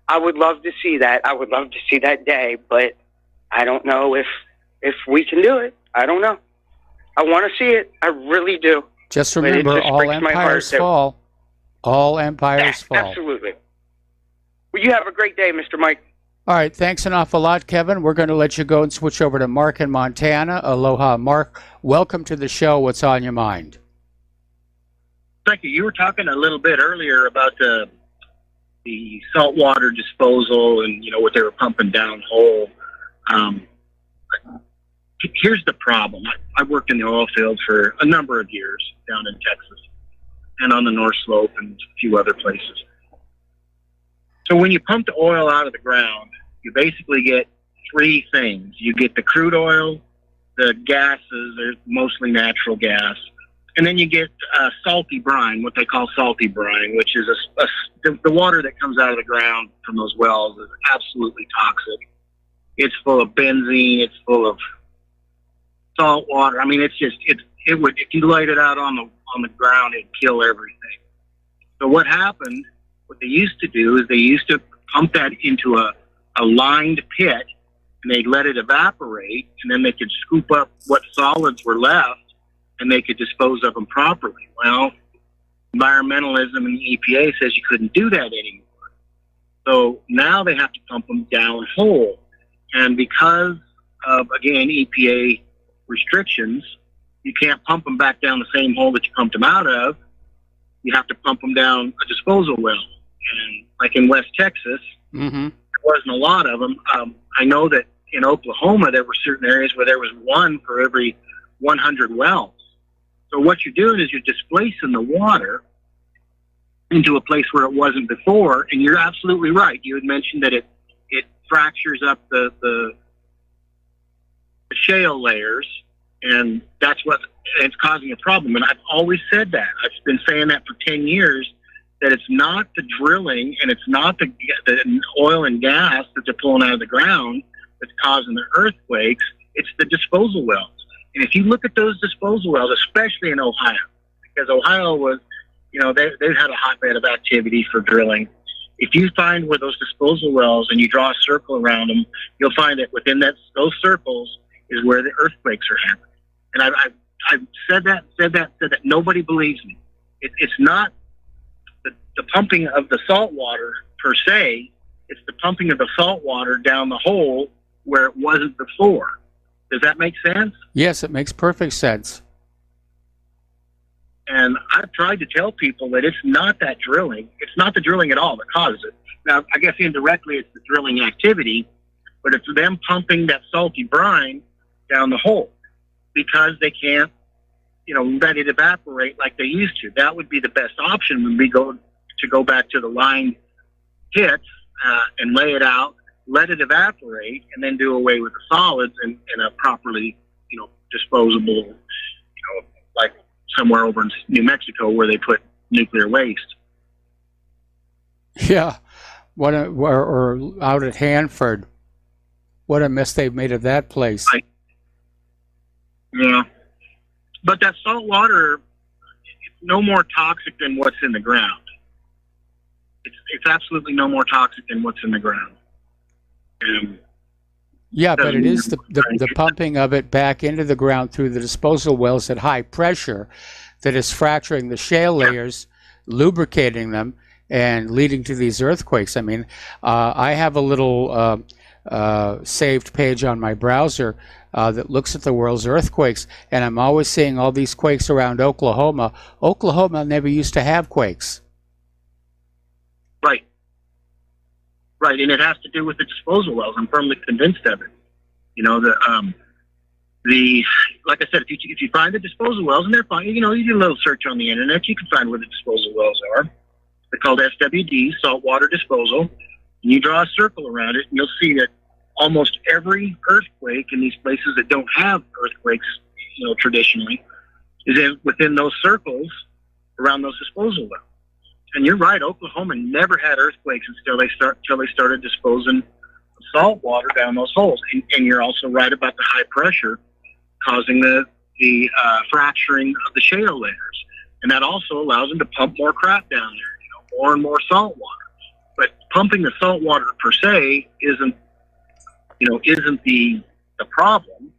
I would love to see that. I would love to see that day, but I don't know if we can do it. I don't know. I want to see it. I really do. Just remember, all empires fall. All empires fall. Absolutely. Well, you have a great day, Mr. Mike. All right. Thanks an awful lot, Kevin. We're going to let you go and switch over to Mark in Montana. Aloha, Mark. Welcome to the show. What's on your mind? Thank you. You were talking a little bit earlier about the saltwater disposal and, what they were pumping down hole. Here's the problem. I worked in the oil field for a number of years down in Texas and on the North Slope and a few other places. So when you pump the oil out of the ground, you basically get three things. You get the crude oil, the gases, they're mostly natural gas, and then you get salty brine, what they call salty brine, which is the water that comes out of the ground from those wells is absolutely toxic. It's full of benzene, it's full of salt water. I mean, it would, if you laid it out on the ground, it'd kill everything. So what happened, what they used to do is they used to pump that into a lined pit, and they'd let it evaporate, and then they could scoop up what solids were left, and they could dispose of them properly. Well, environmentalism and the EPA says you couldn't do that anymore. So now they have to pump them down hole. And because of, again, EPA restrictions, you can't pump them back down the same hole that you pumped them out of. You have to pump them down a disposal well. And like in West Texas, there wasn't a lot of them. I know that in Oklahoma, there were certain areas where there was one for every 100 wells. So what you're doing is you're displacing the water into a place where it wasn't before. And you're absolutely right. You had mentioned that it fractures up the shale layers, and that's it's causing a problem. And I've always said that. I've been saying that for 10 years, that it's not the drilling and it's not the oil and gas that they're pulling out of the ground that's causing the earthquakes. It's the disposal wells. And if you look at those disposal wells, especially in Ohio, because Ohio was, they've had a hotbed of activity for drilling. If you find where those disposal wells and you draw a circle around them, you'll find that within those circles is where the earthquakes are happening. And I've said that. Nobody believes me. It's not the pumping of the salt water per se. It's the pumping of the salt water down the hole where it wasn't before. Does that make sense? Yes, it makes perfect sense. And I've tried to tell people that it's not that drilling. It's not the drilling at all that causes it. Now, I guess indirectly it's the drilling activity, but it's them pumping that salty brine down the hole because they can't, let it evaporate like they used to. That would be the best option when we go back to the lined pits and lay it out, let it evaporate, and then do away with the solids in a properly, disposable, like somewhere over in New Mexico where they put nuclear waste. Yeah, or out at Hanford, what a mess they've made of that place. Yeah. But that salt water, it's no more toxic than what's in the ground. It's absolutely no more toxic than what's in the ground. Yeah, but it is the pumping of it back into the ground through the disposal wells at high pressure that is fracturing the shale layers, lubricating them, and leading to these earthquakes. I mean, I have a little saved page on my browser that looks at the world's earthquakes, and I'm always seeing all these quakes around Oklahoma. Oklahoma never used to have quakes. Right. Right, and it has to do with the disposal wells. I'm firmly convinced of it. You know, like I said, if you find the disposal wells, and they're fine, you know, you do a little search on the internet, you can find where the disposal wells are. They're called SWD, saltwater disposal. And you draw a circle around it, and you'll see that almost every earthquake in these places that don't have earthquakes, you know, traditionally, is within those circles around those disposal wells. And you're right, Oklahoma never had earthquakes until they started disposing of salt water down those holes. And you're also right about the high pressure causing the fracturing of the shale layers. And that also allows them to pump more crap down there, you know, more and more salt water. But pumping the salt water per se isn't the problem.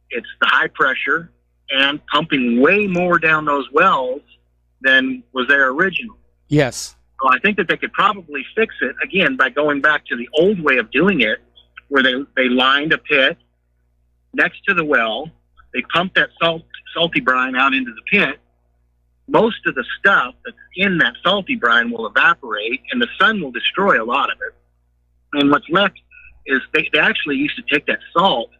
It's the high pressure and pumping way more down those wells than was there originally. Yes. So I think that they could probably fix it, again, by going back to the old way of doing it, where they lined a pit next to the well, they pumped that salty brine out into the pit. Most of the stuff that's in that salty brine will evaporate, and the sun will destroy a lot of it. And what's left is they actually used to take that salt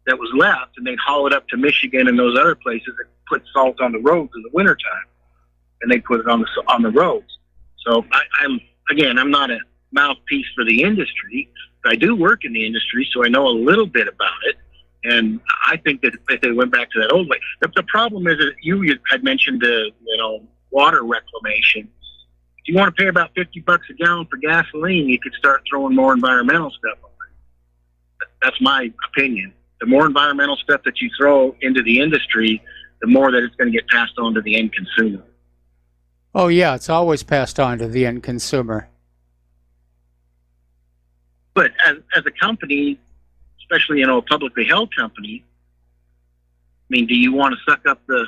that was left, and they'd haul it up to Michigan and those other places and put salt on the roads in the wintertime. And they put it on the roads. So I'm not a mouthpiece for the industry, but I do work in the industry, so I know a little bit about it. And I think that if they went back to that old way, the problem is that you had mentioned water reclamation. If you want to pay about $50 a gallon for gasoline, you could start throwing more environmental stuff on it. That's my opinion. The more environmental stuff that you throw into the industry, the more that it's going to get passed on to the end consumer. Oh, yeah, it's always passed on to the end consumer. But as a company, especially, a publicly held company, I mean, do you want to suck up the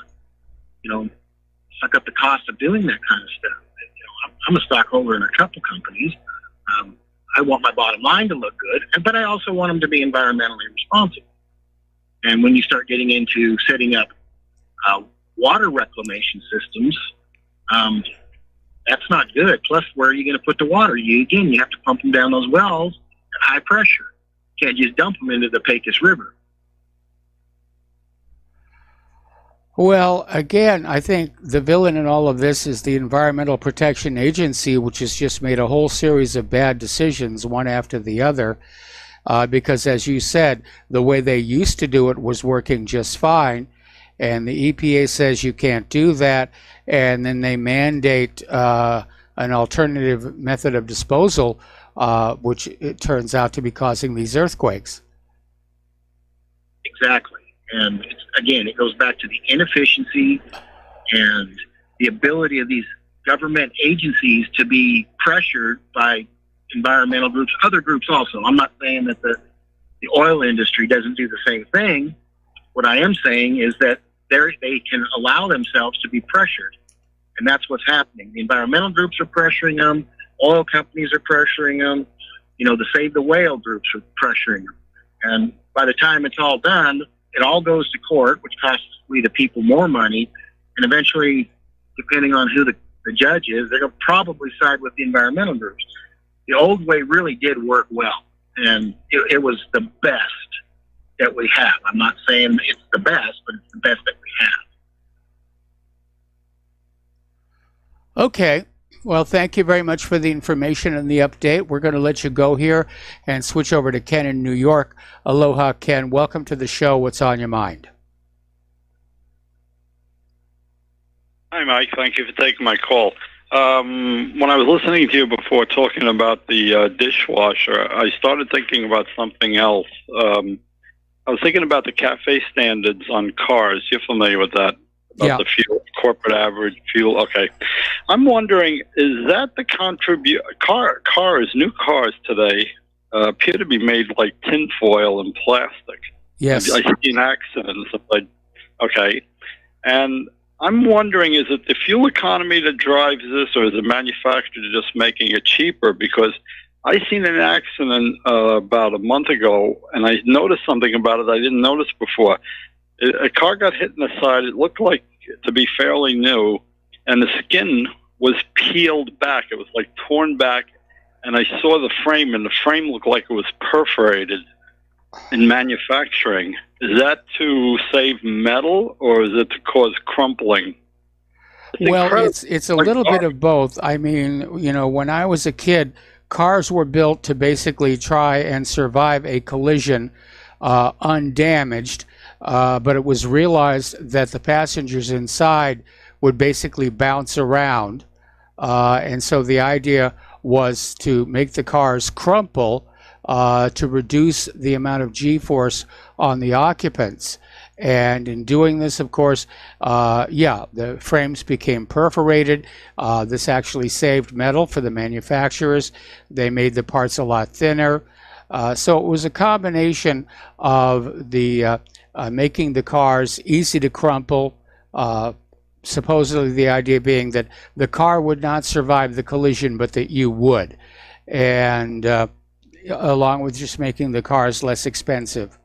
cost of doing that kind of stuff? I'm a stockholder in a couple companies. I want my bottom line to look good, but I also want them to be environmentally responsible. And when you start getting into setting up water reclamation systems, that's not good. Plus, where are you going to put the water? You have to pump them down those wells at high pressure. You can't just dump them into the Pecos River. Well, again, I think the villain in all of this is the Environmental Protection Agency, which has just made a whole series of bad decisions, one after the other, because, as you said, the way they used to do it was working just fine. And the EPA says you can't do that, and then they mandate an alternative method of disposal, which it turns out to be causing these earthquakes. Exactly. And it goes back to the inefficiency and the ability of these government agencies to be pressured by environmental groups, other groups also. I'm not saying that the oil industry doesn't do the same thing. What I am saying is that they can allow themselves to be pressured, and that's what's happening. The environmental groups are pressuring them. Oil companies are pressuring them. The Save the Whale groups are pressuring them. And by the time it's all done, it all goes to court, which costs we the people more money. And eventually, depending on who the judge is, they're going to probably side with the environmental groups. The old way really did work well, and it was the best that we have. I'm not saying it's the best, but it's the best that we have. Okay. Well, thank you very much for the information and the update. We're going to let you go here and switch over to Ken in New York. Aloha, Ken. Welcome to the show. What's on your mind? Hi, Mike. Thank you for taking my call. When I was listening to you before talking about the dishwasher, I started thinking about something else. I was thinking about the CAFE standards on cars. You're familiar with that? About Yeah. the fuel, corporate average fuel. Okay. I'm wondering, is that the new cars today appear to be made like tinfoil and plastic. Yes. I've seen accidents. Okay. And I'm wondering, is it the fuel economy that drives this, or is the manufacturer just making it cheaper? Because I seen an accident about a month ago, and I noticed something about it I didn't notice before. A car got hit in the side. It looked like to be fairly new, and the skin was peeled back. It was like torn back, and I saw the frame, and the frame looked like it was perforated in manufacturing. Is that to save metal, or is it to cause crumpling? Well, it's a little bit of both. I mean, you know, when I was a kid, cars were built to basically try and survive a collision undamaged, but it was realized that the passengers inside would basically bounce around, and so the idea was to make the cars crumple to reduce the amount of G-force on the occupants. And in doing this, of course, the frames became perforated. This actually saved metal for the manufacturers. They made the parts a lot thinner. So it was a combination of the making the cars easy to crumple, supposedly the idea being that the car would not survive the collision, but that you would. And along with just making the cars less expensive.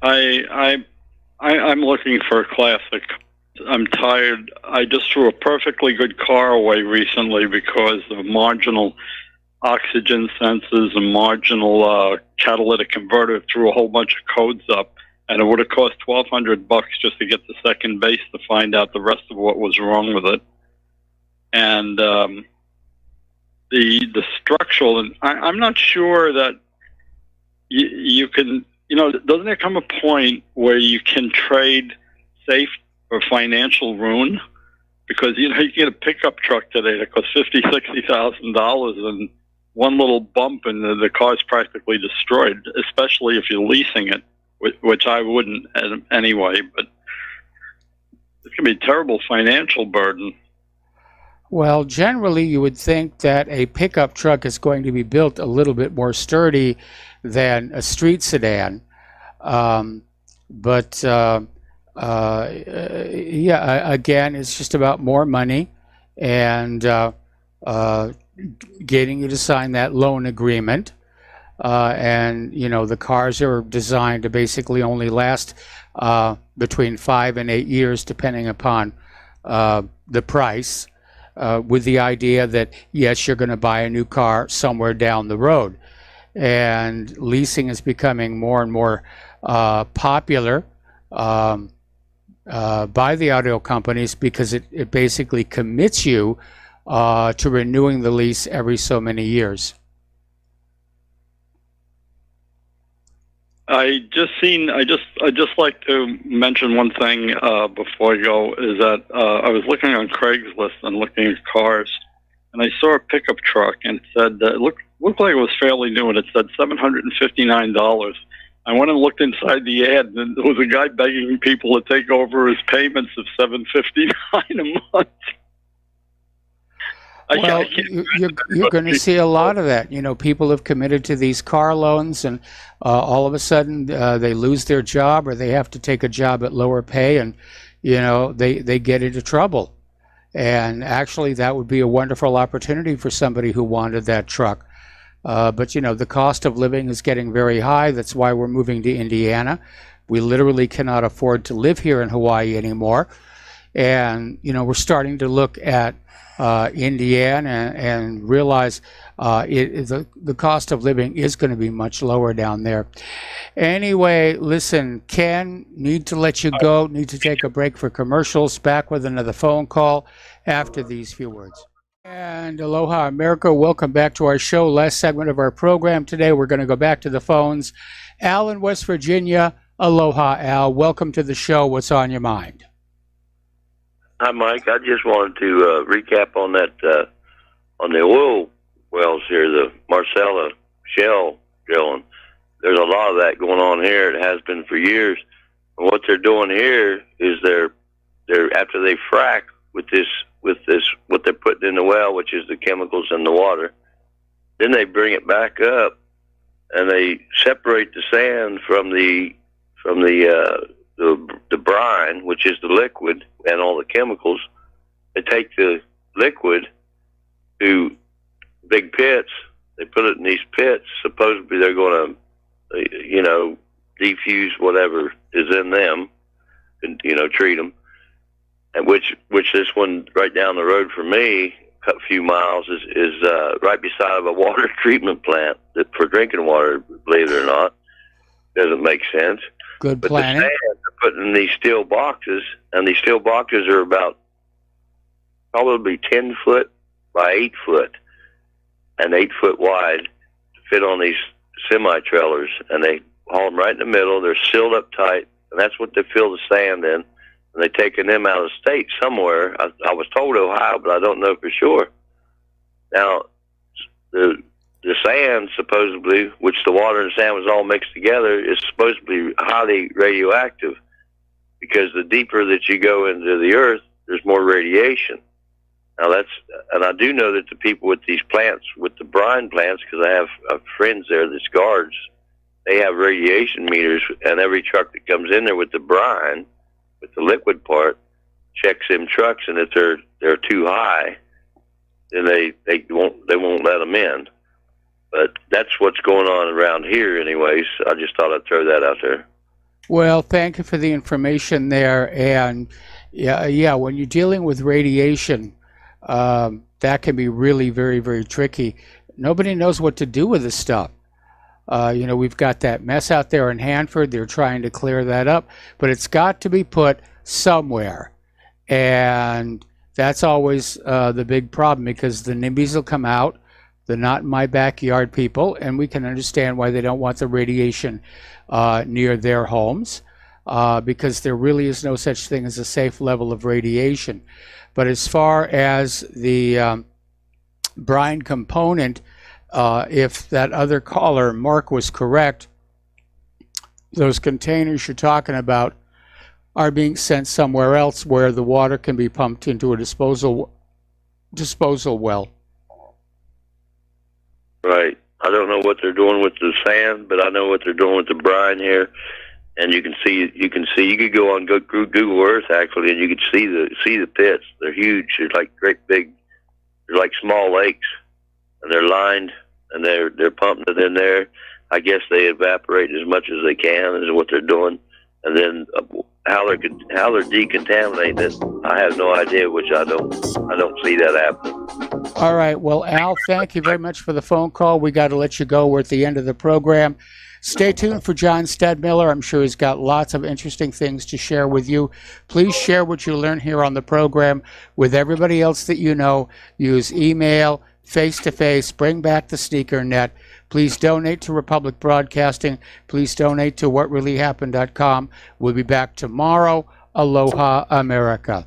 I'm looking for a classic. I'm tired. I just threw a perfectly good car away recently because of marginal oxygen sensors and marginal catalytic converter. Threw a whole bunch of codes up, and it would have cost $1,200 just to get to second base to find out the rest of what was wrong with it. And the structural, and I'm not sure that you can. You know, doesn't there come a point where you can trade safe for financial ruin? Because, you know, you get a pickup truck today that costs $60,000 and one little bump and the car's practically destroyed, especially if you're leasing it, which I wouldn't anyway. But it can be a terrible financial burden. Well, generally, you would think that a pickup truck is going to be built a little bit more sturdy than a street sedan. Again, it's just about more money and getting you to sign that loan agreement. And, you know, the cars are designed to basically only last between 5 and 8 years, depending upon the price, with the idea that, yes, you're going to buy a new car somewhere down the road. And leasing is becoming more and more popular by the auto companies because it basically commits you to renewing the lease every so many years. I just like to mention one thing before I go, is that I was looking on Craigslist and looking at cars, and I saw a pickup truck and it said it looked like it was fairly new, and it said $759. I went and looked inside the ad, and there was a guy begging people to take over his payments of $759 a month. Well, you're going to see a lot of that. You know, people have committed to these car loans, and all of a sudden they lose their job, or they have to take a job at lower pay, and you know they get into trouble. And actually, that would be a wonderful opportunity for somebody who wanted that truck. But you know, the cost of living is getting very high. That's why we're moving to Indiana. We literally cannot afford to live here in Hawaii anymore. And you know, we're starting to look at Indiana and realize the cost of living is going to be much lower down there. Anyway, listen, Ken, need to let you go. Need to take a break for commercials. Back with another phone call after these few words. And aloha, America. Welcome back to our show. Last segment of our program today. We're going to go back to the phones. Al in West Virginia. Aloha, Al. Welcome to the show. What's on your mind? Hi, Mike. I just wanted to recap on that on the oil wells here, the Marcella Shell drilling. There's a lot of that going on here. It has been for years. And what they're doing here is they're after they frack with this what they're putting in the well, which is the chemicals in the water. Then they bring it back up and they separate the sand from the brine, which is the liquid, and all the chemicals. They take the liquid to big pits. They put it in these pits. Supposedly they're going to, defuse whatever is in them, and treat them. And which this one right down the road from me, a few miles, is right beside a water treatment plant for drinking water. Believe it or not, doesn't make sense. Good but planning. The sand they're putting in these steel boxes, and these steel boxes are about probably 10 foot by 8 foot, and 8 foot wide to fit on these semi-trailers, and they haul them right in the middle. They're sealed up tight, and that's what they fill the sand in. And they're taking them out of state somewhere. I was told Ohio, but I don't know for sure. Now, the sand, supposedly, which the water and sand was all mixed together, is supposed to be highly radioactive, because the deeper that you go into the earth, there's more radiation. Now and I do know that the people with these plants, with the brine plants, because I have friends there that's guards, they have radiation meters, and every truck that comes in there with the brine, with the liquid part, checks them trucks, and if they're too high, then they won't let them in. But that's what's going on around here, anyways. I just thought I'd throw that out there. Well, thank you for the information there. And yeah, when you're dealing with radiation, that can be really very, very tricky. Nobody knows what to do with this stuff. We've got that mess out there in Hanford. They're trying to clear that up, but it's got to be put somewhere. And that's always the big problem, because the NIMBYs will come out, the not in my backyard people, and we can understand why they don't want the radiation near their homes, because there really is no such thing as a safe level of radiation. But as far as the brine component, if that other caller, Mark, was correct, those containers you're talking about are being sent somewhere else where the water can be pumped into a disposal well. Right. I don't know what they're doing with the sand, but I know what they're doing with the brine here. And you could go on Google Earth actually, and you could see the pits. They're huge. They're like great big. They're like small lakes, and they're lined, and they're pumping it in there. I guess they evaporate as much as they can, is what they're doing. And then how they're decontaminating it, I have no idea. Which I don't see that happening. All right. Well, Al, thank you very much for the phone call. We got to let you go. We're at the end of the program. Stay tuned for John Stedmiller. I'm sure he's got lots of interesting things to share with you. Please share what you learn here on the program with everybody else that you know. Use email, face-to-face, bring back the sneaker net. Please donate to Republic Broadcasting. Please donate to whatreallyhappened.com. We'll be back tomorrow. Aloha, America.